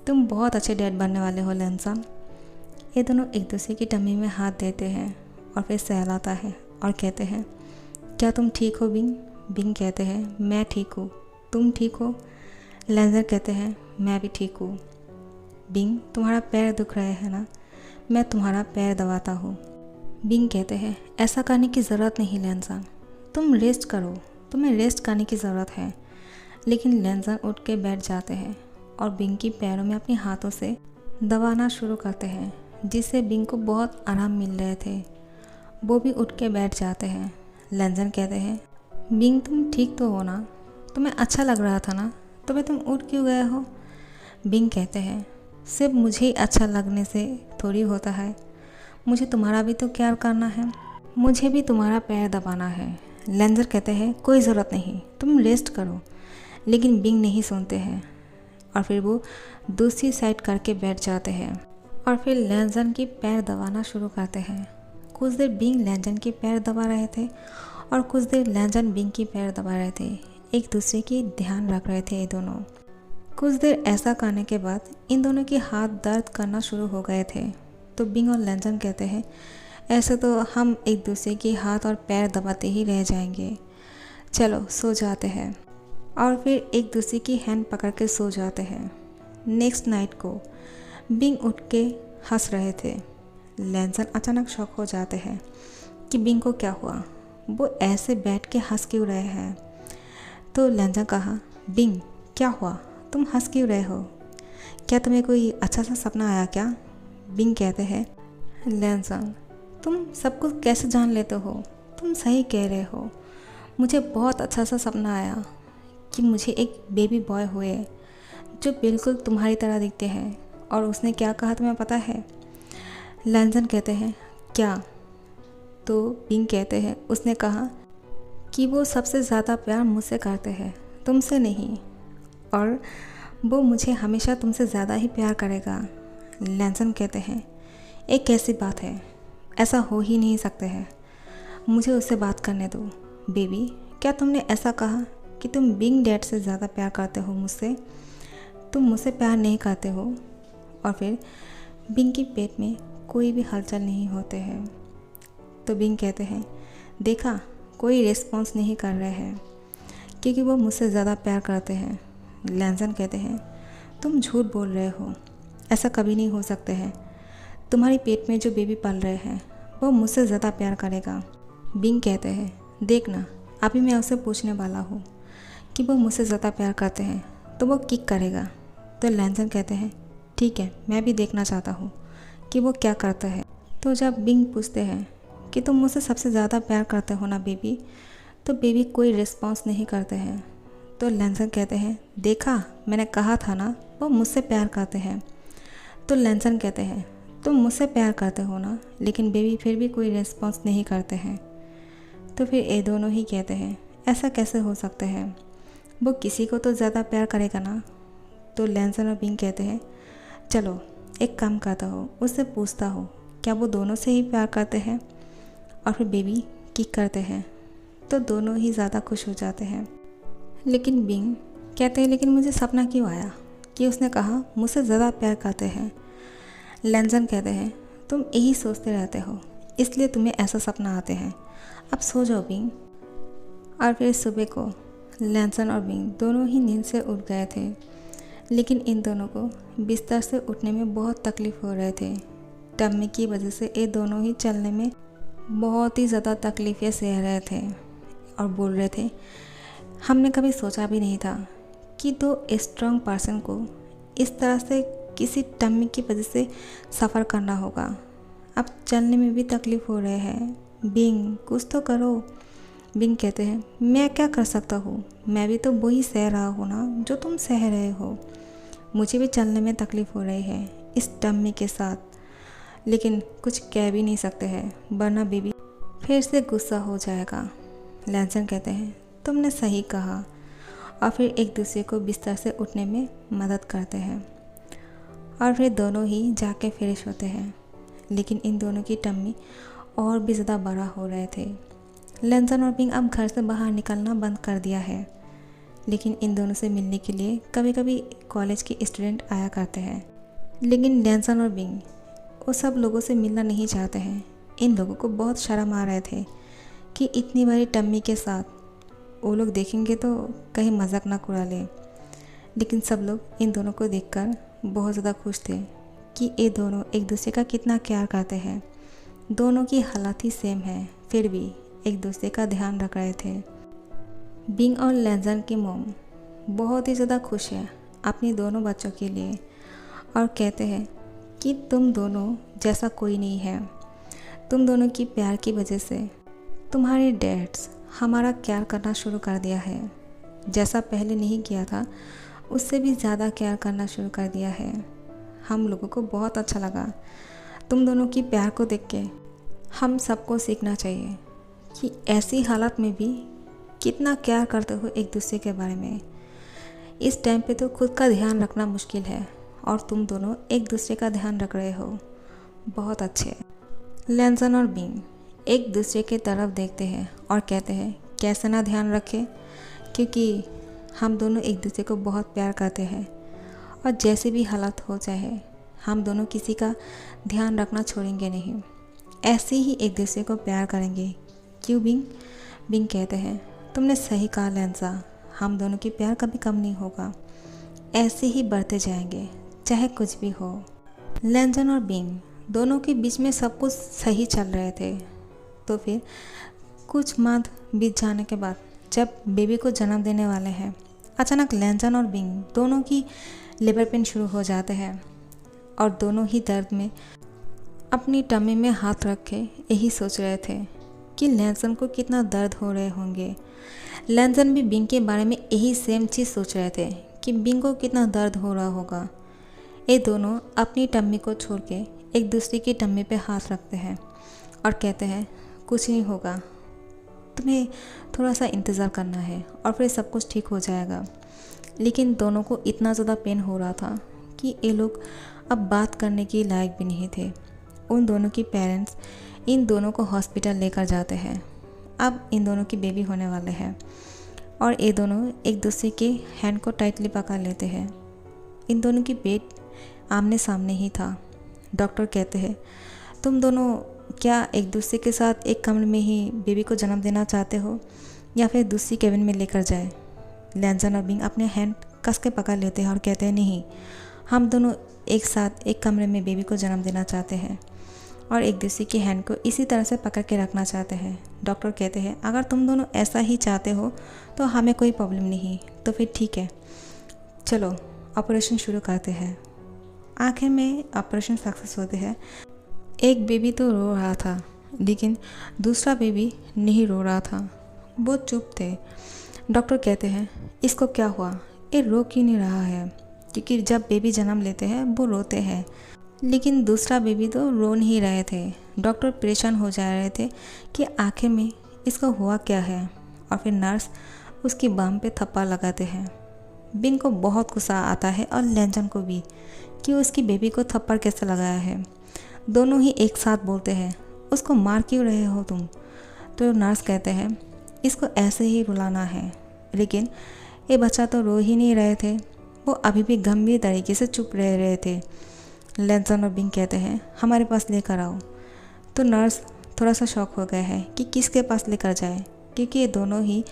Speaker 1: तुम बहुत अच्छे डैड बनने वाले हो लैनसन। ये दोनों एक दूसरे की टम्मी में हाथ देते हैं और फिर सहलाता है और कहते हैं क्या तुम ठीक हो बिंग? बिंग कहते हैं मैं ठीक हूँ, तुम ठीक हो? लैनसन कहते हैं मैं भी ठीक हूँ। बिंग तुम्हारा पैर दुख रहा है ना, मैं तुम्हारा पैर दबाता हूँ। बिंग कहते हैं ऐसा करने की ज़रूरत नहीं लैनसन, तुम रेस्ट करो, तुम्हें रेस्ट करने की ज़रूरत है। लेकिन लैनसन उठ के बैठ जाते हैं और बिंग की पैरों में अपने हाथों से दबाना शुरू करते हैं, जिससे बिंग को बहुत आराम मिल रहे थे। वो भी उठ के बैठ जाते हैं। लैनसन कहते हैं बिंग तुम ठीक तो हो ना, तुम्हें अच्छा लग रहा था ना, तुम उठ क्यों गए हो? बिंग कहते हैं सिर्फ मुझे ही अच्छा लगने से थोड़ी होता है, मुझे तुम्हारा भी तो केयर करना है, मुझे भी तुम्हारा पैर दबाना है। लैनसन कहते हैं कोई ज़रूरत नहीं, तुम रेस्ट करो। लेकिन बिंग नहीं सुनते हैं और फिर वो दूसरी साइड करके बैठ जाते हैं और फिर लैनसन की पैर दबाना शुरू करते हैं। कुछ देर बिंग लैनसन के पैर दबा रहे थे और कुछ देर लैनसन बिंग की पैर दबा रहे थे, एक दूसरे की ध्यान रख रहे थे ये दोनों। कुछ देर ऐसा करने के बाद इन दोनों के हाथ दर्द करना शुरू हो गए थे, तो बिंग और लैनसन कहते हैं ऐसे तो हम एक दूसरे के हाथ और पैर दबाते ही रह जाएंगे, चलो सो जाते हैं। और फिर एक दूसरे की हैंड पकड़ के सो जाते हैं। नेक्स्ट नाइट को बिंग उठ के हंस रहे थे। लैनसन अचानक शॉक हो जाते हैं कि बिंग को क्या हुआ, वो ऐसे बैठ के हंस क्यों रहे हैं। तो लैनसन कहा बिंग क्या हुआ, तुम हंस क्यों रहे हो, क्या तुम्हें कोई अच्छा सा सपना आया क्या? बिंग कहते हैं लैनसन तुम सब कुछ कैसे जान लेते हो, तुम सही कह रहे हो, मुझे बहुत अच्छा सा सपना आया कि मुझे एक बेबी बॉय हुए जो बिल्कुल तुम्हारी तरह दिखते हैं। और उसने क्या कहा तुम्हें पता है? लैनसन कहते हैं क्या? तो बिंग कहते हैं उसने कहा कि वो सबसे ज़्यादा प्यार मुझसे करते हैं, तुमसे नहीं, और वो मुझे हमेशा तुमसे ज़्यादा ही प्यार करेगा। लैनसन कहते हैं एक कैसी बात है, ऐसा हो ही नहीं सकते हैं, मुझे उससे बात करने दो। बेबी क्या तुमने ऐसा कहा कि तुम बिंग डैड से ज़्यादा प्यार करते हो मुझसे, तुम मुझसे प्यार नहीं करते हो? और फिर बिंग की पेट में कोई भी हलचल नहीं होते हैं। तो बिंग कहते हैं देखा कोई रिस्पॉन्स नहीं कर रहे हैं, क्योंकि वो मुझसे ज़्यादा प्यार करते हैं। लैंसन कहते हैं तुम झूठ बोल रहे हो, ऐसा कभी नहीं हो सकता है। तुम्हारी पेट में जो बेबी पल रहे हैं वो मुझसे ज़्यादा प्यार करेगा। बिंग कहते हैं देखना, अभी मैं उससे पूछने वाला हूँ कि वो मुझसे ज़्यादा प्यार करते हैं तो वो किक करेगा। तो लैंसन कहते हैं ठीक है, मैं भी देखना चाहता हूँ कि वो क्या करता है। तो जब बिंग पूछते हैं कि तुम मुझसे सबसे ज़्यादा प्यार करते हो ना बेबी, तो बेबी कोई रिस्पॉन्स नहीं करते हैं। तो लैंसन कहते हैं देखा, मैंने कहा था ना वो मुझसे प्यार करते हैं। तो लैंसन कहते हैं तुम मुझसे प्यार करते हो ना, लेकिन बेबी फिर भी कोई रिस्पॉन्स नहीं करते हैं। तो फिर ये दोनों ही कहते हैं ऐसा कैसे हो सकता है, वो किसी को तो ज़्यादा प्यार करेगा ना। तो लैंसन और बिंग कहते हैं चलो एक काम करता हो, उससे पूछता हो क्या वो दोनों से ही प्यार करते हैं, और फिर बेबी किक करते हैं। तो दोनों ही ज़्यादा खुश हो जाते हैं। लेकिन बिंग कहते हैं लेकिन मुझे सपना क्यों आया कि उसने कहा मुझसे ज़्यादा प्यार करते हैं। लैंसन कहते हैं तुम यही सोचते रहते हो, इसलिए तुम्हें ऐसा सपना आते हैं। अब सो जाओ बिंग। और फिर सुबह को लैंसन और बिंग दोनों ही नींद से उठ गए थे, लेकिन इन दोनों को बिस्तर से उठने में बहुत तकलीफ़ हो रहे थे। टम्मी की वजह से ये दोनों ही चलने में बहुत ही ज़्यादा तकलीफ़ें सह रहे थे और बोल रहे थे हमने कभी सोचा भी नहीं था कि दो स्ट्रॉन्ग पर्सन को इस तरह से किसी टम्मी की वजह से सफ़र करना होगा। अब चलने में भी तकलीफ़ हो रहे हैं। बिंग कुछ तो करो। बिंग कहते हैं मैं क्या कर सकता हूँ, मैं भी तो वही सह रहा हूँ ना जो तुम सह रहे हो। मुझे भी चलने में तकलीफ़ हो रही है इस टम्मी के साथ, लेकिन कुछ कह भी नहीं सकते हैं वरना बेबी फिर से गुस्सा हो जाएगा। लैंसन कहते हैं तुमने सही कहा, और फिर एक दूसरे को बिस्तर से उठने में मदद करते हैं और फिर दोनों ही जाके फ्रेश होते हैं। लेकिन इन दोनों की टम्मी और भी ज़्यादा बड़ा हो रहे थे। लैंसन और बिंग अब घर से बाहर निकलना बंद कर दिया है, लेकिन इन दोनों से मिलने के लिए कभी कभी कॉलेज के स्टूडेंट आया करते हैं। लेकिन लैंसन और बिंग वो सब लोगों से मिलना नहीं चाहते हैं। इन लोगों को बहुत शर्म आ रहे थे कि इतनी बड़ी टम्मी के साथ वो लोग देखेंगे तो कहीं मजाक ना उड़ा ले। लेकिन सब लोग इन दोनों को देखकर बहुत ज़्यादा खुश थे कि ये दोनों एक दूसरे का कितना प्यार करते हैं। दोनों की हालत ही सेम है, फिर भी एक दूसरे का ध्यान रख रहे थे। बिंग और लैंसन की मॉम बहुत ही ज़्यादा खुश है अपनी दोनों बच्चों के लिए और कहते हैं कि तुम दोनों जैसा कोई नहीं है। तुम दोनों की प्यार की वजह से तुम्हारे डैड्स हमारा केयर करना शुरू कर दिया है। जैसा पहले नहीं किया था उससे भी ज़्यादा केयर करना शुरू कर दिया है। हम लोगों को बहुत अच्छा लगा तुम दोनों की प्यार को देख के। हम सबको सीखना चाहिए कि ऐसी हालत में भी कितना केयर करते हो एक दूसरे के बारे में। इस टाइम पे तो खुद का ध्यान रखना मुश्किल है और तुम दोनों एक दूसरे का ध्यान रख रहे हो, बहुत अच्छे। लैंसन और बिंग एक दूसरे के तरफ देखते हैं और कहते हैं कैसे ना ध्यान रखें, क्योंकि हम दोनों एक दूसरे को बहुत प्यार करते हैं और जैसे भी हालत हो चाहे हम दोनों किसी का ध्यान रखना छोड़ेंगे नहीं। ऐसे ही एक दूसरे को प्यार करेंगे, क्यों बिंग? बिंग कहते हैं तुमने सही कहा लैंसा, हम दोनों की प्यार कभी कम नहीं होगा, ऐसे ही बढ़ते जाएंगे चाहे कुछ भी हो। लैंसन और बिंग दोनों के बीच में सब कुछ सही चल रहे थे। तो फिर कुछ माह बीत जाने के बाद जब बेबी को जन्म देने वाले हैं, अचानक लैंसन और बिंग दोनों की लेबर पेन शुरू हो जाते हैं और दोनों ही दर्द में अपनी टमी में हाथ रख के यही सोच रहे थे कि लैंसन को कितना दर्द हो रहे होंगे। लैंसन भी बिंग के बारे में यही सेम चीज़ सोच रहे थे कि बिंग को कितना दर्द हो रहा होगा। ये दोनों अपनी टम्मी को छोड़ के एक दूसरे की टम्मी पे हाथ रखते हैं और कहते हैं कुछ नहीं होगा, तुम्हें थोड़ा सा इंतज़ार करना है और फिर सब कुछ ठीक हो जाएगा। लेकिन दोनों को इतना ज़्यादा पेन हो रहा था कि ये लोग अब बात करने के लायक भी नहीं थे। उन दोनों की पेरेंट्स इन दोनों को हॉस्पिटल लेकर जाते हैं। अब इन दोनों की बेबी होने वाले हैं और ये दोनों एक दूसरे के हैंड को टाइटली पकड़ लेते हैं। इन दोनों की पेट आमने सामने ही था। डॉक्टर कहते हैं तुम दोनों क्या एक दूसरे के साथ एक कमरे में ही बेबी को जन्म देना चाहते हो या फिर दूसरी केबिन में लेकर जाए? लैंजन और बिंग अपने हैंड कस के पकड़ लेते हैं और कहते हैं नहीं, हम दोनों एक साथ एक कमरे में बेबी को जन्म देना चाहते हैं और एक दूसरे की हैंड को इसी तरह से पकड़ के रखना चाहते हैं। डॉक्टर कहते हैं अगर तुम दोनों ऐसा ही चाहते हो तो हमें कोई प्रॉब्लम नहीं, तो फिर ठीक है, चलो ऑपरेशन शुरू करते हैं। आखिर में ऑपरेशन सक्सेस होते हैं। एक बेबी तो रो रहा था लेकिन दूसरा बेबी नहीं रो रहा था, वो चुप थे। डॉक्टर कहते हैं इसको क्या हुआ, ये रो क्यों नहीं रहा है? क्योंकि जब बेबी जन्म लेते हैं वो रोते हैं, लेकिन दूसरा बेबी तो रो नहीं रहे थे। डॉक्टर परेशान हो जा रहे थे कि आखिर में इसको हुआ क्या है, और फिर नर्स उसकी बाम पे थप्पड़ लगाते हैं। बिंग को बहुत गुस्सा आता है और लैंजन को भी कि उसकी बेबी को थप्पड़ कैसे लगाया है। दोनों ही एक साथ बोलते हैं उसको मार क्यों रहे हो तुम? तो नर्स कहते हैं इसको ऐसे ही रुलाना है, लेकिन ये बच्चा तो रो ही नहीं रहे थे, वो अभी भी गंभीर तरीके से चुप रह रहे थे। लैंजन और बिंग कहते हैं हमारे पास लेकर आओ। तो नर्स थोड़ा सा शॉक हो गया है कि किसके पास लेकर जाए, क्योंकि ये दोनों ही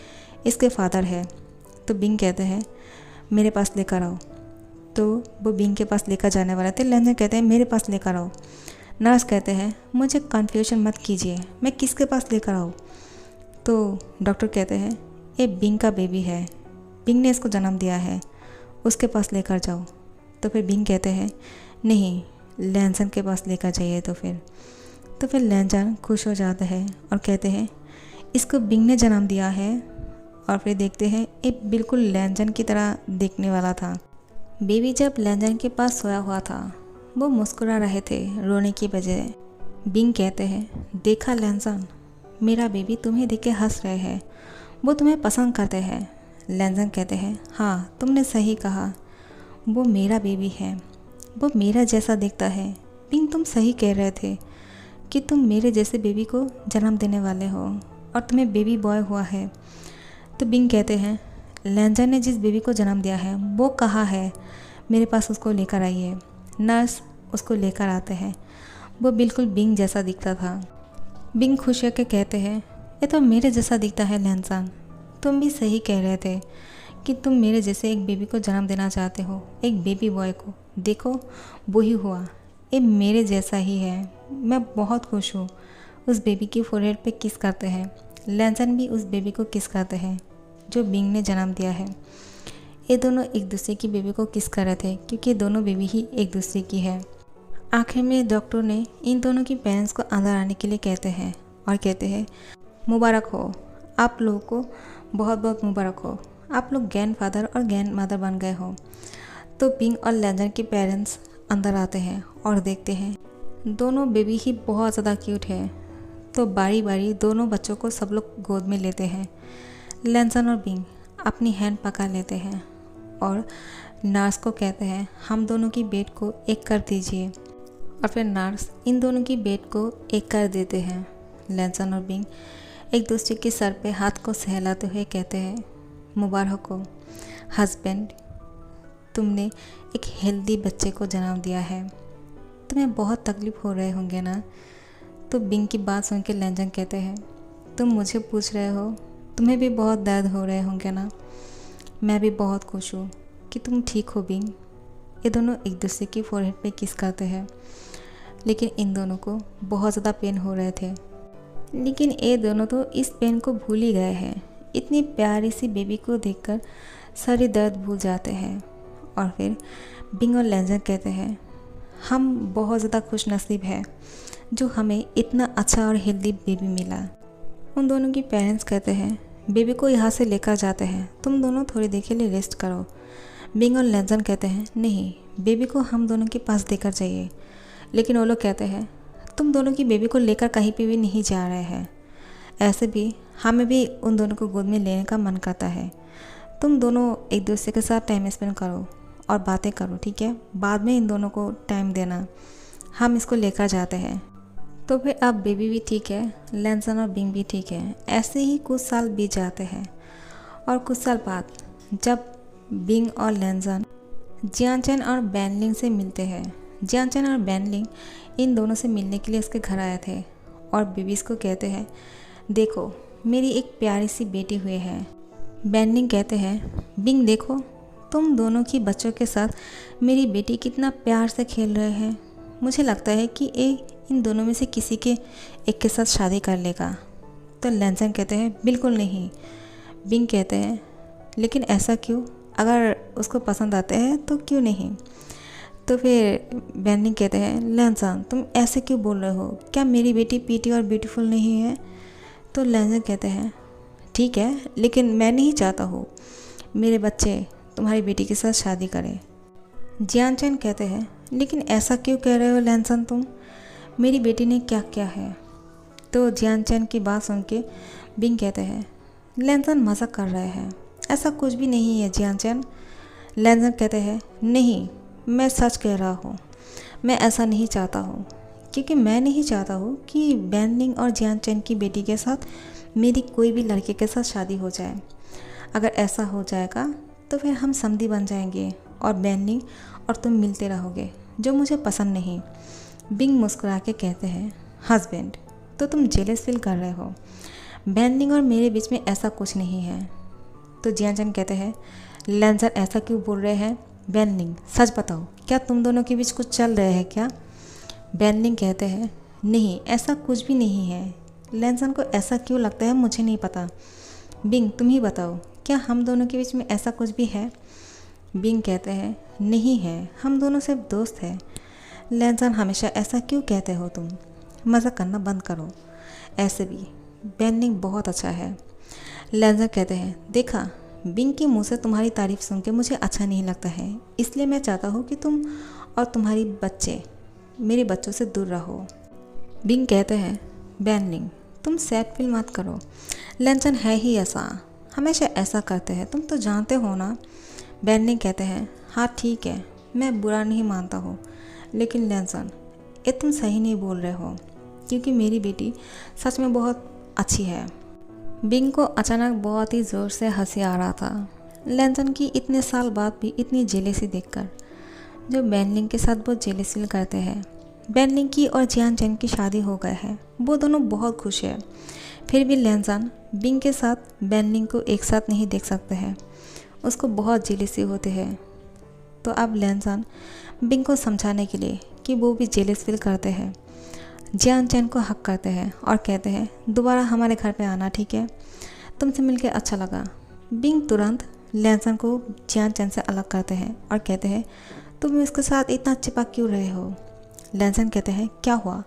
Speaker 1: इसके फादर है। तो बिंग कहते हैं मेरे पास लेकर आओ। तो वो बिंग के पास लेकर जाने वाले थे। लैंजन कहते हैं मेरे पास लेकर आओ। नर्स कहते हैं मुझे कन्फ्यूजन मत कीजिए, मैं किसके पास लेकर आऊँ? तो डॉक्टर कहते हैं ये बिंग का बेबी है, बिंग ने इसको जन्म दिया है, उसके पास लेकर जाओ। तो फिर बिंग कहते हैं नहीं, लैंजन के पास लेकर जाइए। तो फिर लैंजन खुश हो जाते हैं और कहते हैं इसको बिंग ने जन्म दिया है। और फिर देखते हैं ये बिल्कुल लैंजन की तरह दिखने वाला था। बेबी जब लैंजन के पास सोया हुआ था वो मुस्कुरा रहे थे रोने की बजाय। बिंग कहते हैं देखा लैंजन, मेरा बेबी तुम्हें देख के हंस रहे हैं, वो तुम्हें पसंद करते हैं। लैंजन कहते हैं हाँ तुमने सही कहा, वो मेरा बेबी है, वो मेरा जैसा दिखता है। बिंग तुम सही कह रहे थे कि तुम मेरे जैसे बेबी को जन्म देने वाले हो और तुम्हें बेबी बॉय हुआ है। तो बिंग कहते हैं लैंजन ने जिस बेबी को जन्म दिया है वो कहाँ है, मेरे पास उसको लेकर आइए। नर्स उसको लेकर आते हैं। वो बिल्कुल बिंग जैसा दिखता था। बिंग खुश होकर कहते हैं ये तो मेरे जैसा दिखता है लैंजन, तुम भी सही कह रहे थे कि तुम मेरे जैसे एक बेबी को जन्म देना चाहते हो, एक बेबी बॉय को। देखो वही हुआ, ये मेरे जैसा ही है, मैं बहुत खुश हूँ। उस बेबी की फोरहेड पे किस करते हैं। लैंजन भी उस बेबी को किस करते हैं जो बिंग ने जन्म दिया है। ये दोनों एक दूसरे की बेबी को किस कर रहे थे क्योंकि दोनों बेबी ही एक दूसरे की है। आखिर में डॉक्टर ने इन दोनों की पेरेंट्स को अंदर आने के लिए कहते हैं और कहते हैं मुबारक हो, आप लोगों को बहुत बहुत मुबारक हो, आप लोग ग्रैंड फादर और ग्रैंड मदर बन गए हो। तो बिंग और लैंजन के पेरेंट्स अंदर आते हैं और देखते हैं दोनों बेबी ही बहुत ज़्यादा क्यूट है। तो बारी बारी दोनों बच्चों को सब लोग गोद में लेते हैं। लैंजन और बिंग अपनी हैंड पकड़ लेते हैं और नर्स को कहते हैं हम दोनों की बेड को एक कर दीजिए, और फिर नर्स इन दोनों की बेड को एक कर देते हैं। लैंजन और बिंग एक दूसरे के सर पे हाथ को सहलाते हुए कहते हैं मुबारक हो हस्बैंड, तुमने एक हेल्दी बच्चे को जन्म दिया है, तुम्हें बहुत तकलीफ़ हो रहे होंगे ना। तो बिंग की बात सुन के लैंजन कहते हैं तुम मुझे पूछ रहे हो, तुम्हें भी बहुत दर्द हो रहे होंगे ना। मैं भी बहुत खुश हूँ कि तुम ठीक हो बिंग। ये दोनों एक दूसरे की फोरहेड पे किस करते हैं, लेकिन इन दोनों को बहुत ज़्यादा पेन हो रहे थे। लेकिन ये दोनों तो इस पेन को भूल ही गए हैं। इतनी प्यारी सी बेबी को देखकर सारे दर्द भूल जाते हैं। और फिर बिंग और लैंजन कहते हैं हम बहुत ज़्यादा खुश नसीब है जो हमें इतना अच्छा और हेल्दी बेबी मिला। उन दोनों की पेरेंट्स कहते हैं बेबी को यहाँ से लेकर जाते हैं, तुम दोनों थोड़ी देर के लिए रेस्ट करो। बिंग और लैंजन कहते हैं नहीं, बेबी को हम दोनों के पास देकर जाइए। लेकिन वो लोग कहते हैं तुम दोनों की बेबी को लेकर कहीं पे भी नहीं जा रहे हैं, ऐसे भी हमें भी उन दोनों को गोद में लेने का मन करता है। तुम दोनों एक दूसरे के साथ टाइम स्पेंड करो और बातें करो, ठीक है, बाद में इन दोनों को टाइम देना, हम इसको लेकर जाते हैं। तो फिर अब बेबी भी ठीक है, लैंजन और बिंग भी ठीक है। ऐसे ही कुछ साल बीत जाते हैं और कुछ साल बाद जब बिंग और लैंजन जियांचन और बैनलिंग से मिलते हैं, जियांचन और बैनलिंग इन दोनों से मिलने के लिए उसके घर आए थे और बेबीज़ को कहते हैं देखो मेरी एक प्यारी सी बेटी हुई है, बैंडिंग कहते हैं, बिंग देखो, तुम दोनों की बच्चों के साथ मेरी बेटी कितना प्यार से खेल रहे हैं। मुझे लगता है कि इन दोनों में से किसी के एक के साथ शादी कर लेगा। तो लैंसन कहते हैं, बिल्कुल नहीं। बिंग कहते हैं, लेकिन ऐसा क्यों? अगर उसको पसंद आते हैं तो क्यों नहीं? तो फिर बैंडिंग कहते हैं, लैंसन तुम ऐसे क्यों बोल रहे हो? क्या मेरी बेटी पीटी और ब्यूटीफुल नहीं है? तो लैंसन कहते हैं, ठीक है, लेकिन मैं नहीं चाहता हूँ मेरे बच्चे तुम्हारी बेटी के साथ शादी करें। जियान चैन कहते हैं, लेकिन ऐसा क्यों कह रहे हो लैंसन तुम? मेरी बेटी ने क्या किया है? तो जियान चैन की बात सुन के बिंग कहते हैं, लैंसन मजाक कर रहे हैं, ऐसा कुछ भी नहीं है जियान चैन। लैंसन कहते हैं, नहीं, मैं सच कह रहा हूँ, मैं ऐसा नहीं चाहता हूँ, क्योंकि मैं नहीं चाहता हूँ कि बैंडिंग और जियान चैन की बेटी के साथ मेरी कोई भी लड़के के साथ शादी हो जाए। अगर ऐसा हो जाएगा तो फिर हम समधी बन जाएंगे और बैंडिंग और तुम मिलते रहोगे, जो मुझे पसंद नहीं। बिंग मुस्कुरा के कहते हैं, हस्बैंड तो तुम जेलस फील कर रहे हो, बैंडिंग और मेरे बीच में ऐसा कुछ नहीं है। तो जियान चैन कहते हैं, लैंसन ऐसा क्यों बोल रहे हैं? बैंडिंग सच बताओ, क्या तुम दोनों के बीच कुछ चल रहे हैं क्या? बैंडिंग कहते हैं, नहीं, ऐसा कुछ भी नहीं है। लैंसन को ऐसा क्यों लगता है मुझे नहीं पता। बिंग तुम ही बताओ, क्या हम दोनों के बीच में ऐसा कुछ भी है? बिंग कहते हैं, नहीं है, हम दोनों सिर्फ दोस्त हैं। लैंसन हमेशा ऐसा क्यों कहते हो तुम? मज़ाक करना बंद करो। ऐसे भी बैंडिंग बहुत अच्छा है। लैंसन कहते हैं, देखा, बिंग के मुंह से तुम्हारी तारीफ़ सुन के मुझे अच्छा नहीं लगता है, इसलिए मैं चाहता हूँ कि तुम और तुम्हारी बच्चे मेरे बच्चों से दूर रहो। बिंग कहते हैं, बैंडिंग तुम सैड फील मत करो, लैंसन है ही ऐसा, हमेशा ऐसा करते हैं, तुम तो जानते हो ना। बैंडिंग कहते हैं, हाँ ठीक है, मैं बुरा नहीं मानता हूँ, लेकिन लैंसन ये तुम सही नहीं बोल रहे हो, क्योंकि मेरी बेटी सच में बहुत अच्छी है। बिंग को अचानक बहुत ही ज़ोर से हंसी आ रहा था, लैंसन की इतने साल बाद भी इतनी जेलेसी देखकर, जो बैंडिंग के साथ बहुत जेलेस फील करते हैं। बैंडिंग की और जियान चैन की शादी हो गई है, वो दोनों बहुत खुश है। फिर भी लैंसन बिंग के साथ बैंडिंग को एक साथ नहीं देख सकते हैं, उसको बहुत जेलेसी होते हैं। तो अब लैंसन बिंग को समझाने के लिए कि वो भी जेलेस फील करते हैं, जियान चैन को हक करते हैं और कहते हैं, दोबारा हमारे घर पे आना, ठीक है, तुमसे मिलकर अच्छा लगा। बिंग तुरंत लैंसन को जियान चैन से अलग करते हैं और कहते हैं, तुम इसके साथ इतना चिपक क्यों रहे हो? लैंसन कहते हैं, क्या हुआ?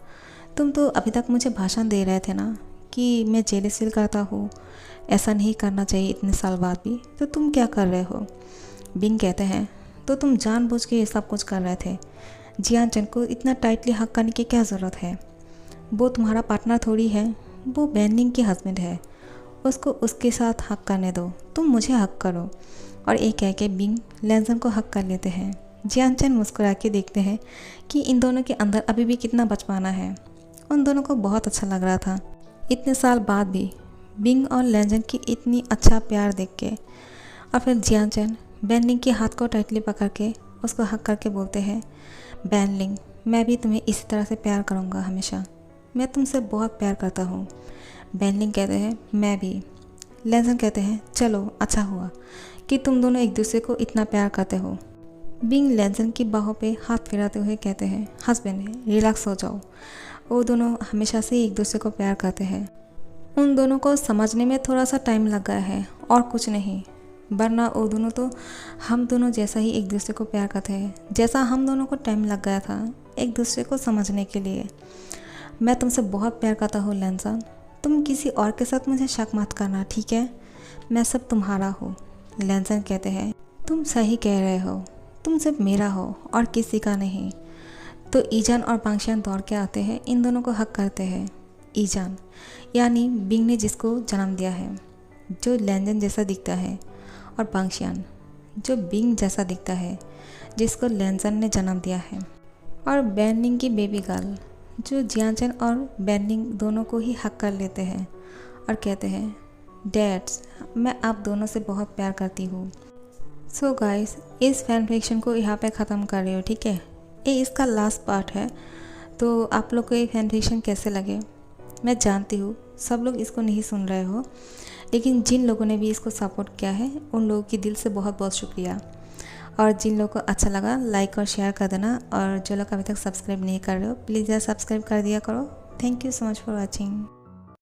Speaker 1: तुम तो अभी तक मुझे भाषण दे रहे थे ना कि मैं जेलस फील करता हूँ, ऐसा नहीं करना चाहिए इतने साल बाद भी, तो तुम क्या कर रहे हो? बिंग कहते हैं, तो तुम जानबूझ के ये सब कुछ कर रहे थे। जियान चैन को इतना टाइटली हक करने की क्या ज़रूरत है? वो तुम्हारा पार्टनर थोड़ी है, वो बैंडिंग के हस्बैंड है, उसको उसके साथ हक करने दो, तुम मुझे हक करो। और एक कह के बिंग लैंसन को हक कर लेते हैं। जियान चैन मुस्कुरा के देखते हैं कि इन दोनों के अंदर अभी भी कितना बचपना है। उन दोनों को बहुत अच्छा लग रहा था इतने साल बाद भी बिंग और लैंसन की इतनी अच्छा प्यार देख के। और फिर जियान चैन बैंडिंग के हाथ को टाइटली पकड़ के उसको हक करके बोलते हैं, बैंडिंग मैं भी तुम्हें इसी तरह से प्यार करूँगा हमेशा, मैं तुमसे बहुत प्यार करता हूँ। बैंडिंग कहते हैं, मैं भी। लैंसन कहते हैं, चलो अच्छा हुआ कि तुम दोनों एक दूसरे को इतना प्यार करते हो। बिंग लैंसन की बाहों पे हाथ फिराते हुए कहते हैं, हस्बैंड रिलैक्स हो जाओ, वो दोनों हमेशा से एक दूसरे को प्यार करते हैं। उन दोनों को समझने में थोड़ा सा टाइम लग गया है और कुछ नहीं, वरना वो दोनों तो हम दोनों जैसा ही एक दूसरे को प्यार करते हैं, जैसा हम दोनों को टाइम लग गया था एक दूसरे को समझने के लिए। मैं तुमसे बहुत प्यार करता हूँ लैंसन, तुम किसी और के साथ मुझे शक मत करना, ठीक है, मैं सब तुम्हारा हूँ। लैंसन कहते हैं, तुम सही कह रहे हो, तुम सिर्फ मेरा हो और किसी का नहीं। तो ईजान और बांगशियान दौड़ के आते हैं, इन दोनों को हक करते हैं। ईजान यानी बिंग ने जिसको जन्म दिया है, जो लैंसन जैसा दिखता है, और बांगशियान जो बिंग जैसा दिखता है, जिसको लैंसन ने जन्म दिया है, और बैंडिंग की बेबी गर्ल जो जियान चैन और बैंडिंग दोनों को ही हक कर लेते हैं और कहते हैं, डैड्स मैं आप दोनों से बहुत प्यार करती हूँ। सो गाइस इस फैन फिक्शन को यहाँ पे ख़त्म कर रही हो, ठीक है, ये इसका लास्ट पार्ट है। तो आप लोग को ये फैन फिक्शन कैसे लगे? मैं जानती हूँ सब लोग इसको नहीं सुन रहे हो, लेकिन जिन लोगों ने भी इसको सपोर्ट किया है उन लोगों की दिल से बहुत बहुत शुक्रिया। और जिन लोगों को अच्छा लगा लाइक और शेयर कर देना, और जो लोग अभी तक सब्सक्राइब नहीं कर रहे हो प्लीज़ यार सब्सक्राइब कर दिया करो। Thank you so much for watching.